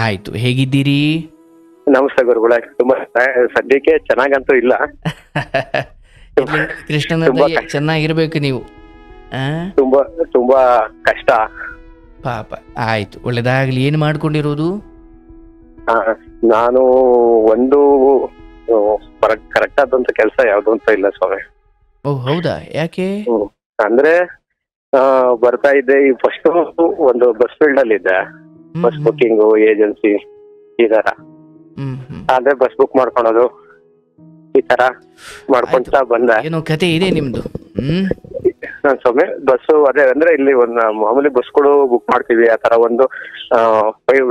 ಆಯ್ತು. ಹೇಗಿದ್ದೀರಿ? ನಮಸ್ತೆ ಗುರುಗಳೇ. ತುಂಬಾ ಸದ್ಯಕ್ಕೆ ಚೆನ್ನಾಗಂತೂ ಇಲ್ಲ. ಇರ್ಲಿ, ಕೃಷ್ಣನ ತುಂಬಾ ದಯೆ, ಚೆನ್ನಾಗಿರ್ಬೇಕು ನೀವು. ಆ? ತುಂಬಾ ತುಂಬಾ ಕಷ್ಟ. ಪಾಪ. ಆಯ್ತು, ಒಳ್ಳೇದಾಗ್ಲಿ. ಏನು ಮಾಡ್ಕೊಂಡಿರೋದು? ಆ, ನಾನು ಒಂದು ಕರೆಕ್ಟ್ ಆದಂತ ಕೆಲಸ ಯಾವ್ದು ಅಂತ ಇಲ್ಲ ಸ್ವಾಮಿ. ಓ ಹೌದಾ? ಯಾಕೆ? ಹ್ಮ್. ಅಂದ್ರೆ ಬರ್ತಾ ಇದ್ದೆ ಈ ಫಸ್ಟ್ ಒಂದು ಬಸ್ ಫೀಲ್ಡ್ ಅಲ್ಲಿ ಇದ್ದೆ. ಬಸ್ ಬುಕ್ಕಿಂಗು ಏಜೆನ್ಸಿ ಈ ತರ. ಅಂದ್ರೆ ಬಸ್ ಬುಕ್ ಮಾಡ್ಕೊಳೋದು ಈ ತರ ಮಾಡ್ಕೊಂತ ಬಂದೆ. ಏನೋ ಕತೆ ಇದೆ ನಿಮ್ದು. ನಾನ್ ಸ್ವಾಮಿ ಬಸ್ ಅದೇ ಅಂದ್ರೆ ಇಲ್ಲಿ ಒಂದು ಮಾಮೂಲಿ ಬಸ್ಗಳು ಬುಕ್ ಮಾಡ್ತೀವಿ ಆ ತರ ಒಂದು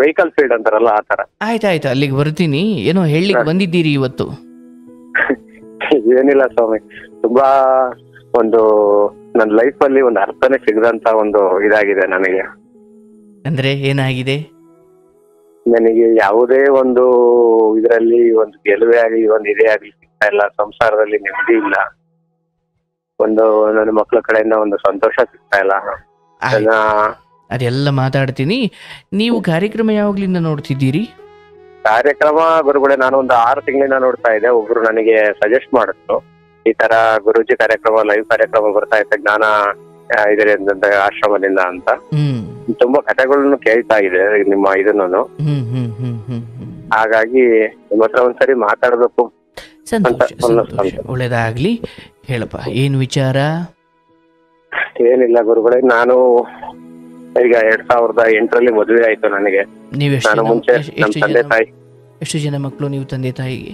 ವೆಹಿಕಲ್ ಫೀಲ್ಡ್ ಅಂತಾರಲ್ಲ ಆ ತರ. ಆಯ್ತಾಯ್ತು, ಅಲ್ಲಿಗೆ ಬರ್ತೀನಿ. ಏನೋ ಹೇಳಲಿಕ್ಕೆ ಬಂದಿದ್ದೀರಿ ಇವತ್ತು? ಏನಿಲ್ಲ ಸ್ವಾಮಿ, ತುಂಬಾ ಒಂದು ನನ್ನ ಲೈಫ್ ಅಲ್ಲಿ ಒಂದು ಅರ್ಥನೇ ಸಿಗದಂತ ಒಂದು ಇದಾಗಿದೆ ನನಗೆ. ಅಂದ್ರೆ ಏನಾಗಿದೆ? ನನಗೆ ಯಾವುದೇ ಒಂದು ಇದರಲ್ಲಿ ಒಂದು ಗೆಲುವೇ ಆಗಲಿ ಒಂದು ಇದೇ ಆಗ್ಲಿ ಸಿಗ್ತಾ ಇಲ್ಲ. ಸಂಸಾರದಲ್ಲಿ ನೆಮ್ಮದಿ ಇಲ್ಲ. ಒಂದು ನನ್ನ ಮಕ್ಕಳ ಕಡೆಯಿಂದ ಒಂದು ಸಂತೋಷ ಸಿಗ್ತಾ ಇಲ್ಲ. ಅದೆಲ್ಲ ಮಾತಾಡ್ತೀನಿ. ನೀವು ಕಾರ್ಯಕ್ರಮ ಯಾವಾಗ್ಲಿಂದ ನೋಡ್ತಿದ್ದೀರಿ? ಕಾರ್ಯಕ್ರಮ ಗುರುಗಳೇ ನಾನು ಒಂದು 6 ತಿಂಗಳಿಂದ ನೋಡ್ತಾ ಇದ್ದೆ. ಒಬ್ರು ನನಗೆ ಸಜೆಸ್ಟ್ ಮಾಡಿದ್ರು, ಈ ತರ ಗುರುಜಿ ಕಾರ್ಯಕ್ರಮ, ಲೈವ್ ಕಾರ್ಯಕ್ರಮ ಬರ್ತಾ ಇತ್ತು ಜ್ಞಾನ ಇದರಿಂದ ಆಶ್ರಮದಿಂದ ಅಂತ. ತುಂಬಾ ಕಥೆಗಳನ್ನು ಕೇಳ್ತಾ ಇದೆ ನಿಮ್ಮ ಇದನ್ನು. ಹಾಗಾಗಿ ನಿಮ್ಮ ಹತ್ರ ಒಂದ್ಸರಿ ಮಾತಾಡ್ಬೇಕು. ಒಳ್ಳೇದಾಗ್ಲಿ. ಹೇಳಪ್ಪ, ಏನ್ ವಿಚಾರ? ಏನಿಲ್ಲ ಗುರುಗಳೇ, ನಾನು ಈಗ 2008ರಲ್ಲಿ ಮದುವೆ ಆಯ್ತು ನನಗೆ. ನಾನು ಮುಂಚೆ ನಮ್ ತಂದೆ ತಾಯಿ. ಎಷ್ಟು ಜನ ಮಕ್ಕಳು ನೀವು ತಂದೆ ತಾಯಿಗೆ?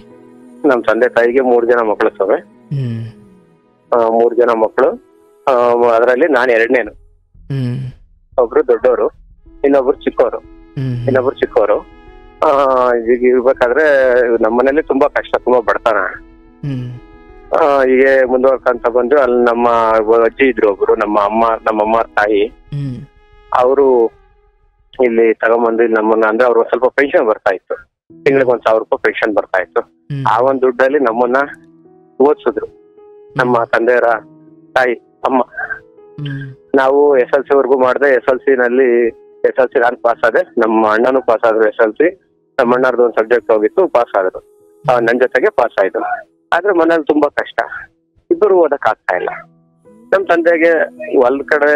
ನಮ್ ತಂದೆ ತಾಯಿಗೆ 3 ಜನ ಮಕ್ಕಳು ಸ್ವಾಮಿ. 3 ಜನ ಮಕ್ಕಳು. ಅದರಲ್ಲಿ ನಾನು 2ನೇನು. ಒಬ್ರು ದೊಡ್ಡವರು, ಇನ್ನೊಬ್ರು ಚಿಕ್ಕವರು. ಈಗ ಇರ್ಬೇಕಾದ್ರೆ ನಮ್ಮನೇಲಿ ತುಂಬಾ ಕಷ್ಟ, ತುಂಬಾ ಬಡತನ. ಹೀಗೆ ಮುಂದುವರ್ಕಂತ ಬಂದು ಅಲ್ಲಿ ನಮ್ಮ ಅಜ್ಜಿ ಇದ್ರು ಒಬ್ರು, ನಮ್ಮಮ್ಮ ತಾಯಿ. ಅವರು ಇಲ್ಲಿ ತಗೊಂಬಂದು ನಮ್ಮನ್ನ, ಅಂದ್ರೆ ಅವ್ರು ಸ್ವಲ್ಪ ಪೆನ್ಷನ್ ಬರ್ತಾ ಇತ್ತು, ತಿಂಗಳಿಗೆ 1,000 ರೂಪಾಯಿ ಪೆನ್ಷನ್ ಬರ್ತಾ ಇತ್ತು. ಆ ಒಂದ್ ದುಡ್ಡಲ್ಲಿ ನಮ್ಮನ್ನ ಓದಿಸಿದ್ರು ನಮ್ಮ ತಂದೆಯವರ ತಾಯಿ ಅಮ್ಮ. ನಾವು SLC ವರ್ಗೂ ಮಾಡಿದೆ. SLC ನಾನು ಪಾಸ್ ಆದೆ, ನಮ್ಮ ಅಣ್ಣನೂ ಪಾಸ್ ಆದ್ರು. SLC ನಮ್ಮ ಅಣ್ಣರ್ದು ಒಂದು ಸಬ್ಜೆಕ್ಟ್ ಹೋಗಿತ್ತು, ಪಾಸ್ ಆದ್ರು. ನನ್ನ ಜೊತೆಗೆ ಪಾಸ್ ಆಯ್ತು. ಆದ್ರೆ ಮನೇಲಿ ತುಂಬಾ ಕಷ್ಟ, ಇಬ್ಬರು ಓದಕ್ ಆಗ್ತಾ ಇಲ್ಲ. ನಮ್ ತಂದೆಗೆ ಹೊಲ್ ಕಡೆ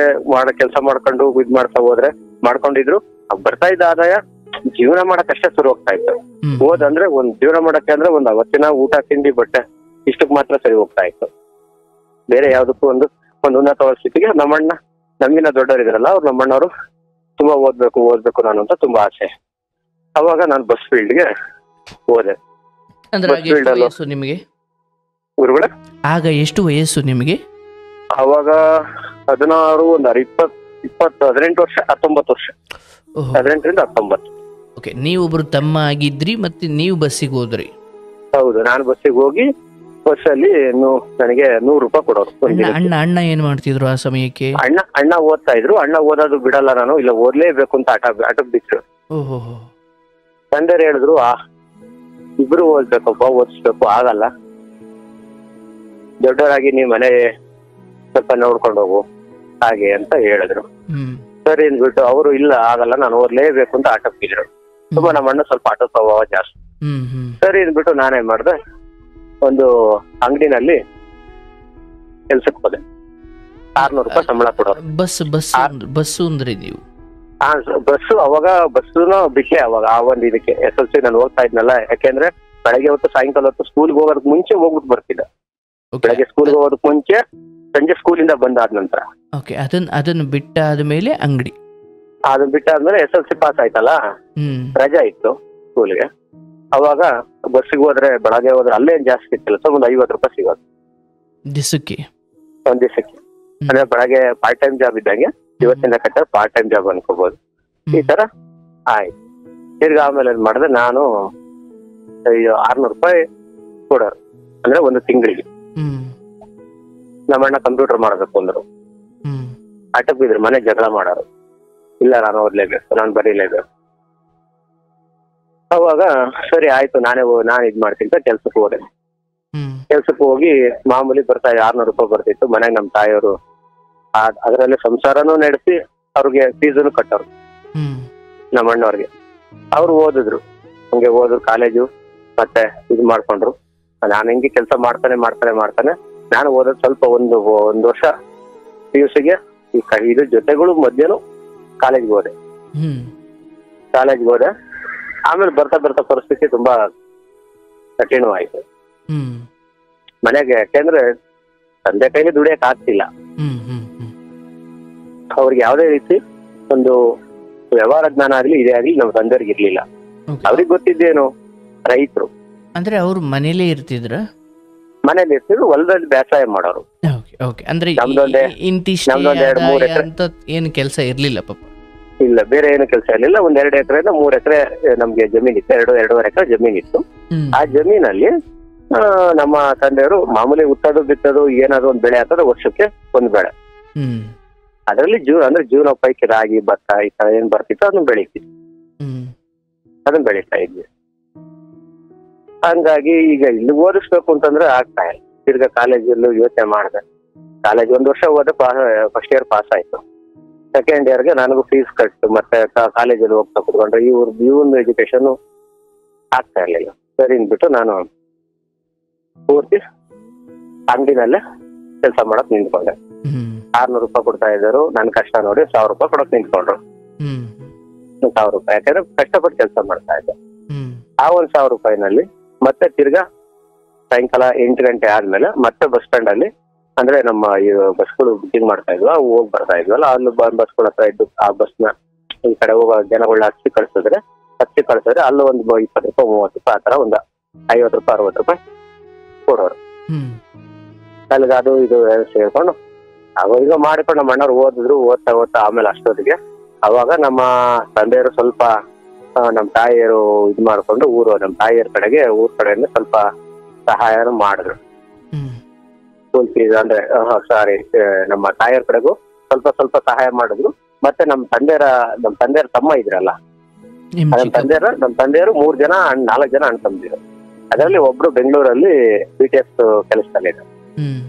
ಕೆಲಸ ಮಾಡ್ಕೊಂಡು ಇದ್ ಮಾಡ್ತಾ ಹೋದ್ರೆ ಮಾಡ್ಕೊಂಡಿದ್ರು. ಬರ್ತಾ ಇದ್ದ ಆದಾಯ ಜೀವನ ಮಾಡಕ್ಕಷ್ಟೇ ಶುರು ಹೋಗ್ತಾ ಇತ್ತು. ಓದಂದ್ರೆ ಒಂದ್ ಜೀವನ ಮಾಡಕ್ಕೆ ಅಂದ್ರೆ ಒಂದ್ ಅವತ್ತಿನ ಊಟ ತಿಂಡಿ ಬಟ್ಟೆ ಇಷ್ಟಕ್ ಮಾತ್ರ ಸರಿ ಹೋಗ್ತಾ ಇತ್ತು. ಬೇರೆ ಯಾವ್ದಕ್ಕೂ ಒಂದು ಉನ್ನತ ಸ್ಥಿತಿಗೆ ನಮ್ಮಣ್ಣ, ನಮ್ಗಿನ ದೊಡ್ಡವರಿದ್ರಲ್ಲ ಅವ್ರು, ನಮ್ಮಣ್ಣವರು ತುಂಬಾ ಓದ್ಬೇಕು ನಾನು ಅಂತ ತುಂಬಾ ಆಸೆ. ಅವಾಗ ನಾನು ಬಸ್ ಫೀಲ್ಡ್ಗೆ ಹೋದೆ. ನಿಮಗೆ ಗುರುಗಳೇ ಆಗ ಎಷ್ಟು ವಯಸ್ಸು ನಿಮಗೆ? ಅವಾಗ 16, ಒಂದು 18 ವರ್ಷ, 19 ವರ್ಷ. 18ರಿಂದ 19. ಓಕೆ, ನೀವೊಬ್ರು ತಮ್ಮ ಆಗಿದ್ರಿ, ಮತ್ತೆ ನೀವು ಬಸ್ಸಿಗೆ ಹೋದ್ರಿ? ಹೌದು, ನಾನು ಬಸ್ಸಿಗೆ ಹೋಗಿ ಬಸ್ಸಲ್ಲಿ ನನಗೆ 100 ರೂಪಾಯಿ ಕೊಡೋರು. ಅಣ್ಣ ಏನ್ ಮಾಡ್ತಿದ್ರು ಆ ಸಮಯಕ್ಕೆ? ಅಣ್ಣ ಓದ್ತಾ ಇದ್ರು. ಅಣ್ಣ ಓದೋದು ಬಿಡಲ್ಲ, ನಾನು ಇಲ್ಲ ಓದ್ಲೇಬೇಕು ಅಂತ ಆಟಕ್ ಬಿಟ್ರು. ತಂದೆರು ಹೇಳಿದ್ರು, ಇಬ್ರು ಓದ್ಬೇಕಪ್ಪ, ಓದಿಸ್ಬೇಕು, ಆಗಲ್ಲ, ದೊಡ್ಡವರಾಗಿ ನೀವ್ ಮನೆ ಸ್ವಲ್ಪ ನೋಡ್ಕೊಂಡು ಹೋಗು ಹಾಗೆ ಅಂತ ಹೇಳಿದ್ರು. ಸರಿ ಅಂದ್ಬಿಟ್ಟು ಅವರು ಇಲ್ಲ ಆಗಲ್ಲ, ನಾನು ಓದ್ಲೇಬೇಕು ಅಂತ ಆಟಕ್ ಬಿದ್ರು. ತುಂಬಾ ನಮ್ಮ ಅಣ್ಣ ಸ್ವಲ್ಪ ಆಟೋ ಸ್ವಭಾವ ಜಾಸ್ತಿ. ಸರಿ ಅಂದ್ಬಿಟ್ಟು ನಾನೇನ್ ಮಾಡ್ದೆ, ಒಂದು ಅಂಗಡಿನಲ್ಲಿ ಕೆಲ್ಸಕ್ಕೆ ಹೋದೆ. 600 ರೂಪಾಯಿ ಸಂಬಳ ಕೊಡೋರು. ಬಸ್ಸು ಅಂದ್ರೆ ನೀವು? ಬಸ್ಸು ಅವಾಗ ಬಸ್ಸುನು ಬಿಟ್ಟೆ ಅವಾಗ ಆ ಒಂದು ಇದಕ್ಕೆ. SLC ನಾನು ಹೋಗ್ತಾ ಇದ್ನಲ್ಲ, ಯಾಕೆಂದ್ರೆ ಬೆಳಗ್ಗೆ ಹೊತ್ತು ಸಾಯಂಕಾಲ ಹೊತ್ತು ಸ್ಕೂಲ್ಗೆ ಹೋಗೋದಕ್ಕೆ ಮುಂಚೆ ಹೋಗ್ಬಿಟ್ಟು ಬರ್ತಿದ್ದೆ. ಬೆಳಗ್ಗೆ ಸ್ಕೂಲ್ಗೆ ಹೋಗೋದಕ್ಕೆ ಮುಂಚೆ, ಸಂಜೆ ಸ್ಕೂಲಿಂದ ಬಂದಾದ ನಂತರ. ಅದನ್ನು ಬಿಟ್ಟಾದ್ಮೇಲೆ ಅಂಗಡಿ? ಅದನ್ನ ಬಿಟ್ಟಾದ್ಮೇಲೆ SLC ಪಾಸ್ ಆಯ್ತಲ್ಲ, ರಜಾ ಇತ್ತು ಸ್ಕೂಲ್ಗೆ. ಅವಾಗ ಬಸ್ಸಿಗೆ ಹೋದ್ರೆ ಬೆಳಗ್ಗೆ ಹೋದ್ರೆ ಅಲ್ಲೇನ್ ಜಾಸ್ತಿ ಸಿಕ್ತಿಲ್ಲ, ಸೊ ಒಂದು 50 ರೂಪಾಯಿ ಸಿಗೋದು ಒಂದ್ ದಿವಸಕ್ಕೆ. ಅಂದ್ರೆ ಬೆಳಗ್ಗೆ ಪಾರ್ಟ್ ಟೈಮ್ ಜಾಬ್ ಇದ್ದಂಗೆ, ಇವತ್ತಿಂದ ಕಟ್ಟ ಪಾರ್ಟ್ ಟೈಮ್ ಜಾಬ್ ಅನ್ಕೋಬಹುದು. ಈ ತರ ಆಯ್ತು. ತಿರ್ಗಿ ಆಮೇಲೆ ಏನ್ ಮಾಡಿದೆ, ನಾನು 600 ರೂಪಾಯಿ ಕೊಡೋರು, ಅಂದ್ರೆ ಒಂದು ತಿಂಗಳಿಗೆ. ನಮ್ಮಣ್ಣ ಕಂಪ್ಯೂಟರ್ ಮಾಡಬೇಕು ಅಂದ್ರು, ಆಟಕ್ ಬಿದ್ರು, ಮನೆ ಜಗಳ ಮಾಡೋರು. ಇಲ್ಲ, ನಾನು ಓದ್ಲೇಬೇಕು, ನಾನು ಬರೀಲೇಬೇಕು. ಅವಾಗ ಸರಿ ಆಯ್ತು, ನಾನು ಇದ್ ಮಾಡ್ತೀನಿ ಅಂತ ಕೆಲ್ಸಕ್ಕೆ ಹೋದೆ. ಕೆಲ್ಸಕ್ಕೆ ಹೋಗಿ ಮಾಮೂಲಿ ಬರ್ತಾ 600 ರೂಪಾಯಿ ಬರ್ತಿತ್ತು. ಮನೆಗೆ ನಮ್ಮ ತಾಯಿಯವರು ಅದರಲ್ಲಿ ಸಂಸಾರನೂ ನಡೆಸಿ ಅವ್ರಿಗೆ ಫೀಸನ್ನು ಕಟ್ಟೋರು ನಮ್ಮ ಅಣ್ಣವ್ರಿಗೆ. ಅವ್ರು ಓದಿದ್ರು, ಹಂಗೆ ಓದ್ರು ಕಾಲೇಜು ಮತ್ತೆ ಇದು ಮಾಡ್ಕೊಂಡ್ರು. ನಾನು ಹೆಂಗೆ ಕೆಲಸ ಮಾಡ್ತಾನೆ ನಾನು ಓದೋದು ಸ್ವಲ್ಪ ಒಂದು ವರ್ಷ PUCಗೆ ಇದ್ರ ಜೊತೆಗಳು ಮಧ್ಯನು ಕಾಲೇಜ್ಗೆ ಹೋದೆ. ಆಮೇಲೆ ಬರ್ತಾ ಪರಿಸ್ಥಿತಿ ತುಂಬಾ ಕಠಿಣವಾಯ್ತು ಮನೆಗೆ. ಯಾಕೆಂದ್ರೆ ತಂದೆ ಕೈಲಿ ದುಡಿಯಕ್ ಆಗ್ತಿಲ್ಲ. ಅವ್ರಿಗೆ ಯಾವ್ದೇ ರೀತಿ ಒಂದು ವ್ಯವಹಾರ ಜ್ಞಾನ ಆಗ್ಲಿ ಇದೇ ಆಗ್ಲಿ ನಮ್ಮ ತಂದೆಯವ್ರಿಗೆ ಇರ್ಲಿಲ್ಲ. ಅವ್ರಿಗೆ ಗೊತ್ತಿದ್ದೇನು, ರೈತರು ಅಂದ್ರೆ ಅವ್ರು ಮನೇಲಿ ಇರ್ತಿದ್ರ, ಮನೇಲಿ ಇರ್ತಿದ್ರು, ಹೊಲದಲ್ಲಿ ಬೇಸಾಯ ಮಾಡೋರು. ಅಂದ್ರೆ ಏನ್ ಕೆಲಸ ಇರ್ಲಿಲ್ಲ ಪಾಪ. ಇಲ್ಲ, ಬೇರೆ ಏನು ಕೆಲಸ ಇರ್ಲಿಲ್ಲ. 1-2 ಎಕರೆಯಿಂದ 3 ಎಕರೆ ನಮ್ಗೆ ಜಮೀನ್ ಇತ್ತು, 2-2.5 ಎಕರೆ ಜಮೀನ್ ಇತ್ತು. ಆ ಜಮೀನಲ್ಲಿ ನಮ್ಮ ತಂದೆಯವರು ಮಾಮೂಲಿ ಉತ್ತೋದು ಬಿತ್ತೋದು ಏನಾದ್ರು ಒಂದ್ ಬೆಳೆ ಹಾಕೋದು, ವರ್ಷಕ್ಕೆ ಒಂದ್ ಬೆಳೆ. ಅದರಲ್ಲಿ ಜೂನ್ ಪೈಕಿ ರಾಗಿ ಭತ್ತ ಈ ತರ ಏನ್ ಬರ್ತಿತ್ತು ಅದನ್ನ ಬೆಳಿತಿದ್ವಿ, ಅದನ್ನ ಬೆಳೀತಾ ಇದ್ವಿ. ಹಂಗಾಗಿ ಈಗ ಇಲ್ಲಿ ಓದಿಸ್ಬೇಕು ಅಂತಂದ್ರೆ ಆಗ್ತಾ ಇಲ್ಲ. ತಿರ್ಗಾ ಕಾಲೇಜಲ್ಲೂ ಯೋಚನೆ ಮಾಡಿದೆ. ಕಾಲೇಜ್ 1 ವರ್ಷ ಓದೆ, ಫಸ್ಟ್ ಇಯರ್ ಪಾಸ್ ಆಯ್ತು. ಸೆಕೆಂಡ್ ಇಯರ್ಗೆ ನನಗೂ ಫೀಸ್ ಕಟ್ಟು ಮತ್ತೆ ಕಾಲೇಜಲ್ಲಿ ಹೋಗ್ತಾ ಕುತ್ಕೊಂಡ್ರೆ ಇವ್ನ ಎಜುಕೇಶನ್ ಆಗ್ತಾ ಇರ್ಲಿಲ್ಲ. ಸರಿ ಅಂದ್ಬಿಟ್ಟು ನಾನು ಪೂರ್ತಿ ಅಂಗಡಿನಲ್ಲೇ ಕೆಲಸ ಮಾಡಕ್ ನಿಂತ್ಕೊಂಡೆ. 600 ರೂಪಾಯಿ ಕೊಡ್ತಾ ಇದ್ದರು. ನನ್ ಕಷ್ಟ ನೋಡಿ 1000 ರೂಪಾಯಿ ಕೊಡಕ್ ನಿಂತ್ಕೊಂಡ್ರು. 1000 ರೂಪಾಯಿ, ಯಾಕಂದ್ರೆ ಕಷ್ಟಪಟ್ಟು ಕೆಲಸ ಮಾಡ್ತಾ ಇದ್ದೆ. ಆ 1,000 ರೂಪಾಯಿನಲ್ಲಿ ಮತ್ತೆ ತಿರ್ಗಾ ಸಾಯಂಕಾಲ 8 ಗಂಟೆ ಆದ್ಮೇಲೆ ಮತ್ತೆ ಬಸ್ ಸ್ಟ್ಯಾಂಡ್ ಅಲ್ಲಿ, ಅಂದ್ರೆ ನಮ್ಮ ಬಸ್ಗಳು ಬುಕಿಂಗ್ ಮಾಡ್ತಾ ಇದ್ವು, ಅವು ಹೋಗಿ ಬರ್ತಾ ಇದ್ವಲ್ಲ, ಅಲ್ಲಿ ಬಸ್ಗಳ ಹತ್ರ ಇದ್ದು ಆ ಬಸ್ನ ಈ ಕಡೆ ಹೋಗೋ ಜನಗಳನ್ನ ಹಚ್ಚಿ ಕಳ್ಸಿದ್ರೆ ಅಲ್ಲೂ ಒಂದು 20 ರೂಪಾಯಿ 30 ರೂಪಾಯಿ ಆ ತರ ಒಂದು 50 ರೂಪಾಯಿ 60 ರೂಪಾಯಿ ಕೊಡೋರು. ಅಲ್ಲಿಗೆ ಅದು ಇದು ಸೇರ್ಕೊಂಡು ಅವಾಗ ಮಾಡಿಕೊಂಡು ನಮ್ಮ ಅಣ್ಣವ್ರು ಓದ್ತಾ ಆಮೇಲೆ ಅಷ್ಟೊತ್ತಿಗೆ ಅವಾಗ ನಮ್ಮ ತಂದೆಯವರು ಸ್ವಲ್ಪ ನಮ್ಮ ತಾಯಿಯರು ಇದ್ ಮಾಡ್ಕೊಂಡು ನಮ್ಮ ತಾಯಿಯರ ಕಡೆಗೆ ಕಡೆಯಿಂದ ಸ್ವಲ್ಪ ಸಹಾಯ ಮಾಡಿದ್ರು. ಸ್ಕೂಲ್ ಫೀಸ್ ಅಂದ್ರೆ ನಮ್ಮ ತಾಯಿಯರ ಕಡೆಗೂ ಸ್ವಲ್ಪ ಸಹಾಯ ಮಾಡಿದ್ರು. ಮತ್ತೆ ನಮ್ಮ ತಂದೆಯರ ತಮ್ಮ ಇದ್ರಲ್ಲ, ನಮ್ಮ ತಂದೆಯರು 3 ಜನ 4 ಜನ ಅಣ್ಣ ತಮ್ಮದಿರು. ಅದರಲ್ಲಿ ಒಬ್ರು ಬೆಂಗಳೂರಲ್ಲಿ BTS ಕೆಲಸದಲ್ಲಿದ್ದಾರೆ,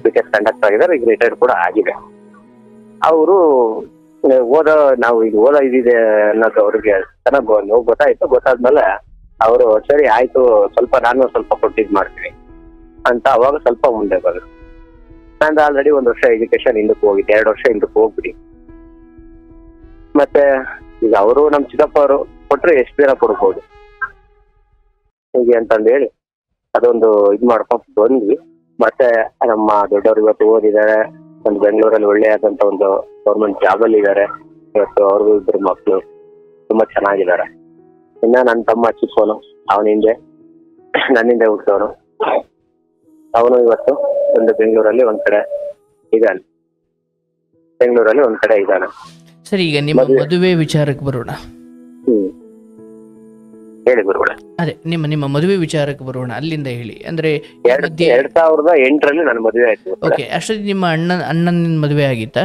BTS ಕಂಡಕ್ಟರ್ ಆಗಿದ್ದಾರೆ, ಈಗ ರಿಟೈರ್ಡ್ ಕೂಡ ಆಗಿದೆ. ಅವರು ನಾವು ಈಗ ಇದಿದೆ ಅನ್ನೋದು ಅವ್ರಿಗೆ ಚೆನ್ನಾಗಿ ಗೊತ್ತಾದ್ಮೇಲೆ ಅವರು ಸರಿ ಆಯ್ತು ನಾನು ಸ್ವಲ್ಪ ಕೊಟ್ಟಿದ್ ಮಾಡ್ತೀನಿ ಅಂತ ಅವಾಗ ಸ್ವಲ್ಪ ಮುಂದೆ ಬಂದ್ರು. ನಾನು ಆಲ್ರೆಡಿ 1 ವರ್ಷ ಎಜುಕೇಶನ್ ಹಿಂದಕ್ಕೆ ಹೋಗಿದ್ದೆ, 2 ವರ್ಷ ಹಿಂದಕ್ಕೆ ಹೋಗ್ಬಿಡಿ. ಮತ್ತೆ ಈಗ ಅವರು ನಮ್ ಚಿಕ್ಕಪ್ಪ ಅವರು ಕೊಟ್ರೆ ಎಷ್ಟು ದಿನ ಕೊಡ್ಬೋದು ಹೀಗೆ ಅಂತಂದು ಹೇಳಿ ಅದೊಂದು ಇದ್ ಮಾಡ್ಕೊಂಡು ಬಂದ್ವಿ. ಮತ್ತೆ ನಮ್ಮ ದೊಡ್ಡವರು ಇವತ್ತು ಓದಿದ್ದಾರೆ, ಒಂದು ಬೆಂಗಳೂರಲ್ಲಿ ಒಳ್ಳೆಯಾದಂತ ಒಂದು ಗೌರ್ಮೆಂಟ್ ಜಾಬ್ ಅಲ್ಲಿ ಇದ್ದಾರೆ. ಇವತ್ತು ಅವ್ರಿಗೂ 2 ಮಕ್ಕಳು ತುಂಬಾ ಚೆನ್ನಾಗಿದ್ದಾರೆ. ಇನ್ನ ನನ್ನ ತಮ್ಮ ಚಿಕ್ಕವನು, ನನ್ನಿಂದ ಹುಟ್ಟವನು, ಅವನು ಇವತ್ತು ಒಂದು ಬೆಂಗಳೂರಲ್ಲಿ ಒಂದ್ ಕಡೆ ಇದ್ದಾನೆ. ಸರಿ, ಈಗ ನಿಮ್ಮ ಮದುವೆ ವಿಚಾರಕ್ಕೆ ಬರೋಣ. ಹೇಳಿ ಗುರುಗಳ. ಅದೇ ನಿಮ್ಮ ಮದುವೆ ವಿಚಾರಕ್ಕೆ ಬರೋಣ, ಅಲ್ಲಿಂದ ಹೇಳಿ. ಅಂದ್ರೆ 2008ರಲ್ಲಿ ನನ್ನ ಮದುವೆ ಆಯ್ತು. ಓಕೆ, ಅಷ್ಟೊತ್ತಿಗೆ ನಿಮ್ಮ ಅಣ್ಣನ ಮದುವೆ ಆಗಿತ್ತಾ?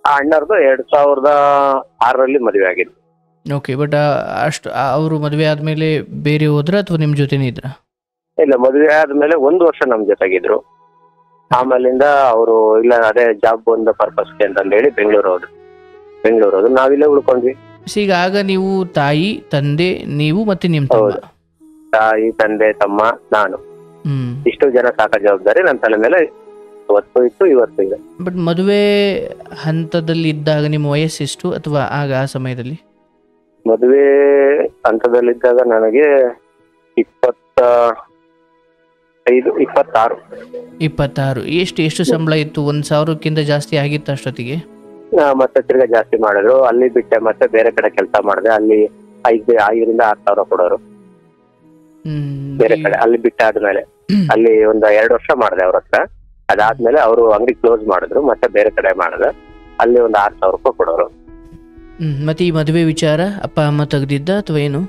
ಆ ಅಣ್ಣರ್ದು 2006ರಲ್ಲಿ ಮದುವೆ ಆಗಿತ್ತು. ಓಕೆ, ಬಟ್ ಅಷ್ಟು ಅವರು ಮದುವೆ ಆದ್ಮೇಲೆ ಬೇರೆ ಹೋದ್ರ ಅಥವಾ ನಿಮ್ ಜೊತೆನೇ ಇದ್ರ? ಇಲ್ಲ, ಮದುವೆ ಆದ್ಮೇಲೆ 1 ವರ್ಷ ನಮ್ ಜೊತೆಗಿದ್ರು. ಆಮೇಲಿಂದ ಅವರು ಇಲ್ಲ ಅದೇ ಜಾಬ್ ಒಂದು ಪರ್ಪಸ್ಗೆ ಅಂತಂದು ಹೇಳಿ ಬೆಂಗಳೂರು ಹೋದ್ರು. ನಾವಿಲ್ಲೇ ಉಳ್ಕೊಂಡ್ವಿ. ಈಗ ಆಗ ನೀವು ತಾಯಿ ತಂದೆ ನೀವು ಮತ್ತೆ ನಿಮ್ ತಮ್ಮ? ತಾಯಿ ತಂದೆ ತಮ್ಮ ನಾನು, ಇಷ್ಟು ಜನ ಸಾಕ ಜವಾಬ್ದಾರಿ ನನ್ನ ತಲೆ ಮೇಲೆ ಇವತ್ತು ಇತ್ತು, ಇವತ್ತು ಇದೆ. ಬಟ್ ಮದುವೆ ಹಂತದಲ್ಲಿ ಇದ್ದಾಗ ನಿಮ್ಮ ವಯಸ್ಸೆಷ್ಟು, ಅಥವಾ ಆಗ ಆ ಸಮಯದಲ್ಲಿ? ಮದುವೆ ಹಂತದಲ್ಲಿದ್ದಾಗ ನನಗೆ 26. ಎಷ್ಟು ಸಂಬಳ ಇತ್ತು? 1,000ಕ್ಕಿಂತ ಜಾಸ್ತಿ ಆಗಿತ್ತು ಅಷ್ಟೊತ್ತಿಗೆ? ಮತ್ತೆ ತಿರ್ಗಾ ಜಾಸ್ತಿ ಮಾಡಿದ್ರು. ಅಲ್ಲಿ ಬಿಟ್ಟೆ ಮತ್ತೆ ಬೇರೆ ಕಡೆ ಕೆಲಸ ಮಾಡಿದೆ. ಅಲ್ಲಿ 5,000ರಿಂದ 6,000 ಕೊಡೋರು ಬೇರೆ ಕಡೆ. ಅಲ್ಲಿ ಬಿಟ್ಟಾದ್ಮೇಲೆ ಅಲ್ಲಿ ಒಂದು 2 ವರ್ಷ ಮಾಡಿದೆ ಅವ್ರ ಹತ್ರ. ಅದಾದ್ಮೇಲೆ ಅವರು ಅಂಗಡಿ ಕ್ಲೋಸ್ ಮಾಡಿದ್ರು, ಮತ್ತೆ ಬೇರೆ ಕಡೆ ಮಾಡಿದೆ. ಅಲ್ಲಿ ಒಂದು 6,000 ರೂಪಾಯಿ ಕೊಡೋರು. ಮತ್ತೆ ಈ ಮದುವೆ ವಿಚಾರ ಅಪ್ಪ ಅಮ್ಮ ತೆಗ್ದಿದ್ದ ಅಥವಾ ಏನು?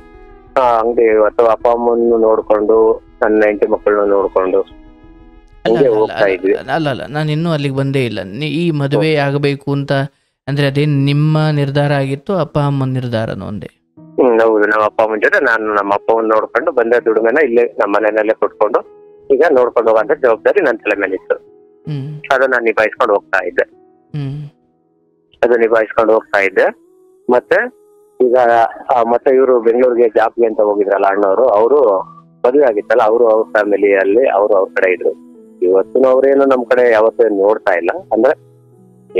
ಅಂಗಡಿ ಅಥವಾ ಅಪ್ಪ ಅಮ್ಮನ್ನು ನೋಡ್ಕೊಂಡು ನನ್ನ ಹೆಂಡತಿ ಮಕ್ಕಳನ್ನ ನೋಡ್ಕೊಂಡು ಹೋಗ್ತಾ ಇದ್ವಿ. ಅಲ್ಲ, ನಾನು ಇನ್ನೂ ಅಲ್ಲಿಗೆ ಬಂದೇ ಇಲ್ಲ. ಈ ಮದುವೆ ಆಗಬೇಕು ಅಂತ ಅಂದ್ರೆ ಅದೇನ್ ನಿಮ್ಮ ನಿರ್ಧಾರ ಆಗಿತ್ತು, ಅಪ್ಪ ಅಮ್ಮನ ನಿರ್ಧಾರನೂ ಒಂದೇ? ಹೌದು, ನಮ್ಮ ಅಪ್ಪ ಅಮ್ಮನ ಜೊತೆ ನಾನು ನಮ್ಮ ಅಪ್ಪವನ್ನು ನೋಡ್ಕೊಂಡು ಬಂದ ದುಡಿಮೆನ ಇಲ್ಲೇ ನಮ್ಮ ಮನೆಯಲ್ಲೇ ಕೊಟ್ಕೊಂಡು ಈಗ ನೋಡ್ಕೊಂಡು ಹೋಗಂತ ಜವಾಬ್ದಾರಿ ನನ್ನ ತಲೆ ಮೇಲೆ ಇತ್ತು. ಅದನ್ನ ನಾನು ನಿಭಾಯಿಸ್ಕೊಂಡು ಹೋಗ್ತಾ ಇದ್ದೆ. ಮತ್ತೆ ಈಗ ಮತ್ತೆ ಇವರು ಬೆಂಗಳೂರಿಗೆ ಜಾಬ್ಗೆ ಅಂತ ಹೋಗಿದ್ರಲ್ಲ ಅಣ್ಣವರು, ಅವರು ಮದುವೆ ಆಗಿತ್ತಲ್ಲ, ಅವರು ಅವ್ರ ಫ್ಯಾಮಿಲಿಯಲ್ಲಿ ಅವರು ಅವ್ರ ಕಡೆ ಇದ್ರು. ಇವತ್ತು ಅವ್ರೇನು ನಮ್ ಕಡೆ ಯಾವತ್ತೂ ನೋಡ್ತಾ ಇಲ್ಲ. ಅಂದ್ರೆ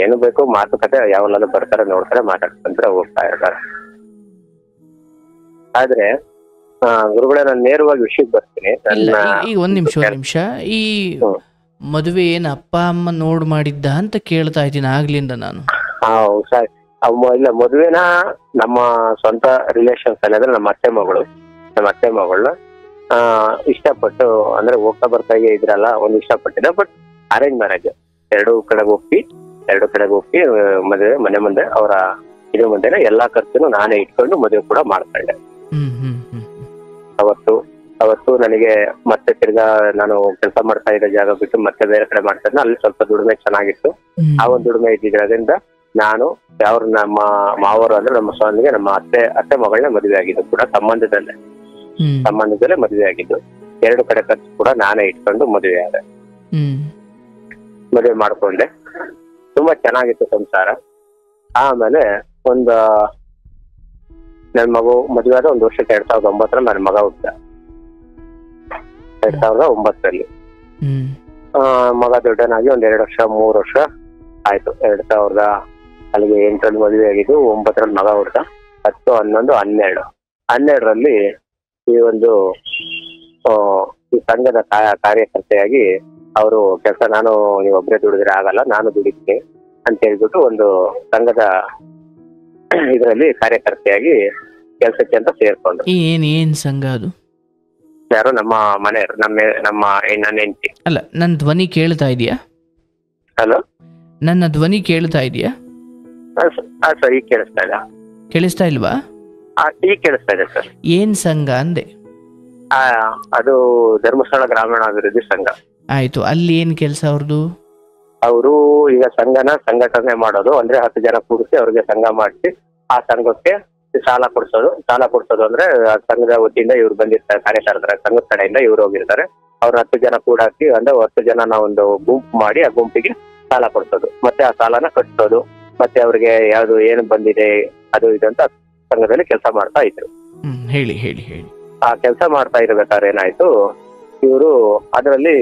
ಏನು ಬೇಕು ಮಾತುಕತೆ ಯಾವಲ್ಲಾದ್ರೂ ಬರ್ತಾರೆ, ನೋಡ್ತಾರೆ, ಮಾತಾಡ್ಕೊಂತಾರೆ, ಹೋಗ್ತಾ ಇರ್ತಾರೆ. ಆದ್ರೆ ಗುರುಗಳೇ, ನಾನು ನೇರವಾಗಿ ವಿಷಯಕ್ಕೆ ಬರ್ತೀನಿ. ಈಗ ಒಂದ್ ನಿಮಿಷ ಈ ಮದುವೆ ಏನ್ ಅಪ್ಪ ಅಮ್ಮ ನೋಡ್ ಮಾಡಿದ್ದ ಅಂತ ಕೇಳ್ತಾ ಇದ್ದೀನಿ ಆಗ್ಲಿಂದ ನಾನು. ಇಲ್ಲ, ಮದುವೆನ ನಮ್ಮ ಸ್ವಂತ ರಿಲೇಷನ್ಸ್ ಅಲ್ಲಿ ಅಂದ್ರೆ ನಮ್ಮ ಅತ್ತೆ ಮಗಳು ಇಷ್ಟಪಟ್ಟು, ಅಂದ್ರೆ ಹೋಗ್ತಾ ಬರ್ತಾ ಇದ್ರಲ್ಲ, ಒಂದು ಇಷ್ಟಪಟ್ಟಿದೆ. ಬಟ್ ಅರೇಂಜ್ ಮ್ಯಾರೇಜ್, ಎರಡು ಕಡೆಗೆ ಒಪ್ಪಿ ಮದುವೆ ಮನೆ ಮುಂದೆ ಅವರ ಇದು ಮುಂದೆನೆ ಎಲ್ಲಾ ಖರ್ಚುನು ನಾನೇ ಇಟ್ಕೊಂಡು ಮದುವೆ ಕೂಡ ಮಾಡ್ತಾ ಇದ್ದೆ. ಅವತ್ತು ನನಗೆ ಮತ್ತೆ ತಿರ್ಗಾ ನಾನು ಕೆಲಸ ಮಾಡ್ತಾ ಇದ್ದ ಜಾಗ ಬಿಟ್ಟು ಮತ್ತೆ ಬೇರೆ ಕಡೆ ಮಾಡ್ತಾ ಇದ್ದೆ. ಅಲ್ಲಿ ಸ್ವಲ್ಪ ದುಡಿಮೆ ಚೆನ್ನಾಗಿತ್ತು. ಆ ಒಂದು ದುಡಿಮೆ ಇದ್ದಿದ್ರಿಂದ ನಾನು ನಮ್ಮ ಮಾವರು ಅಂದ್ರೆ ನಮ್ಮ ಸ್ವಾಮಿಗೆ ನಮ್ಮ ಅತ್ತೆ ಮಗಳನ್ನ ಮದುವೆ ಆಗಿದ್ದು ಕೂಡ ಸಂಬಂಧದಲ್ಲೇ ಮದುವೆ ಆಗಿದ್ದು. ಎರಡು ಕಡೆ ಖರ್ಚು ಕೂಡ ನಾನೇ ಇಟ್ಕೊಂಡು ಮದುವೆ ಆದೆ. ಮದುವೆ ಮಾಡ್ಕೊಂಡೆ. ತುಂಬಾ ಚೆನ್ನಾಗಿತ್ತು ಸಂಸಾರ. ಆಮೇಲೆ ನನ್ ಮಗು ಮದುವೆ ಆದ 1 ವರ್ಷಕ್ಕೆ 2009 ನನ್ನ ಮಗ ಹುಟ್ಟ. 2009 ಮಗ ದೊಡ್ಡನಾಗಿ 1 2 ವರ್ಷ 3 ವರ್ಷ ಆಯ್ತು. 2008 ಮದುವೆ ಆಗಿದ್ದು, 9 ಮಗ ಹುಟ್ಟ. 10, 11, 12 ಈ ಒಂದು ಈ ಸಂಘದ ಕಾರ್ಯಕರ್ತೆಯಾಗಿ ಅವರು ಕೆಲಸ, ನಾನು ನೀವೊಬ್ಬರೇ ದುಡಿದ್ರೆ ಆಗಲ್ಲ, ನಾನು ದುಡಿತೀನಿ ಅಂತ ಹೇಳ್ಬಿಟ್ಟು ಒಂದು ಸಂಘದ ಇದರಲ್ಲಿ ಕಾರ್ಯಕರ್ತೆಯಾಗಿ ಕೆಲಸಕ್ಕೆ ಅಂತ ಸೇರ್ಕೊಂಡು. ಏನ್ ಸಂಘ ಅದು? ಯಾರು? ನಮ್ಮ ಮನೆಯವರು, ನಮ್ಮ ನನ್ನ ಹೆಂಡತಿ. ಅಲ್ಲ, ನನ್ನ ಧ್ವನಿ ಕೇಳ್ತಾ ಇದೆಯಾ? ಹಲೋ, ನನ್ನ ಧ್ವನಿ ಕೇಳ್ತಾ ಇದೆಯಾ? ಸರ್, ಈಗ ಕೇಳಿಸ್ತಾ ಇಲ್ಲ. ಕೇಳಿಸ್ತಾ ಇಲ್ವಾ? ಈಗ ಕೇಳಿಸ್ತಾ ಇದೆ ಸರ್. ಏನ್ ಸಂಘ ಅಂದೆ? ಅದು ಧರ್ಮಸ್ಥಳ ಗ್ರಾಮೀಣಾಭಿವೃದ್ಧಿ ಸಂಘ. ಆಯ್ತು. ಅಲ್ಲಿ ಏನ್ ಕೆಲಸ ಅವ್ರದ್ದು? ಅವರು ಈಗ ಸಂಘಟನೆ ಮಾಡೋದು, ಅಂದ್ರೆ 10 ಜನ ಕೂಡಿಸಿ ಅವ್ರಿಗೆ ಸಂಘ ಮಾಡಿಸಿ ಆ ಸಂಘಕ್ಕೆ ಸಾಲ ಕೊಡ್ಸೋದು ಅಂದ್ರೆ ಸಂಘದ ವತಿಯಿಂದ ಇವ್ರು ಬಂದಿರ್ತಾರೆ, ಕಾರ್ಯಕರ್ತರ ಸಂಘದ ಕಡೆಯಿಂದ ಇವ್ರು ಹೋಗಿರ್ತಾರೆ. ಅವ್ರ 10 ಜನ ಕೂಡಾಕಿ, ಅಂದ್ರೆ 10 ಜನ ಒಂದು ಗುಂಪು ಮಾಡಿ ಆ ಗುಂಪಿಗೆ ಸಾಲ ಕೊಡ್ಸೋದು, ಮತ್ತೆ ಆ ಸಾಲನ ಕಟ್ಸೋದು, ಮತ್ತೆ ಅವ್ರಿಗೆ ಯಾವ್ದು ಏನು ಬಂದಿದೆ ಅದು ಇದಂತ ಸಂಘದಲ್ಲಿ ಕೆಲಸ ಮಾಡ್ತಾ ಇದ್ರು. ಹೇಳಿ. ಆ ಕೆಲಸ ಮಾಡ್ತಾ ಇರ್ಬೇಕಾದ್ರೆ ಏನಾಯ್ತು, ಇವರು ಅದರಲ್ಲಿ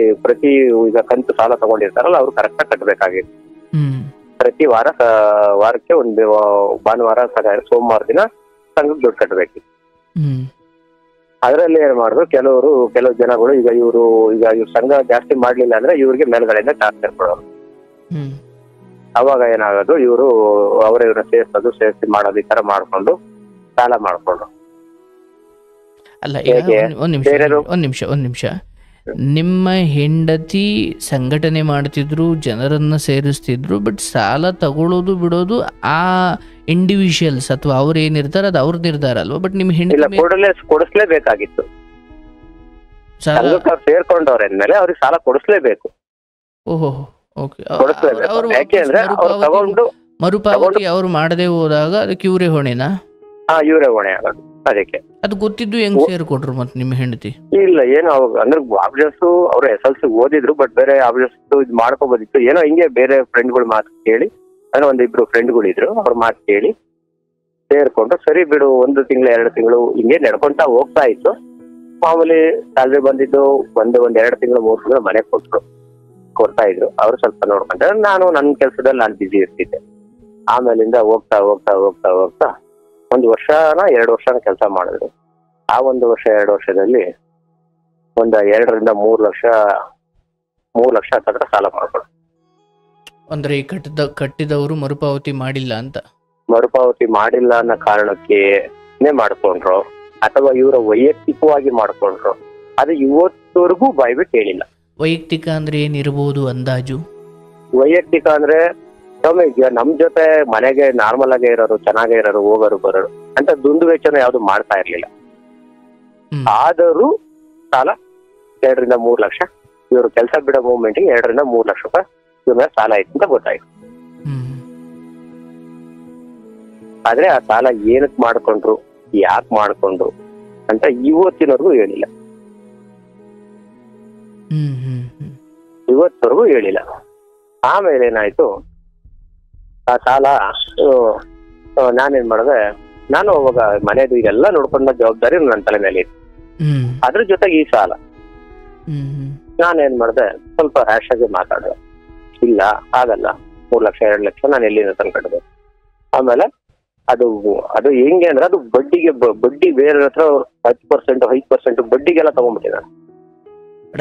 ಈಗ ಕಂತು ಸಾಲ ತಗೊಂಡಿರ್ತಾರಲ್ಲ, ಅವ್ರು ಕರೆಕ್ಟ್ ಕಟ್ಟಬೇಕಾಗಿತ್ತು. ಪ್ರತಿ ವಾರಕ್ಕೆ ಒಂದು ಭಾನುವಾರ ಸೋಮವಾರ ದಿನ ಸಂಘಕ್ಕೆ ದುಡ್ಡು ಕಟ್ಟಬೇಕಿತ್ತು. ಅದರಲ್ಲಿ ಏನ್ ಮಾಡಿದ್ರು, ಕೆಲವು ಜನಗಳು ಇವ್ರು ಸಂಘ ಜಾಸ್ತಿ ಮಾಡ್ಲಿಲ್ಲ ಅಂದ್ರೆ ಇವ್ರಿಗೆ ಮೇಲ್ಗಡೆಯಿಂದ ಚಾರ್ಜ್ ಕೊಡೋರು. ಅವಾಗ ಏನಾಗೋದು, ಇವರು ಇವ್ರನ್ನ ಸೇರಿಸಿ ಮಾಡೋದು, ಈ ತರ ಮಾಡ್ಕೊಂಡು ಸಾಲ ಮಾಡ್ಕೊಂಡು. ಅಲ್ಲ, ಒಂದ್ ನಿಮಿಷ. ನಿಮ್ಮ ಹೆಂಡತಿ ಸಂಘಟನೆ ಮಾಡ್ತಿದ್ರು, ಜನರನ್ನ ಸೇರಿಸ್ತಿದ್ರು, ಬಟ್ ಸಾಲ ತಗೊಳ್ಳೋದು ಬಿಡೋದು ಆ ಇಂಡಿವಿಜುವಲ್ಸ್ ಅಥವಾ ಅವ್ರು ಏನಿರ್ತಾರ ಅದು ಅವ್ರ ನಿರ್ಧಾರ ಅಲ್ವಾ? ಬಟ್ ನಿಮ್ಮ ಹೆಂಡತಿ ಕೊಡಿಸ್ಲೇಬೇಕಾಗಿತ್ತು. ಸೇರ್ಕೊಂಡವ್ರೇನ್ಮೇಲೆ ಅವ್ರಿಗೆ ಸಾಲ ಕೊಡಿಸ್ಲೇಬೇಕು. ಓಹೋ, ಓಕೆ. ಮರುಪಾವತಿ ಅವ್ರು ಮಾಡದೆ ಹೋದಾಗ ಅದಕ್ಕೆ ಇವರೇ ಹೊಣೆನಾ? ಇವರೇ ಹೊಣೆ ಆಗೋದು ಅದಕ್ಕೆ. ಅದು ಗೊತ್ತಿದ್ದು ಹೆಂಗ್ ಸೇರ್ಕೊಟ್ರು ಮತ್ತೆ ನಿಮ್ಮ ಹೆಂಡತಿ? ಇಲ್ಲ, ಏನೋ ಅಂದ್ರೆ ಆಬ್ಜೆಕ್ಟ್ಸ್ ಅವ್ರು SLC ಓದಿದ್ರು, ಬಟ್ ಬೇರೆ ಆಬ್ಜೆಕ್ಟ್ಸ್ ಇದು ಮಾಡ್ಕೋಬೋದಿತ್ತು. ಏನೋ ಹಿಂಗೆ ಬೇರೆ ಫ್ರೆಂಡ್ಗಳು ಮಾತು ಕೇಳಿ, ಅಂದ್ರೆ 1-2 ಫ್ರೆಂಡ್ಗಳಿದ್ರು, ಅವ್ರ ಮಾತು ಕೇಳಿ ಸೇರ್ಕೊಂಡು ಸರಿ ಬಿಡು 1 ತಿಂಗಳು 2 ತಿಂಗಳು ಹಿಂಗೆ ನಡ್ಕೊಂತಾ ಹೋಗ್ತಾ ಇತ್ತು. ಮಾಮೂಲಿ ಸ್ಯಾಲ್ರಿ ಬಂದಿದ್ದು 1-2 ತಿಂಗಳು 3 ತಿಂಗಳು ಮನೆ ಕೊಡ್ತಾ ಇದ್ರು. ಅವ್ರು ಸ್ವಲ್ಪ ನೋಡ್ಕೊಂಡ್ರೆ ನಾನು ನನ್ನ ಕೆಲಸದಲ್ಲಿ ನಾನು ಬಿಸಿ ಇರ್ತಿದ್ದೆ. ಆಮೇಲಿಂದ ಹೋಗ್ತಾ 1 ವರ್ಷನ 2 ವರ್ಷನ ಕೆಲಸ ಮಾಡಿದ್ರು. ಆ 1 ವರ್ಷ 2 ವರ್ಷದಲ್ಲಿ 2 ರಿಂದ 3 ಲಕ್ಷ ಹತ್ರ ಸಾಲ ಮಾಡ್ಕೊಂಡು. ಅಂದ್ರೆ ಈ ಕಟ್ಟಿದವರು ಮರುಪಾವತಿ ಮಾಡಿಲ್ಲ ಅನ್ನೋ ಕಾರಣಕ್ಕೆ ಮಾಡ್ಕೊಂಡ್ರು, ಅಥವಾ ಇವರ ವೈಯಕ್ತಿಕವಾಗಿ ಮಾಡ್ಕೊಂಡ್ರು, ಅದು ಇವತ್ತವರೆಗೂ ಬಾಯ್ಬಿಟ್ಟು ಹೇಳಿಲ್ಲ. ವೈಯಕ್ತಿಕ ಅಂದ್ರೆ ಏನಿರ್ಬೋದು ಅಂದಾಜು? ವೈಯಕ್ತಿಕ ಅಂದ್ರೆ ನಮ್ ಜೊತೆ ಮನೆಗೆ ನಾರ್ಮಲ್ ಆಗೇ ಇರೋರು, ಚೆನ್ನಾಗೇ ಇರೋರು, ಹೋಗೋರು ಬರೋರು ಅಂತ ದುಂಡು ವೆಚ್ಚನ ಯಾವ್ದು ಮಾಡ್ತಾ ಇರ್ಲಿಲ್ಲ. ಆದರೂ ಸಾಲ 2 ರಿಂದ 3 ಲಕ್ಷ, ಇವರು ಕೆಲಸ ಬಿಡೋ ಮೂವ್ಮೆಂಟ್ 2 ರಿಂದ 3 ಲಕ್ಷ ರೂಪಾಯಿ ಇವ್ರ ಮೇಲೆ ಸಾಲ ಆಯ್ತು ಅಂತ ಗೊತ್ತಾಯ್ತು. ಆದ್ರೆ ಆ ಸಾಲ ಏನಕ್ ಮಾಡ್ಕೊಂಡ್ರು, ಯಾಕೆ ಮಾಡ್ಕೊಂಡ್ರು ಅಂತ ಇವತ್ತಿನವರೆಗೂ ಹೇಳಿಲ್ಲ. ಇವತ್ತವರೆಗೂ ಹೇಳಿಲ್ಲ. ಆಮೇಲೆ ಏನಾಯ್ತು, ಆ ಸಾಲ ನಾನೇನ್ ಮಾಡಿದೆ, ನಾನು ಅವಾಗ ಮನೆದು ಇದೆಲ್ಲ ನೋಡ್ಕೊಂಡ ಜವಾಬ್ದಾರಿ ನನ್ನ ತಲೆ ಮೇಲೆ ಇತ್ತು. ಅದ್ರ ಜೊತೆಗೆ ಈ ಸಾಲ. ನಾನೇನ್ ಮಾಡ್ದೆ, ಸ್ವಲ್ಪ ರ್ಯಾಶ್ ಆಗಿ ಮಾತಾಡ್ದೆ. ಇಲ್ಲ ಆಗಲ್ಲ, 3 ಲಕ್ಷ 2 ಲಕ್ಷ ನಾನು ಎಲ್ಲಿಂದ ತಂದು ಕಟ್ಟದೆ. ಆಮೇಲೆ ಅದು ಹೆಂಗೆ ಅಂದ್ರೆ ಅದು ಬಡ್ಡಿ ಬೇರೆ ಹತ್ರ 10% 5% ಬಡ್ಡಿಗೆಲ್ಲ ತಗೊಂಡ್ಬಿಟ್ಟಿದ್ದಾನೆ.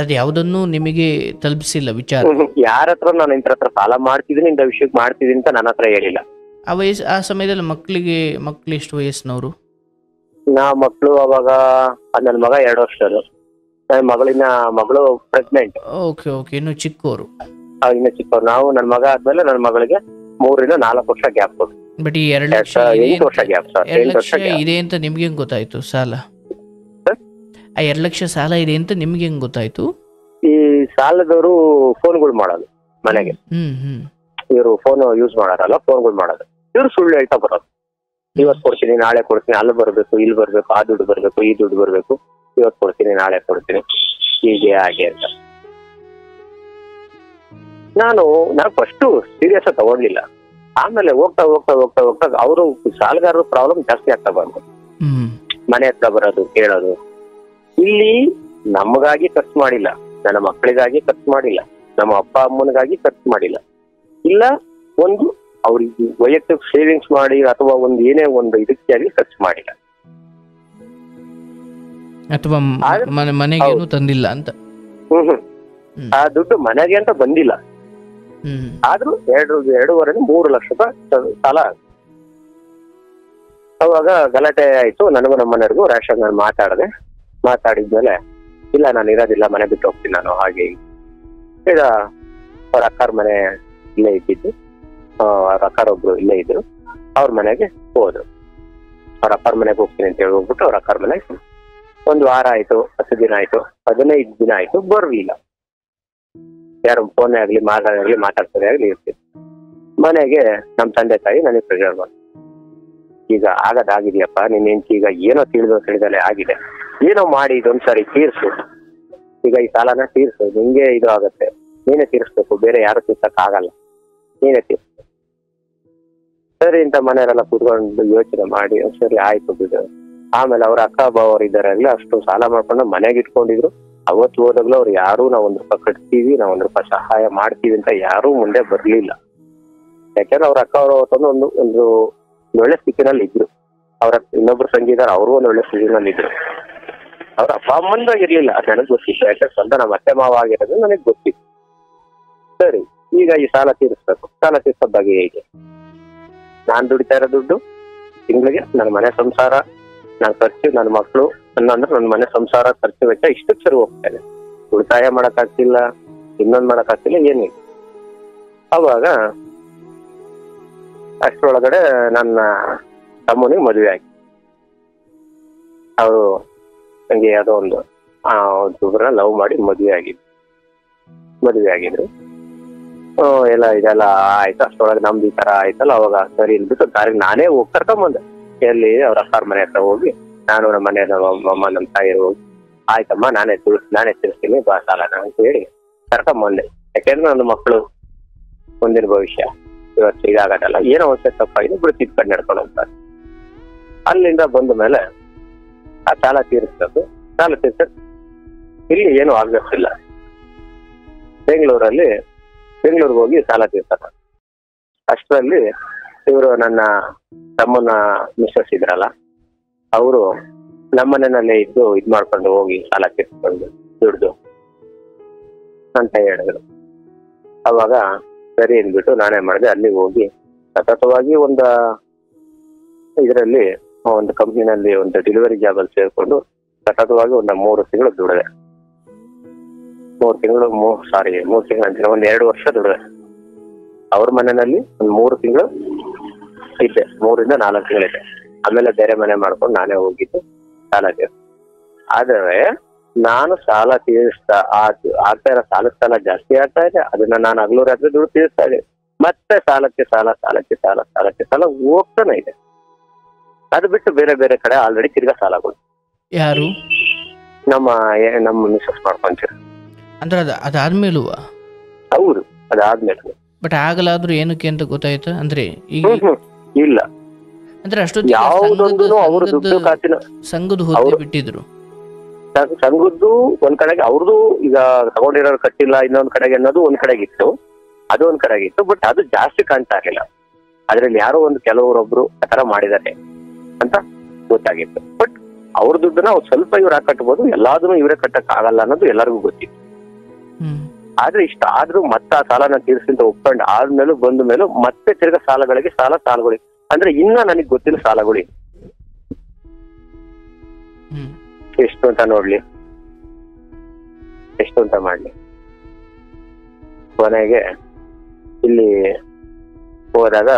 ಅದು ಯಾವುದನ್ನು ನಿಮಗೆ ತಲುಪಿಸಿಲ್ಲ ವಿಚಾರ? ಯಾರ ಹತ್ರ ನಾನು ಇಂಥ ಹತ್ರ ಸಾಲ ಮಾಡ್ತಿದ್ದೀನಿ, ಇಂಥ ವಿಷಯಕ್ಕೆ ಮಾಡ್ತಿದ್ದೀನಿ ಅಂತ ನನ್ನ ಹತ್ರ ಹೇಳಿಲ್ಲ. ಆ ಸಮಯದಲ್ಲಿ ಮಕ್ಳು ಎಷ್ಟು ವಯಸ್ಸಿನವರು? ಮಕ್ಕಳು ಅವಾಗ ನನ್ನ ಮಗ 2 ವರ್ಷದ್ದು, ನನ್ನ ಮಗಳು ಪ್ರೆಗ್ನೆಂಟ್. ಓಕೆ ಓಕೆ, ಇನ್ನು ಚಿಕ್ಕವರು. ಇನ್ನು ಚಿಕ್ಕವ್ರು. ನಾವು ನನ್ನ ಮಗ ಆದ್ಮೇಲೆ ನನ್ನ ಮಗಳಿಗೆ 3 ರಿಂದ 4 ವರ್ಷ ಗ್ಯಾಪ್ ಕೊಟ್ಟು. ಬಟ್ ಈ 2 ಲಕ್ಷ 8 ವರ್ಷ ಗ್ಯಾಪ್. 2 ಲಕ್ಷ ಇದೆ ಅಂತ ನಿಮ್ಗೆ ಹೆಂಗ್ ಗೊತ್ತಾಯ್ತು ಸಾಲ? ಆ 2 ಲಕ್ಷ ಸಾಲ ಇದೆ ಅಂತ ನಿಮ್ಗೆ ಹೆಂಗ್ ಗೊತ್ತಾಯ್ತು? ಈ ಸಾಲದವರು ಫೋನ್ಗಳು ಮಾಡೋದು ಮನೆಗೆ. ಇವರು ಫೋನ್ ಯೂಸ್ ಮಾಡಾರಲ್ಲ, ಫೋನ್ಗಳು ಮಾಡೋದು. ಇವ್ರು ಸುಳ್ಳು ಹೇಳ್ತಾ ಬರೋದು. ಇವತ್ತು ಕೊಡ್ತೀನಿ, ನಾಳೆ ಕೊಡ್ತೀನಿ, ಅಲ್ಲಿ ಬರ್ಬೇಕು, ಇಲ್ಲಿ ಬರ್ಬೇಕು, ಆ ದುಡ್ಡು ಬರ್ಬೇಕು, ಈ ದುಡ್ಡು ಬರ್ಬೇಕು, ಇವತ್ತು ಕೊಡ್ತೀನಿ, ನಾಳೆ ಕೊಡ್ತೀನಿ, ಹೀಗೆ ಹಾಗೆ ಅಂತ. ನಾನು ಫಸ್ಟ್ ಸೀರಿಯಸ್ ಆಗಿ ತಗೊಂಡಿಲ್ಲ. ಆಮೇಲೆ ಹೋಗ್ತಾ ಹೋಗ್ತಾ ಹೋಗ್ತಾ ಹೋಗ್ತಾ ಅವರು ಸಾಲಗಾರರು ಪ್ರಾಬ್ಲಮ್ ಜಾಸ್ತಿ ಆಗ್ತಾ ಬಂತು. ಮನೆ ಹತ್ರ ಬರೋದು, ಕೇಳೋದು. ಇಲ್ಲಿ ನಮಗಾಗಿ ಖರ್ಚು ಮಾಡಿಲ್ಲ, ನನ್ನ ಮಕ್ಕಳಿಗಾಗಿ ಖರ್ಚು ಮಾಡಿಲ್ಲ, ನಮ್ಮ ಅಪ್ಪ ಅಮ್ಮನಿಗಾಗಿ ಖರ್ಚು ಮಾಡಿಲ್ಲ, ಇಲ್ಲ ಒಂದು ಅವ್ರಿಗೆ ವೈಯಕ್ತಿಕ ಸೇವಿಂಗ್ಸ್ ಮಾಡಿ ಅಥವಾ ಒಂದು ಏನೇ ಒಂದು ಇದಕ್ಕಾಗಿ ಖರ್ಚು ಮಾಡಿಲ್ಲ, ಅಥವಾ ಮನೆಗೇನು ತಂದಿಲ್ಲ ಅಂತ. ಆ ದುಡ್ಡು ಮನೆಗೆ ಅಂತ ಬಂದಿಲ್ಲ. ಆದ್ರೂ 2.5-3 ಲಕ್ಷ ರೂಪಾಯಿ ಸಾಲ. ಅವಾಗ ಗಲಾಟೆ ಆಯ್ತು ನನಗೂ ನಮ್ಮ ಮನೆಯವ್ರಿಗೂ. ರ್ಯಾಶ್ ನಾನು ಮಾತಾಡಿದ್ಮೇಲೆ ಇಲ್ಲ ನಾನು ಇರೋದಿಲ್ಲ, ಮನೆ ಬಿಟ್ಟು ಹೋಗ್ತೀನಿ ನಾನು, ಹಾಗೆ ಈಗ ಅವ್ರ ಅಕ್ಕಾರ ಮನೆ ಇಲ್ಲೇ ಇದ್ದಿದ್ದು, ಅವ್ರ ಅಕ್ಕಾರ ಒಬ್ರು ಇಲ್ಲೇ ಇದ್ರು, ಅವ್ರ ಮನೆಗೆ ಹೋದ್ರು. ಅವ್ರ ಅಕ್ಕಾರ ಮನೆಗೆ ಹೋಗ್ತೀನಿ ಅಂತ ಹೇಳಿ ಹೋಗ್ಬಿಟ್ಟು ಅವ್ರ ಅಕ್ಕಾರ ಮನೆಗೆ 1 ವಾರ ಆಯ್ತು, 10 ದಿನ ಆಯ್ತು, 15 ದಿನ ಆಯ್ತು, ಬರ್ಲಿಲ್ಲ. ಯಾರು ಫೋನೇ ಆಗ್ಲಿ ಮಾತಾಡ್ಸೋದೇ ಆಗ್ಲಿ ಇರ್ತಿತ್ತು. ಮನೆಗೆ ನಮ್ಮ ತಂದೆ ತಾಯಿ ನನಗೆ ಪ್ರೆಷರ್ ಮಾಡಿ, ಈಗ ಆಗದಾಗಿದೆಯಪ್ಪ, ನಿನ್ನ ಹೆಂಡತಿ ಈಗ ಏನೋ ತಿಳಿದಲೆ ಆಗಿದೆ, ಏನೋ ಮಾಡಿ ಇದೊಂದ್ಸರಿ ತೀರ್ಸು, ಈಗ ಈ ಸಾಲನ ತೀರ್ಸು, ನಿಂಗೆ ಇದು ಆಗತ್ತೆ, ನೀನೇ ತೀರಿಸ್ಬೇಕು, ಬೇರೆ ಯಾರು ತೀರ್ಸಕ್ ಆಗಲ್ಲ, ನೀನೇ ತೀರ್ಸು. ಸರಿ ಅಂತ ಮನೆಯವರೆಲ್ಲ ಕೂತ್ಕೊಂಡು ಯೋಚನೆ ಮಾಡಿ ಸರಿ ಆಯ್ತು ಬಿಡು. ಆಮೇಲೆ ಅವ್ರ ಅಕ್ಕ ಬಾವರು ಇದ್ದಾರಾಗ್ಲಿ ಅಷ್ಟು ಸಾಲ ಮಾಡ್ಕೊಂಡು ಮನೆಗೆ ಇಟ್ಕೊಂಡಿದ್ರು. ಅವತ್ತು ಹೋದಾಗ್ಲೂ ಅವ್ರು ಯಾರು ನಾವು 1 ರೂಪಾಯಿ ಕಟ್ತೀವಿ, ನಾವು 1 ರೂಪಾಯಿ ಸಹಾಯ ಮಾಡ್ತೀವಿ ಅಂತ ಯಾರೂ ಮುಂದೆ ಬರ್ಲಿಲ್ಲ. ಯಾಕಂದ್ರೆ ಅವ್ರ ಅಕ್ಕ ಅವರು ಒಂದು ಒಳ್ಳೆ ಸ್ಥಿತಿನಲ್ಲಿ ಇದ್ರು. ಅವ್ರ ಇನ್ನೊಬ್ರು ಸಂಗೀತಾರ, ಅವರು ಒಂದು ಒಳ್ಳೆ ಸ್ಥಿತಿನಲ್ಲಿ ಇದ್ರು. ಅವ್ರ ಅಪ್ಪ ಅಮ್ಮಂದಾಗ ಇರ್ಲಿಲ್ಲ, ನನಗೆ ಗೊತ್ತಿತ್ತು. ಯಾಕಂದ್ರೆ ಸ್ವಂತ ನಮ್ಮ ಅತ್ತೆ ಮಾವ ಆಗಿರೋದು ನನಗೆ ಗೊತ್ತಿತ್ತು. ಸರಿ, ಈಗ ಈ ಸಾಲ ತೀರಿಸ್ಬೇಕು. ಸಾಲ ತೀರ್ಸೋ ಬಗ್ಗೆ ಹೇಗೆ? ನಾನ್ ದುಡಿತಾ ಇರೋ ದುಡ್ಡು ತಿಂಗಳಿಗೆ ನನ್ನ ಮನೆ ಸಂಸಾರ, ನನ್ನ ಖರ್ಚು, ನನ್ನ ಮಕ್ಕಳು ಅಂದ್ರೆ ನನ್ನ ಮನೆ ಸಂಸಾರ ಖರ್ಚು ವೆಚ್ಚ ಇಷ್ಟಕ್ಕೆ ಸರಿ ಹೋಗ್ತಾ ಇದೆ. ಉಳಿತಾಯ ಮಾಡಕ್ಕಾಗ್ತಿಲ್ಲ, ಇನ್ನೊಂದು ಮಾಡಕ್ಕಾಗ್ತಿಲ್ಲ, ಏನಿಲ್ಲ. ಅವಾಗ ಅಷ್ಟರೊಳಗಡೆ ನನ್ನ ತಮ್ಮನಿಗೆ ಮದುವೆ ಆಗಿ, ಅವರು ನಂಗೆ ಯಾವುದೋ ಒಬ್ಬರನ್ನ ಲವ್ ಮಾಡಿ ಮದುವೆ ಆಗಿದ್ರು. ಇದೆಲ್ಲ ಆಯ್ತು. ಅಷ್ಟರೊಳಗೆ ನಮ್ದು ಈ ತರ ಆಯ್ತಲ್ಲ, ಅವಾಗ ಸರಿ ಅಂದ್ಬಿಟ್ಟು ದಾರಿಗೆ ನಾನೇ ಹೋಗಿ ಕರ್ಕೊಂಬಂದೆ. ಎಲ್ಲಿ ಅವ್ರ ಅಕ್ಕಾರ ಮನೆ ಹತ್ರ ಹೋಗಿ, ನಾನು ನಮ್ಮ ಮನೆ ನಮ್ಮ ನಮ್ಮ ತಾಯಿರು ಹೋಗಿ, ಆಯ್ತಮ್ಮ ನಾನೇ ತಿಳಿಸ್ತೀನಿ ಬಾ ಸಾಲನ ಅಂತ ಹೇಳಿ ಕರ್ಕೊಂಬಂದೆ. ಯಾಕೆಂದ್ರೆ ನನ್ನ ಮಕ್ಕಳು ಮುಂದಿನ ಭವಿಷ್ಯ ಇವತ್ತು ಇದಾಗಲ್ಲ, ಏನೋ ಒಂದ್ಸರಿ ತಪ್ಪಾಗಿದೆ ಬಿಡು, ತಿದ್ಕೊಂಡು ನಡ್ಕೊಂಡು ಹೋಗ್ತಾರೆ. ಅಲ್ಲಿಂದ ಬಂದ ಮೇಲೆ ಆ ಸಾಲ ತೀರಿಸ್ಬೇಕು. ಸಾಲ ತೀರ್ಸಕ್ ಇಲ್ಲಿ ಏನು ಆಗ್ಬೇಕಿಲ್ಲ. ಬೆಂಗಳೂರಿಗೆ ಹೋಗಿ ಸಾಲ ತೀರ್ಸ್ತಾರೆ. ಅಷ್ಟರಲ್ಲಿ ಇವರು ನನ್ನ ತಮ್ಮನ ಮಿಸ್ಸಸ್ ಇದ್ರಲ್ಲ, ಅವರು ನಮ್ಮನೆಯಲ್ಲೇ ಇದ್ದು ಮಾಡ್ಕೊಂಡು ಹೋಗಿ ಸಾಲ ತೀರ್ಸ್ಕೊಂಡು ದುಡ್ದು ಅಂತ ಹೇಳಿದ್ರು. ಅವಾಗ ಸರಿ ಅಂದ್ಬಿಟ್ಟು ನಾನೇ ಮಾಡಿದೆ. ಅಲ್ಲಿಗೆ ಹೋಗಿ ಸತತವಾಗಿ ಇದರಲ್ಲಿ ಒಂದು ಕಂಪ್ನಿನಲ್ಲಿ ಒಂದು ಡೆಲಿವರಿ ಜಾಬ್ ಅಲ್ಲಿ ಸೇರ್ಕೊಂಡು ಸತತವಾಗಿ 3 ತಿಂಗಳು ದುಡಿದೆ. 3 ತಿಂಗಳು ಅಂತೀನಿ, 2 ವರ್ಷ ದುಡಿದೆ. ಅವ್ರ ಮನೆಯಲ್ಲಿ 3 ತಿಂಗಳು ಇದ್ದೆ, 3 ರಿಂದ 4 ತಿಂಗಳಿದ್ದೆ. ಆಮೇಲೆ ಬೇರೆ ಮನೆ ಮಾಡ್ಕೊಂಡು ನಾನೇ ಹೋಗಿದ್ದು ಸಾಲ ತೀರ್ಸ. ಆದ್ರೆ ನಾನು ಸಾಲ ಆಗ್ತಾ ಇರೋ ಸಾಲ ಜಾಸ್ತಿ ಆಗ್ತಾ ಇದೆ. ಅದನ್ನ ನಾನು ಹಗಲು ರಾತ್ರಿ ದುಡ್ಡು ತೀರಿಸ್ತಾ ಇದೆ. ಮತ್ತೆ ಸಾಲಕ್ಕೆ ಸಾಲ ಹೋಗ್ತಾನೆ ಇದೆ. ಅದು ಬಿಟ್ಟು ಬೇರೆ ಕಡೆ ಆಲ್ರೆಡಿ ತಿರ್ಗಾ ಸಾಲಗಳು. ಯಾರು? ನಮ್ಮ ಮಿಸ್ಸಸ್ ಮಾಡ್ಕೊಂತೀರ ಅಂದ್ರೆ ಅದಾದ್ಮೇಲೂ? ಹೌದು, ಅದಾದ್ಮೇಲೆ. ಬಟ್ ಆಗಲಾದ್ರೂ ಏನಕ್ಕೆ ಅಂತ ಗೊತ್ತಾಯ್ತಾ? ಅಂದ್ರೆ ಈಗ ಇಲ್ಲ, ಅಂದ್ರೆ ಅಷ್ಟೊತ್ತಿಗೆ ಯಾವುದೊಂದು ಅವರು ದುಡ್ಡು ಕಾಸಿನ ಸಂಘದ ಹುದ್ದೆ ಬಿಟ್ಟಿದ್ರು. ಸಂಘದ್ದು ಒಂದ್ ಕಡೆಗೆ ಅವ್ರದ್ದು ಈಗ ತಗೊಂಡಿರೋರು ಕಟ್ಟಿಲ್ಲ, ಇನ್ನೊಂದ್ ಕಡೆಗೆ ಅನ್ನೋದು ಒಂದ್ ಕಡೆಗಿತ್ತು, ಅದು ಒಂದ್ ಕಡೆಗಿತ್ತು. ಬಟ್ ಅದು ಜಾಸ್ತಿ ಕಾಣ್ತಾ ಇರ್ಲಿಲ್ಲ. ಅದ್ರಲ್ಲಿ ಯಾರೋ ಒಂದು ಕೆಲವರೊಬ್ರು ಆತರ ಮಾಡಿದಾರೆ ಅಂತ ಗೊತ್ತಾಗಿತ್ತು. ಬಟ್ ಅವ್ರ ದುಡ್ಡನ್ನ ಅವ್ರು ಸ್ವಲ್ಪ ಇವ್ರು ಕಟ್ಬೋದು, ಎಲ್ಲಾದ್ರೂ ಇವರೇ ಕಟ್ಟಕ್ ಆಗಲ್ಲ ಅನ್ನೋದು ಎಲ್ಲರಿಗೂ ಗೊತ್ತಿತ್ತು. ಆದ್ರೆ ಇಷ್ಟ ಆದ್ರೂ ಮತ್ತೆ ಆ ಸಾಲನ ತೀರ್ಸಿಂತ ಒಪ್ಕೊಂಡು ಆದ್ಮೇಲೂ ಬಂದ ಮೇಲೂ ಮತ್ತೆ ತಿರ್ಗಾ ಸಾಲಗಳಿಗೆ ಸಾಲಗಳಿಗೆ ಅಂದ್ರೆ ಇನ್ನ ನನಗ್ ಗೊತ್ತಿಲ್ಲ ಸಾಲಗಳು ಎಷ್ಟು ಅಂತ ನೋಡ್ಲಿ, ಎಷ್ಟು ಅಂತ ಮಾಡ್ಲಿ. ಕೊನೆಗೆ ಇಲ್ಲಿ ಹೋದಾಗ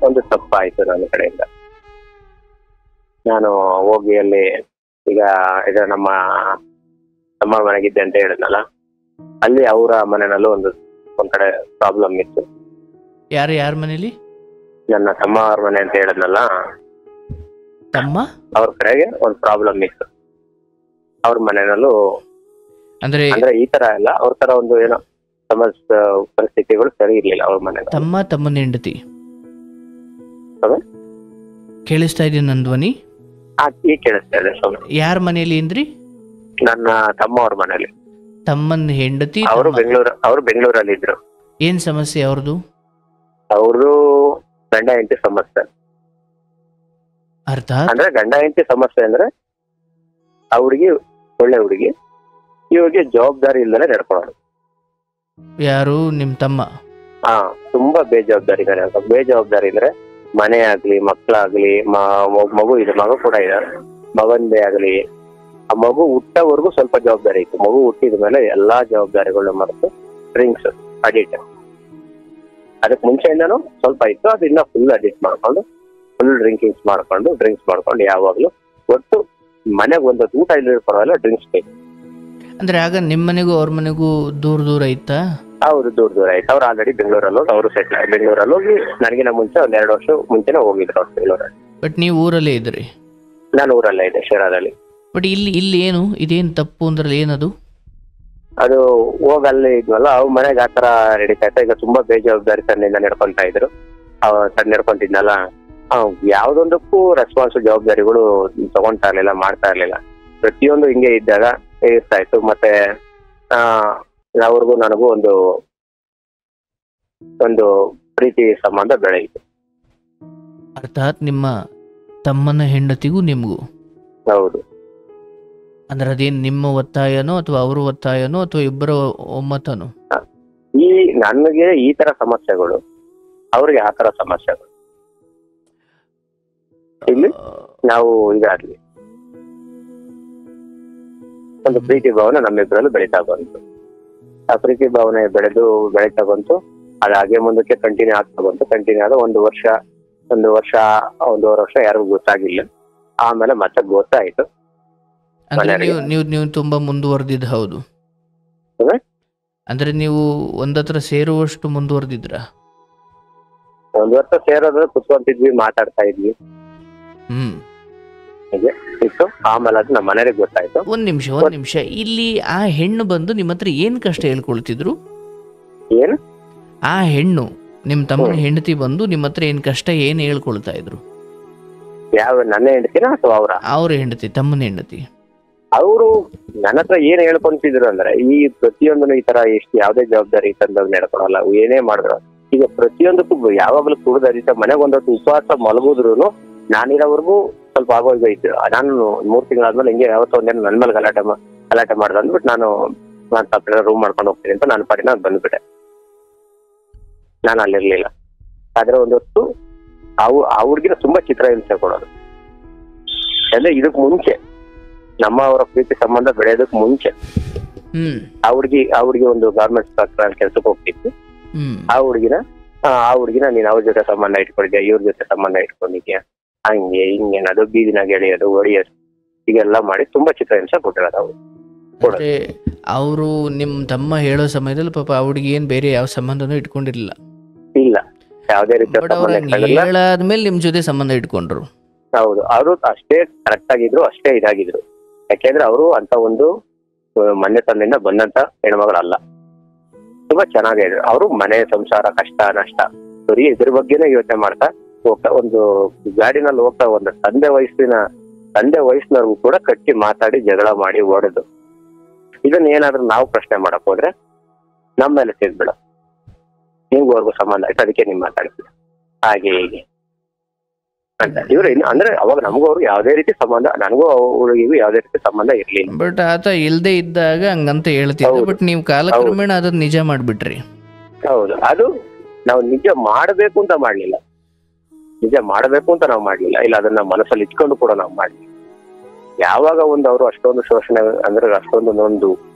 ಒಂದು ತಪ್ಪಾಯ್ತು ನನ್ನ ಕಡೆಯಿಂದ. ನಾನು ಹೋಗಿ ಅಲ್ಲಿ ಈಗ ನಮ್ಮ ತಮ್ಮ ಮನೆಗಿದ್ದೆ ಅಂತ ಹೇಳಿದ್ನಲ್ಲ, ಅಲ್ಲಿ ಅವರ ಮನೆಯಲ್ಲೂ ಒಂದ್ ಕಡೆ ಪ್ರಾಬ್ಲಮ್ ಇತ್ತು. ಯಾರ ಮನೇಲಿ? ನನ್ನ ತಮ್ಮ ಅವ್ರ ಮನೆ ಅಂತ ಹೇಳಿದ್ನಲ್ಲ, ತಮ್ಮ ಅವ್ರ ಕಡೆಗೆ ಒಂದ್ ಪ್ರಾಬ್ಲಮ್ ಇತ್ತು. ಅವ್ರ ಮನೆಯಲ್ಲೂ ಅಂದ್ರೆ ಈ ತರ ಎಲ್ಲ ಅವ್ರ ತರ ಒಂದು ಏನೋ ಪರಿಸ್ಥಿತಿಗಳು ಸರಿ ಇರ್ಲಿಲ್ಲ ಅವ್ರ ಮನೆ. ತಮ್ಮನ ಹೆಂಡತಿ ಕೇಳಿಸ್ತಾ ಇದೀನಿ ನನ್ನ ಧ್ವನಿ? ಈಗ ಕೇಳಿಸ್ತಾ ಇದೆ. ಯಾರ ಮನೆಯಲ್ಲಿ ಅಂದ್ರಿ? ನನ್ನ ತಮ್ಮ ಅವ್ರ ಮನೇಲಿ. ತಮ್ಮನ ಹೆಂಡತಿ ಅವರು ಬೆಂಗಳೂರಲ್ಲಿ ಇದ್ರು. ಏನ್ ಸಮಸ್ಯೆ ಅವ್ರದ್ದು? ಅವ್ರದ್ದು ಗಂಡ ಹೆಂಡತಿ ಸಮಸ್ಯೆ. ಅರ್ಥ ಅಂದ್ರೆ ಗಂಡ ಹೆಂಡತಿ ಸಮಸ್ಯೆ ಅಂದ್ರೆ ಆ ಹುಡುಗಿ ಒಳ್ಳೆ ಹುಡುಗಿ, ಇವ್ರಿಗೆ ಜವಾಬ್ದಾರಿ ಇಲ್ದಲೆ ನಡ್ಕೊಳ್ಳೋದು. ಯಾರು? ನಿಮ್ ತಮ್ಮ? ತುಂಬಾ ಬೇಜವಾಬ್ದಾರಿ ಅಂದ್ರೆ ಮನೆ ಆಗ್ಲಿ, ಮಕ್ಳಾಗ್ಲಿ, ಮಗು ಇದೆ, ಮಗು ಕೂಡ ಇದೆ, ಮಗಂದೇ ಆಗ್ಲಿ, ಆ ಮಗು ಹುಟ್ಟವರೆಗೂ ಸ್ವಲ್ಪ ಜವಾಬ್ದಾರಿ ಇತ್ತು. ಮಗು ಹುಟ್ಟಿದ ಮೇಲೆ ಎಲ್ಲಾ ಜವಾಬ್ದಾರಿಗಳನ್ನ ಮರೆತು ಡ್ರಿಂಕ್ಸ್ ಅಡಿಕ್ಟ್. ಅದಕ್ಕೆ ಮುಂಚೆಯಿಂದನೂ ಸ್ವಲ್ಪ ಇತ್ತು, ಅದು ಇನ್ನ ಫುಲ್ ಅಡಿಕ್ಟ್ ಮಾಡ್ಕೊಂಡು ಫುಲ್ ಡ್ರಿಂಕ್ಸ್ ಮಾಡ್ಕೊಂಡು ಯಾವಾಗ್ಲೂ ಒಟ್ಟು ಮನೆಗೆ ಒಂದು ಊಟ ಇಲ್ಲ ಪರವಾಗಿಲ್ಲ ಡ್ರಿಂಕ್ಸ್ ಬೇಕು. ಅಂದ್ರೆ ಆಗ ನಿಮ್ ಮನೆಗೂ ಅವ್ರ ಮನೆಗೂ ದೂರ ಐತಾ? ಹೌದು, ದೂರ ಆಯ್ತು. ಅವ್ರು ಆಲ್ರೆಡಿ ಬೆಂಗಳೂರಲ್ಲಿ ಹೋಗಿ ಅವರು ಸೆಟ್ಲ್. ಬೆಂಗಳೂರಲ್ಲಿ ಹೋಗಿ ನನಗಿನ ಮುಂಚೆ ಒಂದ್ 2 ವರ್ಷ ಮುಂಚೆನೆ ಹೋಗಿದ್ರು ಅವ್ರು ಬೆಂಗಳೂರಲ್ಲಿ. ಬಟ್ ನೀವು ಊರಲ್ಲೇ ಇದ್ರಿ? ನಾನು ಊರಲ್ಲೇ ಇದ್ದೆ, ಶಿರಾದಲ್ಲಿ. ಬಟ್ ಇಲ್ಲಿ ಏನು ಇದೇನು ತಪ್ಪು ಅಂದ್ರಲ್ಲಿ ಏನದು? ಅದು ಹೋಗಲ್ಲೇ ಇದ್ವಲ್ಲ, ಅವ್ರ ಮನೆಗೆ ಆತರ ನಡೀತಾ ಇತ್ತು. ಈಗ ತುಂಬಾ ಬೇಜವಾಬ್ದಾರಿ ತನ್ನಿಂದ ನಡ್ಕೊಂತಾ ಇದ್ರು. ನಡ್ಕೊಂತಿದ್ನಲ್ಲ, ಯಾವ್ದೊಂದಕ್ಕೂ ರೆಸ್ಪಾನ್ಸ್ ಜವಾಬ್ದಾರಿಗಳು ತಗೊಂತಾ ಇರ್ಲಿಲ್ಲ, ಮಾಡ್ತಾ ಇರ್ಲಿಲ್ಲ. ಪ್ರತಿಯೊಂದು ಹಿಂಗೆ ಇದ್ದಾಗ ಇರ್ತಾ ಇತ್ತು. ಮತ್ತೆ ಅವ್ರಿಗೂ ನನಗೂ ಒಂದು ಪ್ರೀತಿ ಸಂಬಂಧ ಬೆಳೆಯಿತು. ಅರ್ಥಾತ್ ನಿಮ್ಮ ತಮ್ಮನ ಹೆಂಡತಿಗೂ ನಿಮ್ಗೂ? ಹೌದು. ಅಂದ್ರೆ ಅದೇನು ನಿಮ್ಮ ಒತ್ತಾಯನೋ ಅಥವಾ ಅವ್ರ ಒತ್ತಾಯನೋ ಅಥವಾ ಇಬ್ಬರ ಒಮ್ಮತನೋ? ನನಗೆ ಈ ತರ ಸಮಸ್ಯೆಗಳು, ಅವ್ರಿಗೆ ಆ ತರ ಸಮಸ್ಯೆಗಳು. ಇಲ್ಲಿ ನಾವು ಇದಾಗ್ಲಿ ಒಂದು ಪ್ರೀತಿ ಭಾವನೆ ನಮ್ಮಿಬ್ಬರಲ್ಲೂ ಬೆಳೀತಾ ಬಂತು. ಆ ಪ್ರೀತಿ ಭಾವನೆ ಬೆಳೀತಾ ಬಂತು. ಅದು ಹಾಗೆ ಮುಂದಕ್ಕೆ ಕಂಟಿನ್ಯೂ ಆಗ್ತಾ ಬಂತು. ಕಂಟಿನ್ಯೂ ಆದ ಒಂದೂವರೆ ವರ್ಷ ಯಾರಿಗೂ ಗೊತ್ತಾಗಿಲ್ಲ. ಆಮೇಲೆ ಮತ್ತೆ ಗೊತ್ತಾಯ್ತು. ನೀವು ತುಂಬಾ ಮುಂದುವರೆದಿದ್ದು? ಹೌದು. ಅಂದ್ರೆ ನೀವು ಒಂದತ್ರ ಸೇರುವಷ್ಟು ಮುಂದುವರೆದಿದ್ರ? 1 ವರ್ಷ ಸೇರೋದ್ರೆ ಕುತ್ಕೊಂತಿದ್ವಿ, ಮಾತಾಡ್ತಾ ಇದ್ವಿ. ಇತ್ತು. ಆಮೇಲೆ ಅದು ನಮ್ಮ ಮನೆಯವರಿಗೆ ಗೊತ್ತಾಯ್ತು. ಒಂದ್ ನಿಮಿಷ. ಇಲ್ಲಿ ಆ ಹೆಣ್ಣು ಬಂದು ನಿಮ್ಮ ಹತ್ರ ಏನ್ ಕಷ್ಟ ಹೇಳ್ಕೊಳ್ತಿದ್ರು? ಏನು? ಆ ಹೆಣ್ಣು ನಿಮ್ ತಮ್ಮನ ಹೆಂಡತಿ ಬಂದು ನಿಮ್ಮ ಹತ್ರ ಏನ್ ಕಷ್ಟ ಏನ್ ಹೇಳ್ಕೊಳ್ತಾ ಇದ್ರು? ಯಾವ, ನನ್ನ ಹೆಂಡತಿನ ಅಥವಾ ಅವ್ರ ಹೆಂಡತಿ, ತಮ್ಮನ ಹೆಂಡತಿ? ಅವರು ನನ್ನ ಹತ್ರ ಏನ್ ಹೇಳ್ಕೊಂತಿದ್ರು ಅಂದ್ರೆ, ಈ ಪ್ರತಿಯೊಂದನ್ನು ಈ ತರ ಯಾವ್ದೇ ಜವಾಬ್ದಾರಿ ತಂದಾಗ ನಡ್ಕೊಳಲ್ಲ, ಏನೇ ಮಾಡಿದ್ರು. ಈಗ ಪ್ರತಿಯೊಂದಕ್ಕೂ ಯಾವಾಗ್ಲೂ ಕುಡ್ದ ಮನೆಗೆ ಒಂದೊತ್ತು ಉಪವಾಸ ಮಲಗುದ್ರು ನಾನಿರೋವರೆಗೂ ಸ್ವಲ್ಪ ಆಗೋಯ್ತು. ನಾನು 3 ತಿಂಗಳಾದ್ಮೇಲೆ ಹಿಂಗೆ ಯಾವತ್ತೋ ಒಂದೇನು ನನ್ನ ಮೇಲೆ ಗಲಾಟೆ ಮಾಡ್ದೆ ಅಂದ್ಬಿಟ್ಟು ನಾನು ತಪ್ಪು ರೂಮ್ ಮಾಡ್ಕೊಂಡು ಹೋಗ್ತೀನಿ ಅಂತ ನನ್ನ ಪಾಡಿನ ಬಂದ್ಬಿಟ್ಟೆ. ನಾನು ಅಲ್ಲಿರ್ಲಿಲ್ಲ. ಆದ್ರೆ ಒಂದೊತ್ತು ಆ ಹುಡ್ಗಿನ ತುಂಬಾ ಚಿತ್ರಹಿಂಸೆ ಕೊಡೋದು. ಅಂದ್ರೆ ಇದಕ್ ಮುಂಚೆ ನಮ್ಮ ಅವರ ಪ್ರೀತಿ ಸಂಬಂಧ ಬೆಳೆಯೋದಕ್ ಮುಂಚೆ ಆ ಹುಡ್ಗಿ ಒಂದು ಗಾರ್ಮೆಂಟ್ಸ್ ಫ್ಯಾಕ್ಟರಿ ಕೆಲ್ಸಕ್ಕೆ ಹೋಗ್ತಿತ್ತು. ಆ ಹುಡ್ಗಿನ ನೀನ್ ಅವ್ರ ಜೊತೆ ಸಂಬಂಧ ಇಟ್ಕೊಂಡಿದ್ಯಾ, ಇವ್ರ ಜೊತೆ ಸಂಬಂಧ ಇಟ್ಕೊಂಡಿದ್ಯಾ, ಹಂಗೆ ಹಿಂಗೆ ಅದು ಬೀದಿನಾಗ ಎಳೆಯೋದು, ಹೊಡಿಯೋದು, ಹೀಗೆಲ್ಲ ಮಾಡಿ ತುಂಬಾ ಚಿತ್ರಹಿಂಸೆ ಕೊಟ್ಟಿರೋದು ಅವ್ರು. ಅವರು ನಿಮ್ ತಮ್ಮ ಹೇಳೋ ಸಮಯದಲ್ಲಿ ಪಾಪ ಆ ಹುಡುಗಿ ಏನ್ ಬೇರೆ ಯಾವ ಸಂಬಂಧನೂ ಇಟ್ಕೊಂಡಿರ್ಲಿಲ್ಲ? ಇಲ್ಲ, ಯಾವುದೇ ರೀತಿಯ ಹೇಳಾದ್ಮೇಲೆ ನಿಮ್ ಜೊತೆ ಸಂಬಂಧ ಇಟ್ಕೊಂಡ್ರು? ಹೌದು. ಅವರು ಅಷ್ಟೇ ಕರೆಕ್ಟ್ ಆಗಿದ್ರು, ಅಷ್ಟೇ ಇದಾಗಿದ್ರು. ಯಾಕೆಂದ್ರೆ ಅವರು ಅಂತ ಒಂದು ಮನೆತನದಿಂದ ಬಂದಂತ ಹೆಣ್ಮಗಳಲ್ಲ. ತುಂಬಾ ಚೆನ್ನಾಗಿದ್ರು. ಅವರು ಮನೆ ಸಂಸಾರ ಕಷ್ಟ ನಷ್ಟ ಬರೀ ಇದ್ರ ಬಗ್ಗೆನೇ ಯೋಚನೆ ಮಾಡ್ತಾ ಹೋಗ್ತಾ ಒಂದು ಗಾಡಿನಲ್ಲಿ ಹೋಗ್ತಾ ಒಂದು ತಂದೆ ವಯಸ್ಸಿನವ್ರಿಗೂ ಕೂಡ ಕಟ್ಟಿ ಮಾತಾಡಿ ಜಗಳ ಮಾಡಿ ಓಡೋದು. ಇದನ್ನ ಏನಾದ್ರೂ ನಾವು ಪ್ರಶ್ನೆ ಮಾಡಕ್ ಹೋದ್ರೆ ನಮ್ಮ ಮೇಲೆ ಸೇರ್ಬಿಡ, ನಿಮ್ಗೂ ಸಂಬಂಧ ಆಯ್ತು ಅದಕ್ಕೆ ನಿಮ್ ಮಾತಾಡ್ತೀವಿ ಹಾಗೆ ಹೀಗೆ ಅಂತ ಇವ್ರು ಅಂದ್ರೆ ಅವಾಗ ನಮಗೂ ಅವ್ರು ಯಾವ್ದೇ ರೀತಿ ಸಂಬಂಧ, ನನಗೂ ಅವ್ರಿಗೂ ಯಾವ್ದೇ ರೀತಿ ಸಂಬಂಧ ಇರ್ಲಿಲ್ಲ. ಬಟ್ ಆತ ಇಲ್ದೇ ಇದ್ದಾಗ ಹಂಗಂತ ಹೇಳ್ತಿದ್ರು, ಬಟ್ ನೀವು ಕಾಲಕ್ರಮೇಣ ಅದನ್ನ ನಿಜ ಮಾಡ್ಬಿಟ್ರಿ. ಹೌದು, ಅದು ನಾವು ನಿಜ ಮಾಡಬೇಕು ಅಂತ ಮಾಡ್ಲಿಲ್ಲ, ನಿಜ ಮಾಡಬೇಕು ಅಂತ ನಾವು ಮಾಡ್ಲಿಲ್ಲ, ಇಲ್ಲ ಅದನ್ನ ಮನಸ್ಸಲ್ಲಿ ಇಟ್ಕೊಂಡು ಕೂಡ ನಾವು ಮಾಡ್ಲಿಲ್ಲ. ಯಾವಾಗ ಒಂದು ಅವರು ಅಷ್ಟೊಂದು ಶೋಷಣೆ ಅಂದ್ರೆ ಅಷ್ಟೊಂದು ನೊಂದು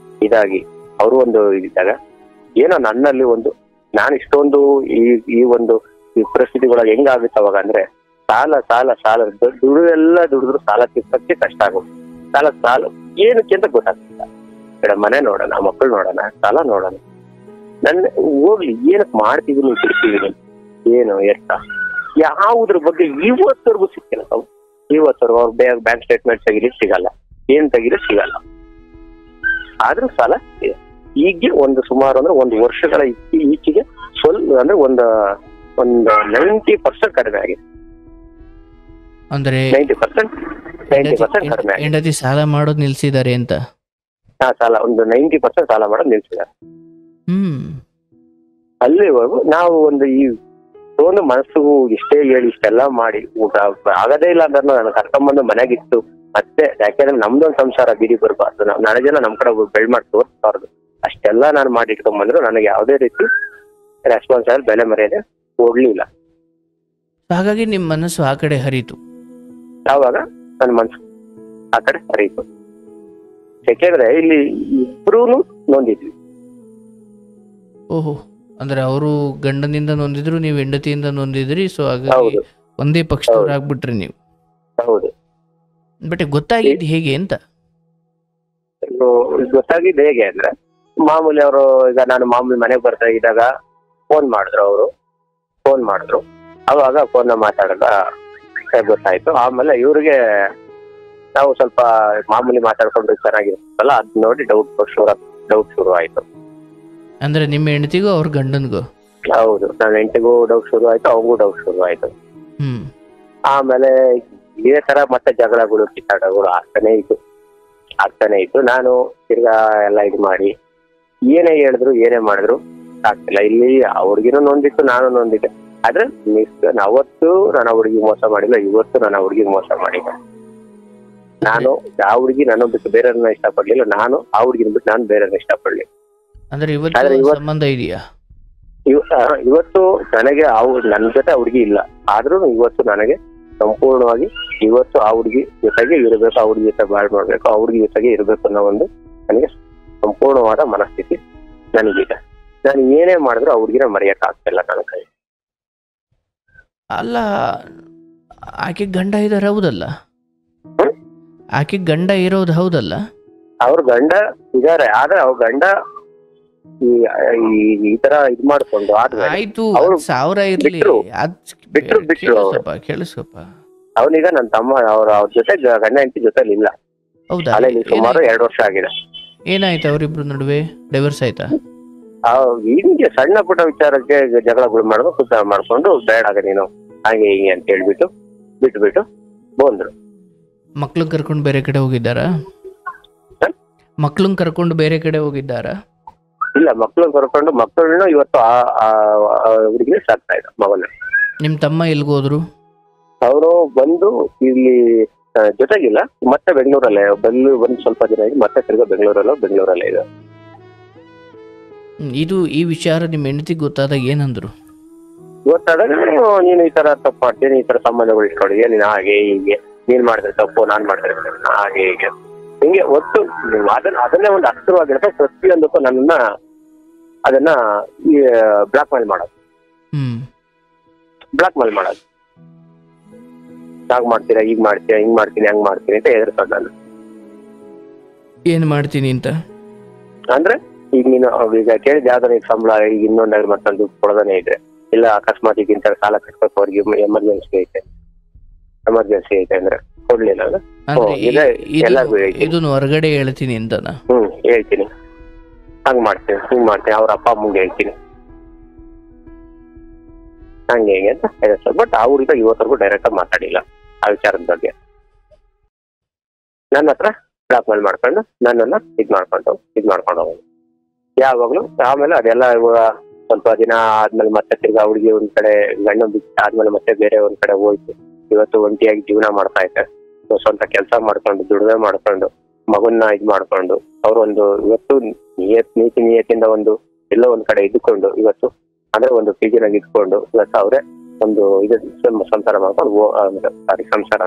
ಇದಾಗಿ ಅವರು ಒಂದು ಇದ್ದಾಗ ಏನೋ ನನ್ನಲ್ಲಿ ಒಂದು ನಾನು ಇಷ್ಟೊಂದು ಈ ಒಂದು ಪರಿಸ್ಥಿತಿಗಳಾಗ ಹೆಂಗಾಗುತ್ತೆ ಅವಾಗ ಅಂದ್ರೆ ಸಾಲ ದುಡಿದ್ರು ಸಾಲ ತೀರ್ಸಕ್ಕೆ ಕಷ್ಟ ಆಗುತ್ತೆ. ಸಾಲ ಏನಕ್ಕೆ ಅಂತ ಗೊತ್ತಾಗ್ತಿಲ್ಲ. ಬೇಡ ಮನೆ ನೋಡೋಣ, ಮಕ್ಕಳು ನೋಡೋಣ, ಸಾಲ ನೋಡೋಣ, ನನ್ನ ಹೋಗ್ಲಿ ಏನಕ್ಕೆ ಮಾಡ್ತಿದೀನಿ ತಿರ್ತಿದೀನಿ ಏನು ಎಷ್ಟ ಯಾವುದ್ರ ಬಗ್ಗೆ ಇವತ್ತವರೆಗೂ ಸಿಕ್ಕಿಲ್ಲ. ಇವತ್ತವರೆಗೂ ಅವ್ರ ಬ್ಯಾಂಕ್ ಸ್ಟೇಟ್ಮೆಂಟ್ ತೆಗಿಲಿಕ್ಕೆ ಸಿಗಲ್ಲ, ಏನ್ ತೆಗಿಲಿಕ್ಕೆ ಸಿಗಲ್ಲ. ಆದ್ರೂ ಸಾಲ ಈಗ ಒಂದು ಸುಮಾರು ಅಂದ್ರೆ ಒಂದು ವರ್ಷಗಳ ಈಚೆಗೆ ಸ್ವಲ್ಪ ಅಂದ್ರೆ ಒಂದು 90% ಕಡಿಮೆ ಆಗಿದೆ. ಅಂದ್ರೆ 90% ಕಡಿಮೆ ಆಗಿದೆ. ಹೆಂಡತಿ ಸಾಲ ಮಾಡೋದು ನಿಲ್ಸಿದ್ದಾರೆ ಅಂತ? ಸಾಲ ಒಂದು 90% ಸಾಲ ಮಾಡೋದು ನಿಲ್ಸಿದ್ದಾರೆ. ಅಲ್ಲಿವರೆಗೂ ನಾವು ಒಂದು ಒಂದು ಮನಸ್ಸಿಗೂ ಇಷ್ಟೇ ಹೇಳಿ ಇಷ್ಟೆಲ್ಲ ಮಾಡಿ ಊಟ ಆಗದೇ ಇಲ್ಲ ಅಂದ್ರೆ ನಾನು ಕರ್ಕೊಂಡ್ಬಂದು ಮನೆಗಿತ್ತು ಮತ್ತೆ, ಯಾಕೆಂದ್ರೆ ನಮ್ದೊಂದು ಸಂಸಾರ ಬೀದಿ ಬರ್ಬಾರ್ದು, ನಾಳೆ ಜನ ನಮ್ ಕಡೆ ಬೆಳ್ ಮಾಡಿ ತೋರಿಸ್ಬಾರ್ದು, ಅಷ್ಟೆಲ್ಲ ನಾನು ಮಾಡಿ ಇಟ್ಕೊಂಡ್ಬಂದ್ರು ನನಗೆ ಯಾವುದೇ ರೀತಿ ರೆಸ್ಪಾನ್ಸಿಬಲ್ ಬೆಲೆ ಮರ್ಯಾದೆ ಕೊಡ್ಲಿಲ್ಲ. ಹಾಗಾಗಿ ನಿಮ್ ಮನಸ್ಸು ಆ ಕಡೆ ಹರಿತು. ಯಾವಾಗ ನನ್ನ ಮನಸ್ಸು ಆ ಕಡೆ ಹರಿತು, ಯಾಕೆಂದ್ರೆ ಇಲ್ಲಿ ಇಬ್ರು ನೊಂದಿದ್ವಿ. ಓಹೋ, ಅಂದ್ರೆ ಅವರು ಗಂಡನಿಂದ ನೊಂದಿದ್ರು, ನೀವು ಹೆಂಡತಿಯಿಂದ ನೊಂದಿದ್ರಿ. ಸೊ ಹಾಗಾಗಿ ಒಂದೇ ಪಕ್ಷದವರಾಗ್ಬಿಟ್ರಿ ನೀವು. ಹೌದು. ಬಟ್ ಗೊತ್ತಾಗಿದ್ದು ಹೇಗೆ ಅಂತ? ಗೊತ್ತಾಗಿದ್ದು ಹೇಗೆ ಅಂದ್ರೆ ಮಾಮೂಲಿ ಅವರು ಈಗ ನಾನು ಮಾಮೂಲಿ ಮನೆಗೆ ಬರ್ತಾ ಇದ್ದಾಗ ಫೋನ್ ಮಾಡಿದ್ರು ಅವಾಗ ಫೋನ್ ಮಾತಾಡೋದ ಗೊತ್ತಾಯ್ತು. ಆಮೇಲೆ ಇವ್ರಿಗೆ ನಾವು ಸ್ವಲ್ಪ ಮಾಮೂಲಿ ಮಾತಾಡ್ಕೊಂಡು ಚೆನ್ನಾಗಿರುತ್ತಲ್ಲ ಅದ್ ನೋಡಿ ಡೌಟ್ ಶುರು ಆಯ್ತು. ಅಂದ್ರೆ ನಿಮ್ಮ ಹೆಂಡತಿಗೂ ಅವ್ರ ಗಂಡನ್ಗೂ? ಹೌದು, ನನ್ನ ಹೆಂಡತಿಗೂ ಡೌಟ್ ಶುರು ಆಯ್ತು, ಅವಂಗೂ ಡೌಟ್ ಶುರು ಆಯ್ತು. ಆಮೇಲೆ ಇದೇ ತರ ಮತ್ತೆ ಜಗಳಗಳು ಕಿತ್ತಾಟಗಳು ಆಗ್ತಾನೆ ಇತ್ತು. ನಾನು ತಿರ್ಗಾ ಎಲ್ಲ ಇದು ಮಾಡಿ ಏನೇ ಹೇಳಿದ್ರು ಏನೇ ಮಾಡಿದ್ರು ಆಗ್ತಿಲ್ಲ. ಇಲ್ಲಿ ಅವ್ರಿಗಿನೂ ನೊಂದಿತ್ತು, ನಾನು ನೊಂದಿದ್ದೆ. ಆದ್ರೆ ಅವತ್ತು ನಾನು ಹುಡುಗಿ ಮೋಸ ಮಾಡಿಲ್ಲ, ಇವತ್ತು ನಾನು ಹುಡುಗಿಗೆ ಮೋಸ ಮಾಡಿಲ್ಲ. ನಾನು ಆ ಹುಡುಗಿ ನಾನು ಬಿಟ್ಟು ಬೇರೆಯವ್ರನ್ನ ಇಷ್ಟಪಡ್ಲಿಲ್ಲ, ನಾನು ಆ ಹುಡುಗಿನ ಬಿಟ್ಟು ನಾನು ಬೇರೆಯವ್ರನ್ನ ಇಷ್ಟಪಡ್ಲಿಲ್ಲ. ಅಂದ್ರೆ ಇವತ್ತು ಸಂಬಂಧ ಇದೆಯಾ? ಇವತ್ತು ನನಗೆ ನನ್ನ ಜೊತೆ ಹುಡುಗಿ ಇಲ್ಲ, ಆದ್ರೂ ಇವತ್ತು ನನಗೆ ಸಂಪೂರ್ಣವಾಗಿ ಇವತ್ತು ಆ ಹುಡುಗಿ ಜೊತೆಗೆ ಇರಬೇಕು, ಆ ಹುಡುಗಿ ಜೊತೆ ಬಾಳ್ ಮಾಡ್ಬೇಕು, ಆ ಹುಡುಗಿ ಜೊತೆಗೆ ಇರಬೇಕು ಅನ್ನೋ ಒಂದು ನನಗೆ ಸಂಪೂರ್ಣವಾದ ಮನಸ್ಥಿತಿ ನನಗಿದೆ. ನಾನು ಏನೇ ಮಾಡಿದ್ರು ಆ ಹುಡುಗಿನ ಮರೆಯಕ್ ಆಗ್ತಿಲ್ಲ ನನ್ನ ಕೈ. ಅಲ್ಲ, ಆಕೆ ಗಂಡ ಇದಾರೆ ಹೌದಲ್ಲ? ಆಕೆ ಗಂಡ ಇರೋದು ಹೌದಲ್ಲ? ಅವ್ರ ಗಂಡ ಇದಾರೆ, ಆದ್ರೆ ಅವ್ರ ಗಂಡ ಈ ತರ ಇದ್ ಮಾಡ್ಕೊಂಡು ಆಯ್ತು, 1000 ಇರ್ಲಿ, ಕೇಳಿಸ್ಕೊಪ್ಪ. ಅವನೀಗ ನನ್ನ ತಮ್ಮ ಅವ್ರ ಜೊತೆ ಗಂಡ ಹೆಂಡತಿ ಜೊತೆಲಿ ಇಲ್ಲ. ಹೌದಾ? ಸುಮಾರು 2 ವರ್ಷ ಆಗಿದೆ. ಏನಾಯ್ತು ಅವ್ರಿಬ್ರು ನಡುವೆ? ಡೈವರ್ಸ್ ಆಯ್ತಾ? ಹಿಂಗೆ ಸಣ್ಣ ಪುಟ್ಟ ವಿಚಾರಕ್ಕೆ ಜಗಳಗಳು ಮಾಡೋದು, ಕುತ್ತ ಮಾಡ್ಕೊಂಡು ಬೇಡ ನೀನು ಹಾಗೆ ಹೀಗೆ ಅಂತ ಹೇಳ್ಬಿಟ್ಟು ಬಿಟ್ಬಿಟ್ಟು ಬಂದ್ರು. ಮಕ್ಳನ್ ಕರ್ಕೊಂಡು ಬೇರೆ ಕಡೆ ಹೋಗಿದ್ದಾರಾ? ಇಲ್ಲ, ಮಕ್ಳನ್ನ ಕರ್ಕೊಂಡು ಮಕ್ಕಳನ್ನ ಇವತ್ತು ಹುಡುಗಿಗೆ ಸಾಕ್ತಾ ಇದ್ದ ಮಗನ. ನಿಮ್ ತಮ್ಮ ಎಲ್ಗೋದ್ರು? ಅವರು ಬಂದು ಇಲ್ಲಿ ಜೊತೆಗಿಲ್ಲ, ಮತ್ತೆ ಬೆಂಗಳೂರಲ್ಲೇ ಬಂದು ಸ್ವಲ್ಪ ದಿನ ಆಗಿ ಮತ್ತೆ ತಿರ್ಗಾ ಬೆಂಗಳೂರಲ್ಲೇ ಇದೆ. ಈ ವಿಚಾರ ನಿಮ್ ಹೆಂಡತಿಗೆ ಗೊತ್ತಾದಾಗ ಏನಂದ್ರು? ಗೊತ್ತಾದಾಗ ನೀನು ಈ ತರ ತಪ್ಪು ಮಾಡ್ತೀನಿ, ಈ ತರ ಸಂಬಂಧಗಳು ಇಟ್ಕೊಂಡಿದ್ಯಾ, ನೀನು ಹಾಗೆ ಹೀಗೆ, ನೀನ್ ಮಾಡಿದ್ರೆ ತಪ್ಪು, ನಾನ್ ಮಾಡಿದ್ರೆ ಹಾಗೆ ಹೀಗೆ ಹಿಂಗೆ ಒಟ್ಟು ಅದನ್ನೇ ಒಂದು ಅಸ್ತ್ರವಾಗಿರುತ್ತೆ. ಪ್ರತಿಯೊಂದಕ್ಕೂ ನನ್ನನ್ನ ಅದನ್ನ ಬ್ಲಾಕ್ ಮೇಲ್ ಮಾಡೋದು, ಹಾಗೆ ಮಾಡ್ತೀರಾ, ಈಗ ಮಾಡ್ತೀರಾ, ಹಿಂಗ್ ಮಾಡ್ತೀನಿ, ಹಂಗ್ ಮಾಡ್ತೀನಿ ಅಂತ ಹೆದರ್ಸೋದು. ನಾನು ಏನ್ ಮಾಡ್ತೀನಿ ಅಂತ ಅಂದ್ರೆ ಈಗ ನೀನು ಈಗ ಕೇಳಿದ ಯಾವ್ದಾರ ಈಗ ಸಂಬಳ ಈಗ ಇನ್ನೊಂದಾಗ ಮತ್ತೊಂದು ದುಡ್ಡು ಕೊಡೋದನೇ ಇದೆ, ಇಲ್ಲ ಅಕಸ್ಮಾತ್ ಈಗ ಇಂಥ ಸಾಲ ಕಟ್ಬೇಕು, ಅವ್ರಿಗೆ ಎಮರ್ಜೆನ್ಸಿ ಐತೆ ಅಂದ್ರೆ ಕೊಡ್ಲಿಲ್ಲ ಎಲ್ಲರಿಗೂ ಇದನ್ನು ಹೊರಗಡೆ ಹೇಳ್ತೀನಿ ಅಂತ ಹೇಳ್ತೀನಿ, ಹಂಗ್ ಮಾಡ್ತೀನಿ, ಹಿಂಗ್ ಮಾಡ್ತೀನಿ, ಅವ್ರ ಅಪ್ಪ ಅಮ್ಮಂಗೆ ಹೇಳ್ತೀನಿ. ಹಂಗೆ ಹಿಂಗೆ ಅಂತ ಇದೆ ಸರ್. ಬಟ್ ಅವ್ರಿಂದ ಇವತ್ತರೆಗೂ ಡೈರೆಕ್ಟ್ ಆಗಿ ಮಾತಾಡಿಲ್ಲ ಆ ವಿಚಾರದ ಬಗ್ಗೆ. ನನ್ನ ಹತ್ರ ಬ್ಲಾಕ್ ಮೇಲ್ ಮಾಡ್ಕೊಂಡು ನನ್ನನ್ನ ಇದ್ ಮಾಡ್ಕೊಂಡು ಹೋಗೋದು ಯಾವಾಗ್ಲೂ. ಆಮೇಲೆ ಅದೆಲ್ಲ ಸ್ವಲ್ಪ ದಿನ ಆದ್ಮೇಲೆ ಮತ್ತೆ ತಿರ್ಗಾ ಹುಡುಗಿ ಒಂದ್ ಕಡೆ ಗಂಡು ಬಿಟ್ಟು ಆದ್ಮೇಲೆ ಮತ್ತೆ ಬೇರೆ ಒಂದ್ ಕಡೆ ಹೋಯ್ತು. ಇವತ್ತು ಒಂಟಿಯಾಗಿ ಜೀವನ ಮಾಡ್ತಾ ಇದ್ದೆ. ಸ್ವಂತ ಕೆಲಸ ಮಾಡ್ಕೊಂಡು ದುಡಿಮೆ ಮಾಡ್ಕೊಂಡು ಮಗನ್ನ ಇದ್ ಮಾಡ್ಕೊಂಡು ಅವ್ರೊಂದು ಇವತ್ತು ನೀತಿ ನಿಯತ್ತಿಂದ ಒಂದು ಎಲ್ಲೋ ಒಂದ್ ಕಡೆ ಇದ್ಕೊಂಡು ಇವತ್ತು ಅಂದ್ರೆ ಒಂದು PG-ನಾಗ ಇದ್ಕೊಂಡು ಇವತ್ತು ಅವರೇ ಒಂದು ಇದು ಸಂಸಾರ ಮಾಡ್ಕೊಂಡು ಸಂಸಾರ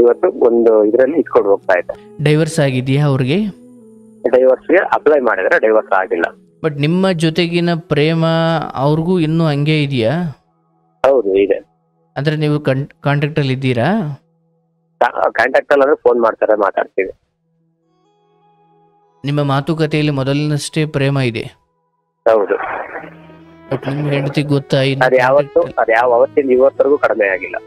ಇವತ್ತು ಒಂದು ಇದ್ರಲ್ಲಿ ಇಟ್ಕೊಂಡು ಹೋಗ್ತಾ ಇದ್ದೆ. ಡೈವರ್ಸ್ ಆಗಿದೆಯಾ ಅವ್ರಿಗೆ? ಡೈವರ್ಸ್ಗೆ ಅಪ್ಲೈ ಮಾಡಿದ್ರೆ ಡೈವರ್ಸ್ ಆಗಿಲ್ಲ. ಬಟ್ ನಿಮ್ಮ ಜೊತೆಗಿನ ಪ್ರೇಮ ಅವ್ರಿಗೂ ಇನ್ನೂ ಹಂಗೆ ಇದೆಯಾ? ಹೌದು ಇದೆ. ಅಂದ್ರೆ ನೀವು ಕಾಂಟ್ಯಾಕ್ಟ್ ಅಲ್ಲಿ ಇದ್ದೀರಾ? ಕಾಂಟ್ಯಾಕ್ಟ್ ಅಲ್ಲಿ ಅಂದ್ರೆ ಫೋನ್ ಮಾಡ್ತಾರೆ, ಮಾತಾಡ್ತೀವಿ. ನಿಮ್ಮ ಮಾತುಕತೆಯಲ್ಲಿ ಮೊದಲಿನಷ್ಟೇ ಪ್ರೇಮ ಇದೆ? ಹೌದು. ಬಟ್ ನಿಮ್ಮ ಹೆಂಡತಿ ಗೊತ್ತಾ? ಯಾವ ಅವತ್ತಿಂದ ಇವತ್ತರೆಗೂ ಕಡಿಮೆ ಆಗಿಲ್ಲ.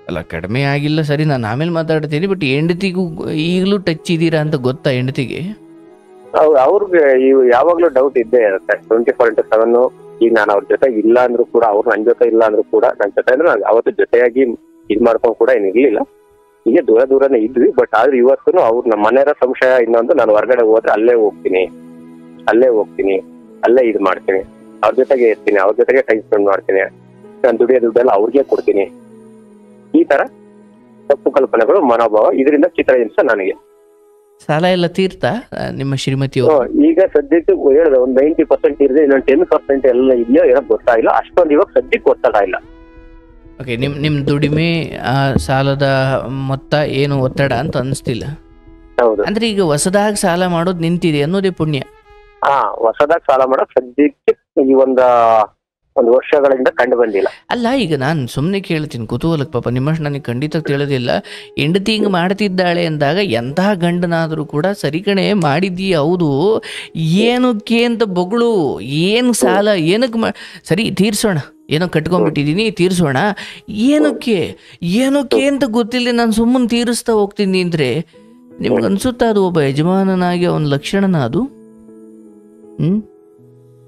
ಅಲ್ಲ, ಕಡಿಮೆ ಆಗಿಲ್ಲ ಸರಿ, ನಾನು ಆಮೇಲೆ ಮಾತಾಡ್ತೀನಿ. ಬಟ್ ಹೆಂಡತಿಗೂ ಈಗಲೂ ಟಚ್ ಇದ್ದೀರಾ ಅಂತ ಗೊತ್ತಾ ಹೆಂಡತಿಗೆ? ಅವ್ರಿಗೆ ಯಾವಾಗ್ಲೂ ಡೌಟ್ ಇದ್ದೇ ಇರುತ್ತೆ 24/7. ಈಗ ನಾನು ಅವ್ರ ಜೊತೆ ಇಲ್ಲ ಅಂದ್ರೂ ಕೂಡ, ಅವ್ರು ನನ್ ಜೊತೆ ಇಲ್ಲ ಅಂದ್ರೂ ಕೂಡ, ನನ್ ಜೊತೆ ಅಂದ್ರೆ ಅವತ್ತು ಜೊತೆಯಾಗಿ ಇದ್ ಮಾಡ್ಕೊಂಡ್ ಕೂಡ ಏನಿರ್ಲಿಲ್ಲ. ಈಗ ದೂರನೇ ಇದ್ವಿ. ಬಟ್ ಆದ್ರೆ ಇವತ್ತು ಅವ್ರು ನಮ್ಮ ಮನೆಯವರ ಸಂಶಯ ಇನ್ನೊಂದು, ನಾನು ಹೊರಗಡೆ ಹೋದ್ರೆ ಅಲ್ಲೇ ಹೋಗ್ತೀನಿ, ಅಲ್ಲೇ ಇದ್ ಮಾಡ್ತೀನಿ, ಅವ್ರ ಜೊತೆಗೆ ಇರ್ತೀನಿ, ಅವ್ರ ಜೊತೆಗೆ ಟೈಮ್ ಸ್ಪೆಂಡ್ ಮಾಡ್ತೀನಿ, ನಾನು ದುಡಿಯೋ ದುಡ್ಡೆಲ್ಲ ಅವ್ರಿಗೆ ಕೊಡ್ತೀನಿ. ಈ ತರ ತಪ್ಪು ಕಲ್ಪನೆಗಳು, ಮನೋಭಾವ, ಇದರಿಂದ ಚಿತ್ರಹಿಂಸೆ ನನಗೆ. ಸಾಲ ಎಲ್ಲ ತೀರ್ತಾ ನಿಮ್ಮ ಶ್ರೀಮತಿ? ಈಗ ಸದ್ಯಕ್ಕೆ ಹೇಳಿದೆ ಒಂದು 90% ಇರದೆ, ಇನ್ನೊಂದು 10% ಎಲ್ಲ ಇದೆಯೋ ಏನೋ ಗೊತ್ತಾಗಿಲ್ಲ. ಅಷ್ಟೊಂದು ಇವಾಗ ಸದ್ಯಕ್ಕೆ ಒತ್ತಡ ಇಲ್ಲ. ಓಕೆ, ನಿಮ್ ದುಡಿಮೆ ಸಾಲದ ಮೊತ್ತ ಏನು ಒತ್ತಡ ಅಂತ ಅನಿಸ್ತಿಲ್ಲ? ಹೌದು. ಅಂದ್ರೆ ಈಗ ಹೊಸದಾಗಿ ಸಾಲ ಮಾಡೋದು ನಿಂತಿದೆ ಅನ್ನೋದೇ ಪುಣ್ಯ. ಹೊಸದಾಗಿ ಸಾಲ ಮಾಡೋದು ಸದ್ಯಕ್ಕೆ ಈ ಒಂದು ವರ್ಷಗಳಿಂದ ಕಂಡು ಬಂದಿಲ್ಲ. ಅಲ್ಲ, ಈಗ ನಾನು ಸುಮ್ಮನೆ ಕೇಳ್ತೀನಿ ಕುತೂಹಲಕ್ಕೆ, ಪಾಪ ನಿಮ್ಮಷ್ಟು ನನಗೆ ಖಂಡಿತ ತಿಳಿದಿಲ್ಲ. ಹೆಂಡತಿ ಹಿಂಗೆ ಮಾಡ್ತಿದ್ದಾಳೆ ಅಂದಾಗ ಎಂತಹ ಗಂಡನಾದರೂ ಕೂಡ ಸರಿ ಕಣೆ ಮಾಡಿದ್ದೀಯ, ಹೌದು, ಏನಕ್ಕೆ ಅಂತ ಬೊಗಳು, ಏನು ಸಾಲ ಏನಕ್ಕೆ ಸರಿ ತೀರ್ಸೋಣ, ಏನೋ ಕಟ್ಕೊಂಡ್ಬಿಟ್ಟಿದ್ದೀನಿ ತೀರ್ಸೋಣ, ಏನಕ್ಕೆ ಅಂತ ಗೊತ್ತಿಲ್ಲ, ನಾನು ಸುಮ್ಮನೆ ತೀರಿಸ್ತಾ ಹೋಗ್ತೀನಿ ಅಂದರೆ ನಿಮ್ಗೆ ಅನ್ಸುತ್ತಾ ಅದು ಒಬ್ಬ ಯಜಮಾನನಾಗಿ ಅವನ ಲಕ್ಷಣನ ಅದು?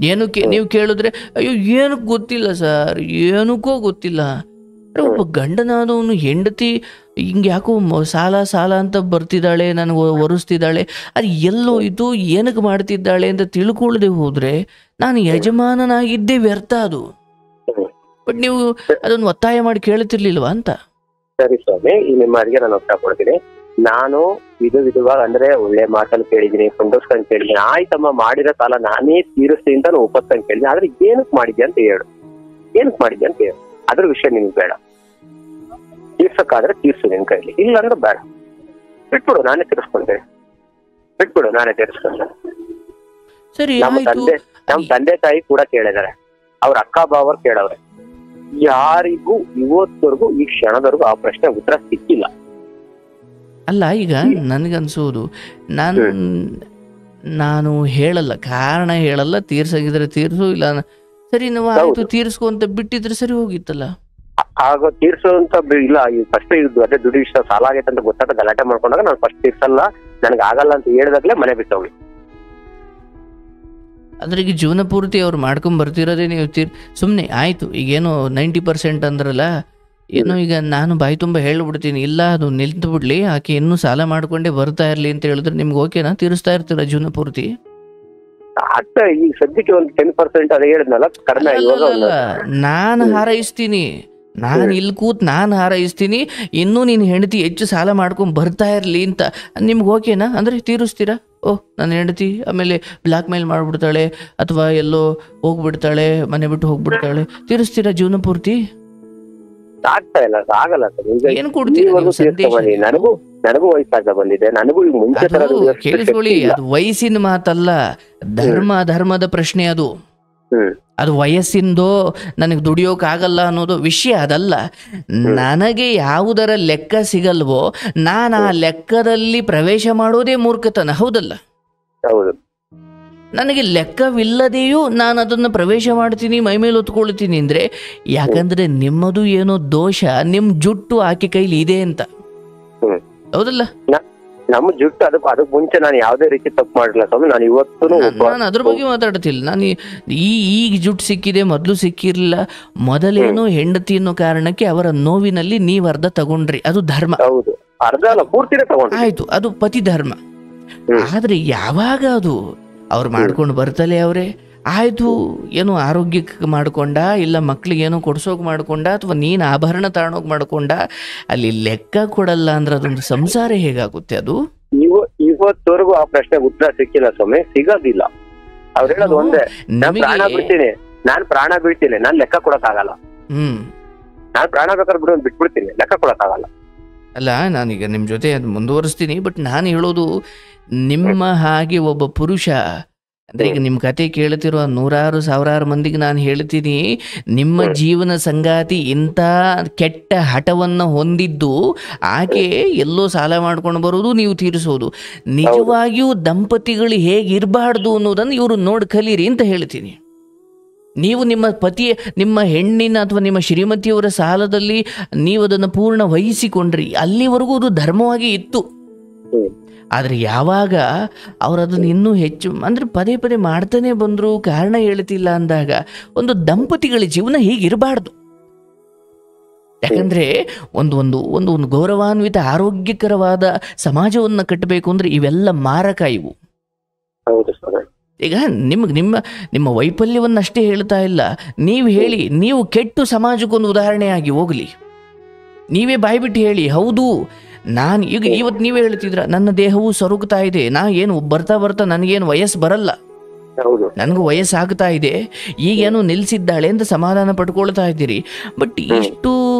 ಏನಕ್ಕೆ ನೀವು ಕೇಳಿದ್ರೆ ಅಯ್ಯೋ ಏನಕ್ಕೆ ಗೊತ್ತಿಲ್ಲ ಸರ್, ಏನಕ್ಕೋ ಗೊತ್ತಿಲ್ಲ. ಒಬ್ಬ ಗಂಡನಾದವನು ಹೆಂಡತಿ ಹಿಂಗೆ ಯಾಕೋ ಸಾಲ ಅಂತ ಬರ್ತಿದ್ದಾಳೆ, ನನಗೆ ಒರೆಸ್ತಿದ್ದಾಳೆ, ಅದು ಎಲ್ಲೋಯ್ತು, ಏನಕ್ಕೆ ಮಾಡ್ತಿದ್ದಾಳೆ ಅಂತ ತಿಳ್ಕೊಳ್ಳದೆ ಹೋದ್ರೆ ನಾನು ಯಜಮಾನನಾಗಿದ್ದೇ ವ್ಯರ್ಥ ಅದು. ಬಟ್ ನೀವು ಅದನ್ನು ಒತ್ತಾಯ ಮಾಡಿ ಕೇಳ್ತಿರ್ಲಿಲ್ವಾ ಅಂತ? ಸರಿ ಸ್ವಾಮಿ, ಈ ನಿಮ್ಮ ಅಡಿಗೆ ನಾನು ಒತ್ತಾಯ ಕೊಡ್ತೀನಿ. ನಾನು ವಿಧವಾಗಿ ಅಂದ್ರೆ ಒಳ್ಳೆ ಮಾತನ್ನು ಕೇಳಿದೀನಿ, ಸಂತೋಷ ಕೇಳಿದೀನಿ, ಆಯ್ತಮ್ಮ ಮಾಡಿರೋ ಸಾಲ ನಾನೇ ತೀರಿಸ್ತೀನಿ ಅಂತ ನಾನು ಒಪ್ಪತ್ತಂಗೆ ಕೇಳಿದೀನಿ. ಆದ್ರೆ ಏನಕ್ಕೆ ಮಾಡಿದ್ಯಾ ಅಂತ ಹೇಳು, ಅದ್ರ ವಿಷಯ ನಿನ್ಗೆ ಬೇಡ. ತೀರ್ಸಕ್ಕಾದ್ರೆ ತೀರ್ಸು ನಿನ್ ಕೈಲಿ, ಇಲ್ಲ ಅಂದ್ರೆ ಬೇಡ, ಬಿಟ್ಬಿಡು, ನಾನೇ ತೀರಿಸ್ಕೊಂತೇನೆ. ಸರಿ, ನಮ್ ತಂದೆ ತಾಯಿ ಕೂಡ ಕೇಳಿದಾರೆ, ಅವ್ರ ಅಕ್ಕ ಬಾವರು ಕೇಳವ್ರೆ. ಯಾರಿಗೂ ಇವತ್ತವರೆಗೂ ಈ ಕ್ಷಣದವರೆಗೂ ಆ ಪ್ರಶ್ನೆ ಉತ್ತರ ಸಿಕ್ಕಿಲ್ಲ. ಅಲ್ಲ, ಈಗ ನನಗನ್ಸೋದು, ನಾನು ಹೇಳಲ್ಲ, ಕಾರಣ ಹೇಳಲ್ಲ, ತೀರ್ಸಾಗಿದ್ರೆ ತೀರ್ಸು, ಇಲ್ಲ ಸರಿ ನಾವು ಆಯ್ತು ತೀರ್ಸ್ಕೊಂತ ಬಿಟ್ಟಿದ್ರೆ ಸರಿ ಹೋಗಿತ್ತಲ್ಲ. ಆಗ ತೀರ್ಸೋಂತ ಇಲ್ಲ, ಫಸ್ಟ್ ಅದೇ ದುಡ್ಡು ಇಷ್ಟ ಸಾಲ ಆಗೈತೆ ಅಂತ ಗೊತ್ತಾಗ ಗಲಾಟೆ ಮಾಡ್ಕೊಂಡಾಗ ನಾನು ಫಸ್ಟ್ ತೀರ್ಸಲ್ಲ, ನನಗೆ ಆಗಲ್ಲ ಅಂತ ಹೇಳಿದಾಗ್ಲೇ ಮನೆ ಬಿಟ್ಟು ಹೋಗಿ. ಅಂದ್ರೆ ಈಗ ಜೀವನ ಪೂರ್ತಿ ಅವ್ರು ಮಾಡ್ಕೊಂಡ್ ಬರ್ತಿರೋದೇ ನೀವು ಸುಮ್ಮನೆ ಆಯ್ತು. ಈಗೇನೋ 90% ಅಂದ್ರಲ್ಲ, ಏನೋ ಈಗ ನಾನು ಬಾಯಿ ತುಂಬ ಹೇಳ್ಬಿಡ್ತೀನಿ, ಇಲ್ಲ ಅದು ನಿಲ್ತು ಬಿಡ್ಲಿ, ಆಕೆ ಇನ್ನೂ ಸಾಲ ಮಾಡ್ಕೊಂಡೇ ಬರ್ತಾ ಇರ್ಲಿ ಅಂತ ಹೇಳಿದ್ರೆ ನಿಮ್ಗೆ ಓಕೆನಾ? ತೀರಿಸ್ತಾ ಇರ್ತೀರ ಜೀವನ ಪೂರ್ತಿ? ಈಗ ಸದ್ಯಕ್ಕೆ ಒಂದು 10% ಅದೇ ಹೇಳಿದ್ನಲ್ಲ ಕಡಿಮೆ. ನಾನು ಹಾರೈಸ್ತೀನಿ, ನಾನು ಇಲ್ಲಿ ಕೂತ್ ನಾನು ಹಾರೈಸ್ತೀನಿ, ಇನ್ನೂ ನೀನು ಹೆಂಡತಿ ಹೆಚ್ಚು ಸಾಲ ಮಾಡ್ಕೊಂಡು ಬರ್ತಾ ಇರಲಿ ಅಂತ ನಿಮ್ಗೆ ಓಕೆನಾ? ಅಂದರೆ ತೀರಿಸ್ತೀರಾ? ನನ್ನ ಹೆಂಡತಿ ಆಮೇಲೆ ಬ್ಲ್ಯಾಕ್ ಮೇಲ್ ಮಾಡಿಬಿಡ್ತಾಳೆ ಅಥವಾ ಎಲ್ಲೋ ಹೋಗ್ಬಿಡ್ತಾಳೆ, ಮನೆ ಬಿಟ್ಟು ಹೋಗ್ಬಿಡ್ತಾಳೆ, ತೀರಿಸ್ತೀರಾ ಜೀವನ ಪೂರ್ತಿ? ಆಗ್ತಾ ಇಲ್ಲ, ಆಗಲ್ಲ ಸರ್. ಏನು ಕೊಡ್ತೀರಾ? ನನಗೂ ವಯಸ್ಸಾಗ ಬಂದಿದೆ, ನನಗೂ ಮುಂಚೆ ಕೇಳಿಸ್ಕೊಳ್ಳಿ, ಅದು ವಯಸ್ಸಿನ ಮಾತಲ್ಲ, ಧರ್ಮದ ಪ್ರಶ್ನೆ ಅದು. ಅದು ವಯಸ್ಸಿಂದೋ ನನಗೆ ದುಡಿಯೋಕ್ಕಾಗಲ್ಲ ಅನ್ನೋದು ವಿಷಯ ಅದಲ್ಲ. ನನಗೆ ಯಾವುದರ ಲೆಕ್ಕ ಸಿಗಲ್ವೋ ನಾನು ಆ ಲೆಕ್ಕದಲ್ಲಿ ಪ್ರವೇಶ ಮಾಡೋದೇ ಮೂರ್ಖತನ, ಹೌದಲ್ಲ? ಹೌದು. ನನಗೆ ಲೆಕ್ಕವಿಲ್ಲದೆಯೂ ನಾನು ಅದನ್ನು ಪ್ರವೇಶ ಮಾಡ್ತೀನಿ, ಮೈ ಮೇಲೆ ಹೊತ್ಕೊಳ್ತೀನಿ ಅಂದರೆ ಯಾಕಂದರೆ ನಿಮ್ಮದು ಏನೋ ದೋಷ ನಿಮ್ಮ ಜುಟ್ಟು ಆಕೆ ಕೈಲಿ ಇದೆ ಅಂತ, ಹೌದಲ್ಲ? ನಮ್ಮ ಜುಟ್ಟು ಅದಕ್ಕೆ ಮುಂಚೆ ನಾನು ಯಾವ್ದೇ ರೀತಿ ತಪ್ಪು ಮಾಡಿಲ್ಲ ಸ್ವಾಮಿ. ನಾನು ಇವತ್ತು ನಾನು ಅದ್ರ ಬಗ್ಗೆ ಮಾತಾಡ್ತಿಲ್ಲ. ನಾನು ಈಗ ಜುಟ್ಟು ಸಿಕ್ಕಿದೆ, ಮೊದಲು ಸಿಕ್ಕಿರ್ಲಿಲ್ಲ. ಮೊದಲೇನೋ ಹೆಂಡತಿ ಅನ್ನೋ ಕಾರಣಕ್ಕೆ ಅವರ ನೋವಿನಲ್ಲಿ ನೀವು ಅರ್ಧ ತಗೊಂಡ್ರಿ, ಅದು ಧರ್ಮ. ಹೌದು, ಅರ್ಧ ಅಲ್ಲ ಪೂರ್ತಿನೇ ತಗೊಂಡ್ರಿ, ಆಯ್ತು, ಅದು ಪತಿ ಧರ್ಮ. ಆದ್ರೆ ಯಾವಾಗ ಅದು ಅವ್ರು ಮಾಡ್ಕೊಂಡು ಬರ್ತಲೇ ಅವ್ರೆ ಆಯ್ತು, ಏನೋ ಆರೋಗ್ಯಕ್ಕೆ ಮಾಡ್ಕೊಂಡ, ಇಲ್ಲ ಮಕ್ಳಿಗೆ ಏನೋ ಕೊಡ್ಸೋಕೆ ಮಾಡ್ಕೊಂಡ, ಅಥವಾ ನೀನು ಆಭರಣ ತಗೊಂಡೋಗಿ ಮಾಡ್ಕೊಂಡ, ಅಲ್ಲಿ ಲೆಕ್ಕ ಕೊಡಲ್ಲ ಅಂದ್ರೆ ಅದೊಂದು ಸಂಸಾರ ಹೇಗಾಗುತ್ತೆ? ಅದು ಇವತ್ತವರೆಗೂ ಆ ಪ್ರಶ್ನೆಗೆ ಉತ್ತರ ಸಿಕ್ಕಿಲ್ಲ ಸ್ವಾಮಿ, ಸಿಗೋದಿಲ್ಲ. ಅವ್ರು ಹೇಳೋದು ಒಂದೇ, ನಾನ್ ಪ್ರಾಣ ಬಿಡ್ತೀನಿ, ನಾನ್ ಲೆಕ್ಕ ಕೊಡಕ್ಕಾಗಲ್ಲ. ನಾನ್ ಪ್ರಾಣ ಬೇಕಾದ್ರೆ ಬಿಡು ಬಿಟ್ಬಿಡ್ತೀನಿ, ಲೆಕ್ಕ ಕೊಡಕ್ಕಾಗಲ್ಲ. ಅಲ್ಲ, ನಾನೀಗ ನಿಮ್ಮ ಜೊತೆ ಅದು ಮುಂದುವರಿಸ್ತೀನಿ. ಬಟ್ ನಾನು ಹೇಳೋದು, ನಿಮ್ಮ ಹಾಗೆ ಒಬ್ಬ ಪುರುಷ ಅಂದ್ರೆ, ಈಗ ನಿಮ್ಮ ಕತೆ ಕೇಳ್ತಿರೋ ನೂರಾರು ಸಾವಿರಾರು ಮಂದಿಗೆ ನಾನು ಹೇಳ್ತೀನಿ, ನಿಮ್ಮ ಜೀವನ ಸಂಗಾತಿ ಇಂಥ ಕೆಟ್ಟ ಹಠವನ್ನು ಹೊಂದಿದ್ದು, ಆಕೆ ಎಲ್ಲೋ ಸಾಲ ಮಾಡ್ಕೊಂಡು ಬರೋದು, ನೀವು ತೀರಿಸೋದು. ನಿಜವಾಗಿಯೂ ದಂಪತಿಗಳು ಹೇಗಿರಬಾರ್ದು ಅನ್ನೋದನ್ನು ಇವರು ನೋಡಿ ಕಲೀರಿ ಅಂತ ಹೇಳ್ತೀನಿ. ನೀವು ನಿಮ್ಮ ಪತಿಯ, ನಿಮ್ಮ ಹೆಣ್ಣಿನ ಅಥವಾ ನಿಮ್ಮ ಶ್ರೀಮತಿಯವರ ಸಾಲದಲ್ಲಿ ನೀವು ಅದನ್ನು ಪೂರ್ಣ ವಹಿಸಿಕೊಂಡ್ರಿ, ಅಲ್ಲಿವರೆಗೂ ಅದು ಧರ್ಮವಾಗಿ ಇತ್ತು. ಆದರೆ ಯಾವಾಗ ಅವರು ಅದನ್ನು ಇನ್ನೂ ಹೆಚ್ಚು ಅಂದರೆ ಪದೇ ಪದೇ ಮಾಡ್ತಾನೆ ಬಂದರು, ಕಾರಣ ಹೇಳ್ತಿಲ್ಲ ಅಂದಾಗ, ಒಂದು ದಂಪತಿಗಳ ಜೀವನ ಹೀಗಿರಬಾರ್ದು. ಯಾಕಂದರೆ ಒಂದು ಒಂದು ಒಂದು ಒಂದು ಗೌರವಾನ್ವಿತ ಆರೋಗ್ಯಕರವಾದ ಸಮಾಜವನ್ನು ಕಟ್ಟಬೇಕು ಅಂದರೆ ಇವೆಲ್ಲ ಮಾರಕ ಇವು. ಈಗ ನಿಮ್ಮ ವೈಫಲ್ಯವನ್ನಷ್ಟೇ ಹೇಳ್ತಾ ಇಲ್ಲ, ನೀವು ಹೇಳಿ, ನೀವು ಕೆಟ್ಟು ಸಮಾಜಕ್ಕೊಂದು ಉದಾಹರಣೆಯಾಗಿ ಹೋಗಲಿ. ನೀವೇ ಬಾಯ್ಬಿಟ್ಟು ಹೇಳಿ, ಹೌದು ನಾನು ಈಗ ಇವತ್ತು ನೀವೇ ಹೇಳ್ತಿದ್ರ, ನನ್ನ ದೇಹವು ಸೊರಗ್ತಾ ಇದೆ, ನಾ ಏನು ಬರ್ತಾ ಬರ್ತಾ ನನಗೇನು ವಯಸ್ಸು ಬರಲ್ಲ, ನನಗೂ ವಯಸ್ಸಾಗ್ತಾ ಇದೆ, ಈಗೇನು ನಿಲ್ಲಿಸಿದ್ದಾಳೆ ಅಂತ ಸಮಾಧಾನ ಪಡ್ಕೊಳ್ತಾ ಇದ್ದೀರಿ. ಬಟ್ ಇಷ್ಟು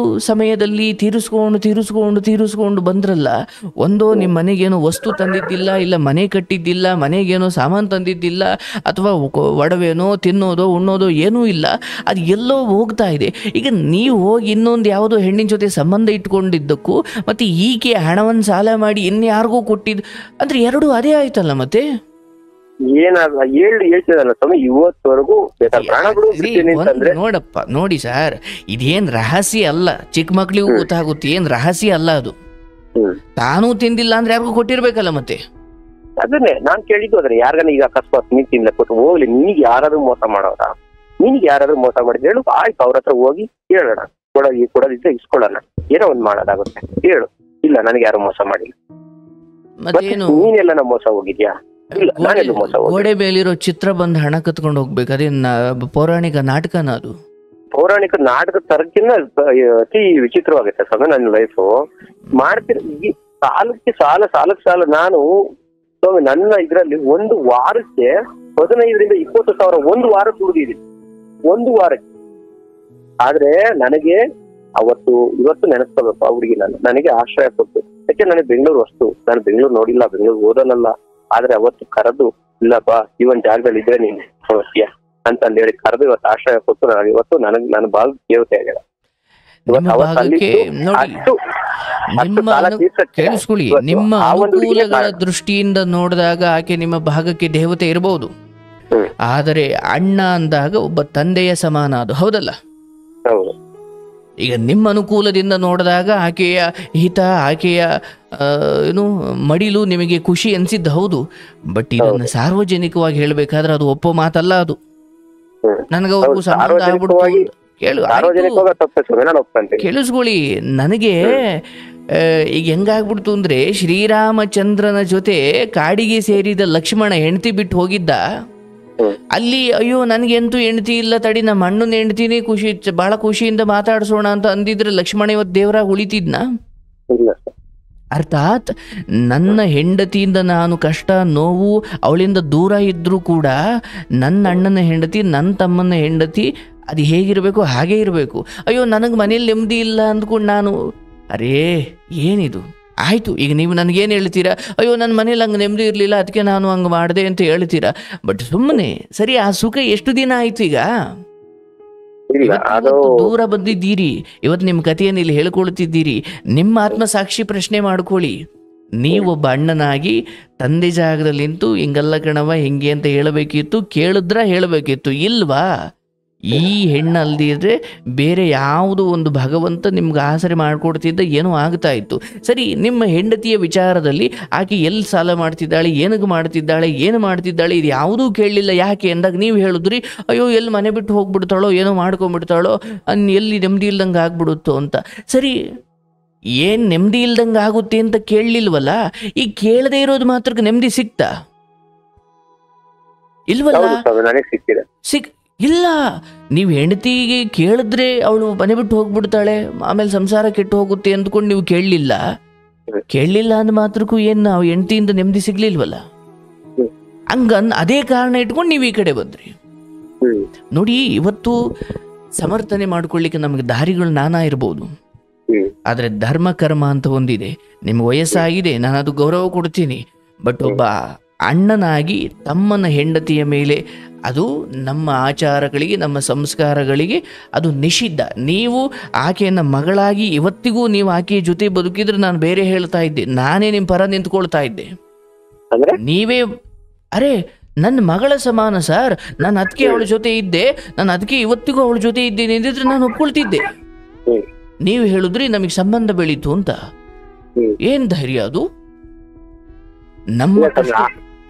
ಸಮಯದಲ್ಲಿ ತೀರಿಸ್ಕೊಂಡು ಬಂದ್ರಲ್ಲ, ಒಂದೋ ನಿಮ್ಮ ಮನೆಗೇನೋ ವಸ್ತು ತಂದಿದ್ದಿಲ್ಲ, ಇಲ್ಲ ಮನೆ ಕಟ್ಟಿದ್ದಿಲ್ಲ, ಮನೆಗೇನೋ ಸಾಮಾನು ತಂದಿದ್ದಿಲ್ಲ, ಅಥವಾ ಒಡವೆನೋ ತಿನ್ನೋದೋ ಉಣ್ಣೋದೋ ಏನೂ ಇಲ್ಲ, ಅದು ಎಲ್ಲೋ ಹೋಗ್ತಾ ಇದೆ. ಈಗ ನೀವು ಹೋಗಿ ಇನ್ನೊಂದು ಯಾವುದೋ ಹೆಣ್ಣಿನ ಜೊತೆ ಸಂಬಂಧ ಇಟ್ಕೊಂಡಿದ್ದಕ್ಕೂ ಮತ್ತು ಈಕೆ ಹಣವನ್ನು ಸಾಲ ಮಾಡಿ ಇನ್ಯಾರಿಗೂ ಕೊಟ್ಟಿದ್ದು ಅಂದರೆ ಎರಡೂ ಅದೇ ಆಯ್ತಲ್ಲ. ಮತ್ತೆ ಹೇಳ್ತಿದಲ್ಲ ಸ್ವಾಮಿ, ಇವತ್ತವರೆಗೂ ನೋಡಪ್ಪ, ನೋಡಿ ಸರ್, ಇದೇನ್ ರಹಸ್ಯ ಅಲ್ಲ, ಚಿಕ್ಕ ಮಕ್ಳಿಗೂ ಗೊತ್ತಾಗುತ್ತೆ, ಏನ್ ರಹಸ್ಯ ಅಲ್ಲ ಅದು. ತಾನೂ ತಿಂದಿಲ್ಲ ಅಂದ್ರೆ ಯಾರಿಗೂ ಕೊಟ್ಟಿರ್ಬೇಕಲ್ಲ. ಮತ್ತೆ ಅದನ್ನೇ ನಾನ್ ಕೇಳಿದ್ದು, ಅದ್ರ ಯಾರಿಗಾನ ಈಗ ಅಕಸ್ಮಾತ್ ನೀನ್ ತಿನ್ಲ ಕೊಟ್ಟು ಹೋಗ್ಲಿ, ನಿನಗೆ ಯಾರಾದ್ರೂ ಮೋಸ ಮಾಡೋರ, ನಿನಗೆ ಯಾರಾದ್ರೂ ಮೋಸ ಮಾಡಿದ್ರೆ ಹೇಳು, ಆಯ್ತು ಅವ್ರ ಹತ್ರ ಹೋಗಿ ಹೇಳೋಣ, ಕೊಡೋದಿದ್ರೆ ಇಸ್ಕೊಳ್ಳೋಣ, ಏನೋ ಒಂದ್ ಮಾಡೋದಾಗುತ್ತೆ, ಹೇಳು. ಇಲ್ಲ, ನನಗೆ ಯಾರು ಮೋಸ ಮಾಡಿಲ್ಲ. ನೀನೆಲ್ಲ ಮೋಸ ಹೋಗಿದ್ಯಾ? ಗೋಡೆ ಮೇಲಿರೋ ಚಿತ್ರ ಬಂದು ಹಣ ಕತ್ಕೊಂಡು ಹೋಗ್ಬೇಕು, ಅದೇನ ಪೌರಾಣಿಕ ನಾಟಕನ? ಅದು ಪೌರಾಣಿಕ ನಾಟಕ ತರಕ್ಕಿನ್ನ ಅತಿ ವಿಚಿತ್ರವಾಗುತ್ತೆ ಸ್ವಾಮಿ. ನನ್ನ ಲೈಫು ಮಾಡ್ತಿರ ಸಾಲ ನಾನು ಸ್ವಾಮಿ, ನನ್ನ ಇದ್ರಲ್ಲಿ ಒಂದು ವಾರಕ್ಕೆ 15,000 - 20,000 ಒಂದು ವಾರ ದುಡಿದಿದ್ದೀನಿ, ಒಂದು ವಾರಕ್ಕೆ. ಆದ್ರೆ ನನಗೆ ಇವತ್ತು ನೆನೆಸ್ಕೋಬೇಕು ಆ ಹುಡುಗಿ, ನನಗೆ ಆಶ್ರಯ ಕೊಟ್ಟು, ಯಾಕೆ ನನಗೆ ಬೆಂಗಳೂರು ವಸ್ತು, ನಾನು ಬೆಂಗಳೂರು ನೋಡಿಲ್ಲ, ಬೆಂಗಳೂರು ಓದೋನಲ್ಲ, ಆದ್ರೆ ಅವತ್ತು ಕರೆದು, ಇಲ್ಲಪ್ಪ ಈ ಒಂದ್ ಜಾಗದಲ್ಲಿ ಇದ್ರೆ ನೀನು ಸಮಸ್ಯೆ ಅಂತ ಹೇಳಿ ಕರೆದು ಇವತ್ತು ಆಶ್ರಯ ಕೊಟ್ಟು, ನನಗೆ ಇವತ್ತು ನನ್ನ ಭಾಗ ದೇವತೆ ಆಗ್ಯಾರ. ಕೇಳಿಸ್ಕೊಳ್ಳಿ, ನಿಮ್ಮ ಅನುಕೂಲಗಳ ದೃಷ್ಟಿಯಿಂದ ನೋಡಿದಾಗ ಆಕೆ ನಿಮ್ಮ ಭಾಗಕ್ಕೆ ದೇವತೆ ಇರಬಹುದು, ಆದರೆ ಅಣ್ಣ ಅಂದಾಗ ಒಬ್ಬ ತಂದೆಯ ಸಮಾನ, ಅದು ಹೌದಲ್ಲ? ಈಗ ನಿಮ್ಮ ಅನುಕೂಲದಿಂದ ನೋಡಿದಾಗ ಆಕೆಯ ಹಿತ, ಆಕೆಯ ಮಡಿಲು ನಿಮಗೆ ಖುಷಿ ಅನ್ಸಿದ್ದು ಹೌದು. ಬಟ್ ಇದನ್ನು ಸಾರ್ವಜನಿಕವಾಗಿ ಹೇಳ್ಬೇಕಾದ್ರೆ ಅದು ಒಪ್ಪೋ ಮಾತಲ್ಲ. ಅದು ನನಗವ್ರಿಗೂ ಸಂಬಂಧ ಆಗ್ಬಿಡ್ತು. ಕೇಳಿಸ್ಕೊಳ್ಳಿ, ನನಗೆ ಈಗ ಹೆಂಗಾಗ್ಬಿಡ್ತು ಅಂದ್ರೆ, ಶ್ರೀರಾಮಚಂದ್ರನ ಜೊತೆ ಕಾಡಿಗೆ ಸೇರಿದ ಲಕ್ಷ್ಮಣ ಹೆಂಡತಿ ಬಿಟ್ಟು ಹೋಗಿದ್ದ. ಅಲ್ಲಿ ಅಯ್ಯೋ ನನಗೆಂತೂ ಹೆಂಡತಿ ಇಲ್ಲ, ತಡಿ ನಮ್ಮ ಅಣ್ಣನ ಹೆಂಡತಿನೇ ಬಹಳ ಖುಷಿಯಿಂದ ಮಾತಾಡ್ಸೋಣ ಅಂತ ಅಂದಿದ್ರೆ ಲಕ್ಷ್ಮಣ ಇವತ್ತು ದೇವರಾಗ ಉಳಿತಿದ್ನ? ಅರ್ಥಾತ್ ನನ್ನ ಹೆಂಡತಿಯಿಂದ ನಾನು ಕಷ್ಟ ನೋವು ಅವಳಿಂದ ದೂರ ಇದ್ರೂ ಕೂಡ ನನ್ನ ಅಣ್ಣನ ಹೆಂಡತಿ, ನನ್ನ ತಮ್ಮನ ಹೆಂಡತಿ ಅದು ಹೇಗಿರಬೇಕು ಹಾಗೇ ಇರಬೇಕು. ಅಯ್ಯೋ ನನಗೆ ಮನೇಲಿ ನೆಮ್ಮದಿ ಇಲ್ಲ ಅಂದ್ಕೊಂಡು ನಾನು, ಅರೇ ಏನಿದು? ಆಯಿತು, ಈಗ ನೀವು ನನಗೇನು ಹೇಳ್ತೀರಾ? ಅಯ್ಯೋ ನನ್ನ ಮನೇಲಿ ಹಂಗೆ ನೆಮ್ಮದಿ ಇರಲಿಲ್ಲ, ಅದಕ್ಕೆ ನಾನು ಹಂಗೆ ಮಾಡಿದೆ ಅಂತ ಹೇಳ್ತೀರಾ. ಬಟ್ ಸುಮ್ಮನೆ ಸರಿ, ಆ ಸುಖ ಎಷ್ಟು ದಿನ ಆಯ್ತು? ಈಗ ದೂರ ಬಂದಿದ್ದೀರಿ, ಇವತ್ತು ನಿಮ್ಮ ಕಥೆಯನ್ನು ಇಲ್ಲಿ ಹೇಳ್ಕೊಳ್ತಿದ್ದೀರಿ. ನಿಮ್ಮ ಆತ್ಮಸಾಕ್ಷಿ ಪ್ರಶ್ನೆ ಮಾಡ್ಕೊಳ್ಳಿ. ನೀವೊಬ್ಬ ಅಣ್ಣನಾಗಿ ತಂದೆ ಜಾಗದಲ್ಲಿ ನಿಂತು ಹಿಂಗಲ್ಲ ಕಣವ ಹಿಂಗೆ ಅಂತ ಹೇಳಬೇಕಿತ್ತು, ಕೇಳಿದ್ರ ಹೇಳಬೇಕಿತ್ತು, ಇಲ್ವಾ? ಈ ಹೆಣ್ಣು ಅಲ್ದಿದ್ರೆ ಬೇರೆ ಯಾವುದೋ ಒಂದು ಭಗವಂತ ನಿಮ್ಗೆ ಆಸರೆ ಮಾಡಿಕೊಡ್ತಿದ್ದ ಏನೋ ಆಗ್ತಾ ಇತ್ತು. ಸರಿ, ನಿಮ್ಮ ಹೆಂಡತಿಯ ವಿಚಾರದಲ್ಲಿ ಆಕೆ ಎಲ್ಲಿ ಸಾಲ ಮಾಡ್ತಿದ್ದಾಳೆ, ಏನಕ್ಕೆ ಮಾಡ್ತಿದ್ದಾಳೆ, ಏನು ಮಾಡ್ತಿದ್ದಾಳೆ, ಇದು ಯಾವುದೂ ಕೇಳಲಿಲ್ಲ. ಯಾಕೆ ಅಂದಾಗ ನೀವು ಹೇಳಿದ್ರಿ, ಅಯ್ಯೋ ಎಲ್ಲಿ ಮನೆ ಬಿಟ್ಟು ಹೋಗ್ಬಿಡ್ತಾಳೋ, ಏನೋ ಮಾಡ್ಕೊಂಡ್ಬಿಡ್ತಾಳೋ, ಎಲ್ಲಿ ನೆಮ್ಮದಿ ಇಲ್ದಂಗೆ ಆಗ್ಬಿಡುತ್ತೋ ಅಂತ. ಸರಿ, ಏನು ನೆಮ್ಮದಿ ಇಲ್ದಂಗೆ ಆಗುತ್ತೆ ಅಂತ ಕೇಳಲಿಲ್ವಲ್ಲ, ಈಗ ಕೇಳದೇ ಇರೋದು ಮಾತ್ರಕ್ಕೆ ನೆಮ್ಮದಿ ಸಿಕ್ತಾ? ಇಲ್ವಲ್ಲ, ಇಲ್ಲ. ನೀವು ಹೆಂಡತಿಗೆ ಕೇಳಿದ್ರೆ ಅವಳು ಮನೆ ಬಿಟ್ಟು ಹೋಗ್ಬಿಡ್ತಾಳೆ, ಆಮೇಲೆ ಸಂಸಾರ ಕೆಟ್ಟು ಹೋಗುತ್ತೆ ಅಂದ್ಕೊಂಡು ನೀವು ಕೇಳಲಿಲ್ಲ ಅಂದ ಮಾತ್ರಕ್ಕೂ ಏನು ನಾವು ಹೆಂಡತಿಯಿಂದ ನೆಮ್ಮದಿ ಸಿಗ್ಲಿಲ್ವಲ್ಲ. ಅದೇ ಕಾರಣ ಇಟ್ಕೊಂಡು ನೀವು ಈ ಕಡೆ ಬಂದ್ರಿ. ನೋಡಿ, ಇವತ್ತು ಸಮರ್ಥನೆ ಮಾಡ್ಕೊಳ್ಳಿಕ್ಕೆ ನಮಗೆ ದಾರಿಗಳು ನಾನಾ ಇರ್ಬೋದು, ಆದರೆ ಧರ್ಮ ಕರ್ಮ ಅಂತ ಒಂದಿದೆ. ನಿಮ್ಗೆ ವಯಸ್ಸಾಗಿದೆ, ನಾನು ಅದು ಗೌರವ ಕೊಡ್ತೀನಿ. ಬಟ್ ಒಬ್ಬ ಅಣ್ಣನಾಗಿ ತಮ್ಮನ ಹೆಂಡತಿಯ ಮೇಲೆ ಅದು ನಮ್ಮ ಆಚಾರಗಳಿಗೆ, ನಮ್ಮ ಸಂಸ್ಕಾರಗಳಿಗೆ ಅದು ನಿಷಿದ್ಧ. ನೀವು ಆಕೆಯನ್ನು ಮಗಳಾಗಿ ಇವತ್ತಿಗೂ ನೀವು ಆಕೆಯ ಜೊತೆ ಬದುಕಿದ್ರೆ ನಾನು ಬೇರೆ ಹೇಳ್ತಾ ಇದ್ದೆ, ನಾನೇ ನಿಮ್ಮ ಪರ ನಿಂತ್ಕೊಳ್ತಾ ಇದ್ದೆ. ನೀವೇ ಅರೆ ನನ್ನ ಮಗಳ ಸಮಾನ ಸರ್, ನಾನು ಅದಕ್ಕೆ ಅವಳ ಜೊತೆ ಇದ್ದೆ, ನಾನು ಅದಕ್ಕೆ ಇವತ್ತಿಗೂ ಅವಳ ಜೊತೆ ಇದ್ದೇನೆ ಅಂದಿದ್ರೆ ನಾನು ಒಪ್ಕೊಳ್ತಿದ್ದೆ. ನೀವು ಹೇಳಿದ್ರಿ ನಮಗೆ ಸಂಬಂಧ ಬೆಳೀತು ಅಂತ. ಏನ್ ಧೈರ್ಯ ಅದು? ನಮ್ಮ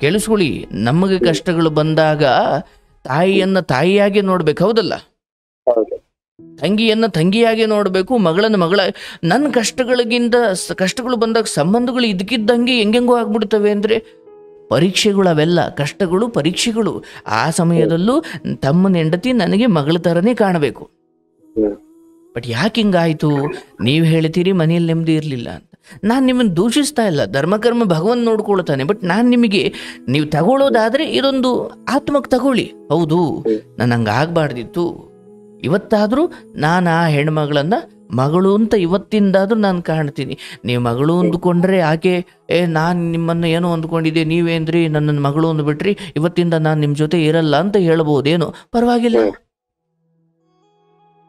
ಕೇಳಿಸ್ಕೊಳ್ಳಿ, ನಮಗೆ ಕಷ್ಟಗಳು ಬಂದಾಗ ತಾಯಿಯನ್ನ ತಾಯಿಯಾಗೆ ನೋಡ್ಬೇಕು, ಹೌದಲ್ಲ? ತಂಗಿಯನ್ನ ತಂಗಿಯಾಗೆ ನೋಡ್ಬೇಕು, ಮಗಳ. ನನ್ನ ಕಷ್ಟಗಳು ಬಂದಾಗ ಸಂಬಂಧಗಳು ಇದಕ್ಕಿದ್ದಂಗೆ ಹೆಂಗೆಂಗೋ ಆಗ್ಬಿಡ್ತವೆ ಅಂದ್ರೆ ಪರೀಕ್ಷೆಗಳು, ಅವೆಲ್ಲ ಕಷ್ಟಗಳು, ಪರೀಕ್ಷೆಗಳು. ಆ ಸಮಯದಲ್ಲೂ ತಮ್ಮನ ಹೆಂಡತಿ ನನಗೆ ಮಗಳ ಥರನೇ ಕಾಣಬೇಕು. ಬಟ್ ಯಾಕೆ ಹಿಂಗಾಯ್ತು? ನೀವು ಹೇಳ್ತೀರಿ ಮನೆಯಲ್ಲಿ ನೆಮ್ಮದಿ ಇರಲಿಲ್ಲ ಅಂತ. ನಾನು ನಿಮ್ಮನ್ನು ದೂಷಿಸ್ತಾ ಇಲ್ಲ, ಧರ್ಮಕರ್ಮ ಭಗವಂತ ನೋಡ್ಕೊಳ್ತಾನೆ. ಬಟ್ ನಾನು ನಿಮಗೆ, ನೀವು ತಗೊಳ್ಳೋದಾದರೆ ಇದೊಂದು ಆತ್ಮಕ್ಕೆ ತಗೊಳ್ಳಿ. ಹೌದು, ನಾನು ಹಂಗೆ ಆಗಬಾರ್ದಿತ್ತು. ಇವತ್ತಾದರೂ ನಾನು ಆ ಹೆಣ್ಮಗಳನ್ನು ಮಗಳು ಅಂತ ಇವತ್ತಿಂದಾದರೂ ನಾನು ಕಾಣ್ತೀನಿ. ನೀವು ಮಗಳು ಅಂದ್ಕೊಂಡ್ರೆ ಆಕೆ ನಾನು ನಿಮ್ಮನ್ನು ಏನೋ ಅಂದ್ಕೊಂಡಿದ್ದೆ, ನೀವೇನ್ರಿ ನನ್ನನ್ನು ಮಗಳು ಅಂದ್ಬಿಟ್ರಿ, ಇವತ್ತಿಂದ ನಾನು ನಿಮ್ಮ ಜೊತೆ ಇರಲ್ಲ ಅಂತ ಹೇಳ್ಬೋದೇನೋ, ಪರವಾಗಿಲ್ಲ.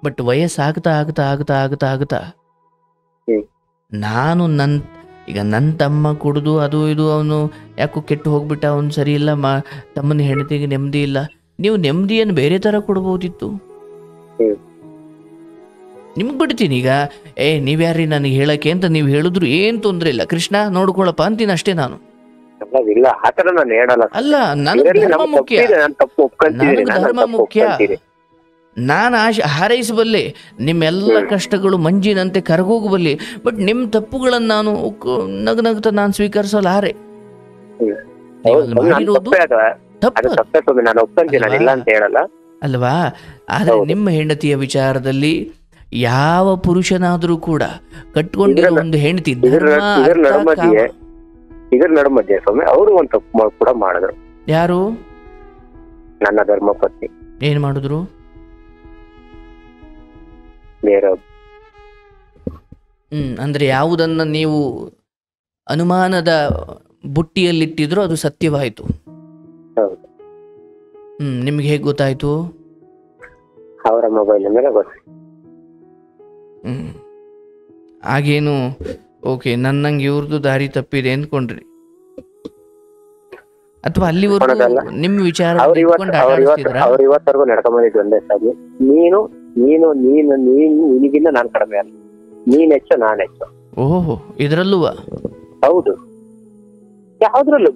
ಬಟ್ ವಯಸ್ಸಾಗ್ತಾ ಆಗ್ತಾ ಆಗ್ತಾ ಆಗ್ತಾ ಆಗ್ತಾ ನಾನು ಈಗ ನನ್ನ ತಮ್ಮ ಕುಡಿದು ಅದು ಇದು ಅವನು ಯಾಕೋ ಕೆಟ್ಟು ಹೋಗ್ಬಿಟ್ಟ, ಅವನು ಸರಿ ಇಲ್ಲ, ತಮ್ಮನ ಹೆಂಡತಿಗೆ ನೆಮ್ಮದಿ ಇಲ್ಲ. ನೀವು ನೆಮ್ಮದಿಯನ್ನು ಬೇರೆ ಥರ ಕೊಡ್ಬೋದಿತ್ತು. ನಿಮ್ಗೆ ಬಿಡ್ತೀನಿ ಈಗ, ನೀವ್ಯಾರಿ ನನಗೆ ಹೇಳಕ್ಕೆ ಅಂತ ನೀವು ಹೇಳಿದ್ರು ಏನು ತೊಂದರೆ ಇಲ್ಲ, ಕೃಷ್ಣ ನೋಡ್ಕೊಳಪ್ಪ ಅಂತೀನಿ ಅಷ್ಟೇ. ನಾನು ಅಲ್ಲ, ನನಗೆ ಧರ್ಮ ಮುಖ್ಯ, ನನಗೆ ಧರ್ಮ ಮುಖ್ಯ. ನಾನು ಹಾರೈಸಬಲ್ಲೆ, ನಿಮ್ಮೆಲ್ಲ ಕಷ್ಟಗಳು ಮಂಜಿನಂತೆ ಕರಗೋಗಬಲ್ಲೆ. ಬಟ್ ನಿಮ್ಮ ತಪ್ಪುಗಳನ್ನು ನಾನು ನಗನಗ್ತಾ ನಾನು ಸ್ವೀಕರಿಸಲಾರೆ. ಅಲ್ವಾ? ಆದ್ರೆ ನಿಮ್ಮ ಹೆಂಡತಿಯ ವಿಚಾರದಲ್ಲಿ ಯಾವ ಪುರುಷನಾದ್ರೂ ಕೂಡ ಕಟ್ಕೊಂಡಿರೋ ಒಂದು ಹೆಂಡತಿ ಇದರ ನಡುಮಧ್ಯೆ ಸ್ವಾಮಿ ಅವರು ಒಂದು ತಪ್ಪು ಕೂಡ ಮಾಡಿದ್ರು. ಯಾರು? ನನ್ನ ಧರ್ಮಪತ್ನಿ. ಏನ್ ಮಾಡಿದ್ರು? ಅಂದ್ರೆ ಯಾವುದನ್ನ ನೀವು ಅನುಮಾನದ ಬುಟ್ಟಿಯಲ್ಲಿಟ್ಟಿದ್ರು ಅದು ಸತ್ಯವಾಯಿತು. ನಿಮ್ಗೆ ಹೇಗೆ ಗೊತ್ತಾಯ್ತು? ಅವರ ಮೊಬೈಲ್ ಮೇಲೆ ಗೊತ್ತಾಯ್ತು. ಹಾಗೇನು ಓಕೆ, ನನ್ನಂಗೆ ಇವ್ರದ್ದು ದಾರಿ ತಪ್ಪಿದೆ ಅಂದ್ಕೊಂಡ್ರಿ, ಅಥವಾ ಅಲ್ಲಿವರೆಗೂ ನಿಮ್ಮ ವಿಚಾರ ಇವತ್ತವರೆಗೂ ನಡ್ಕೊಂಡ್ಬಂದಿದ್ದು ಒಂದೇ ಸಾಗಿ, ನಿನಗಿಂತ ನಾನ್ ಕಡಿಮೆ ಅಲ್ಲ, ನೀನ್ ಹೆಚ್ಚು ನಾನ್ ಹೆಚ್ಚು. ಓಹೋ, ಇದ್ರಲ್ಲೂ? ಹೌದು, ಯಾವ್ದ್ರಲ್ಲೂ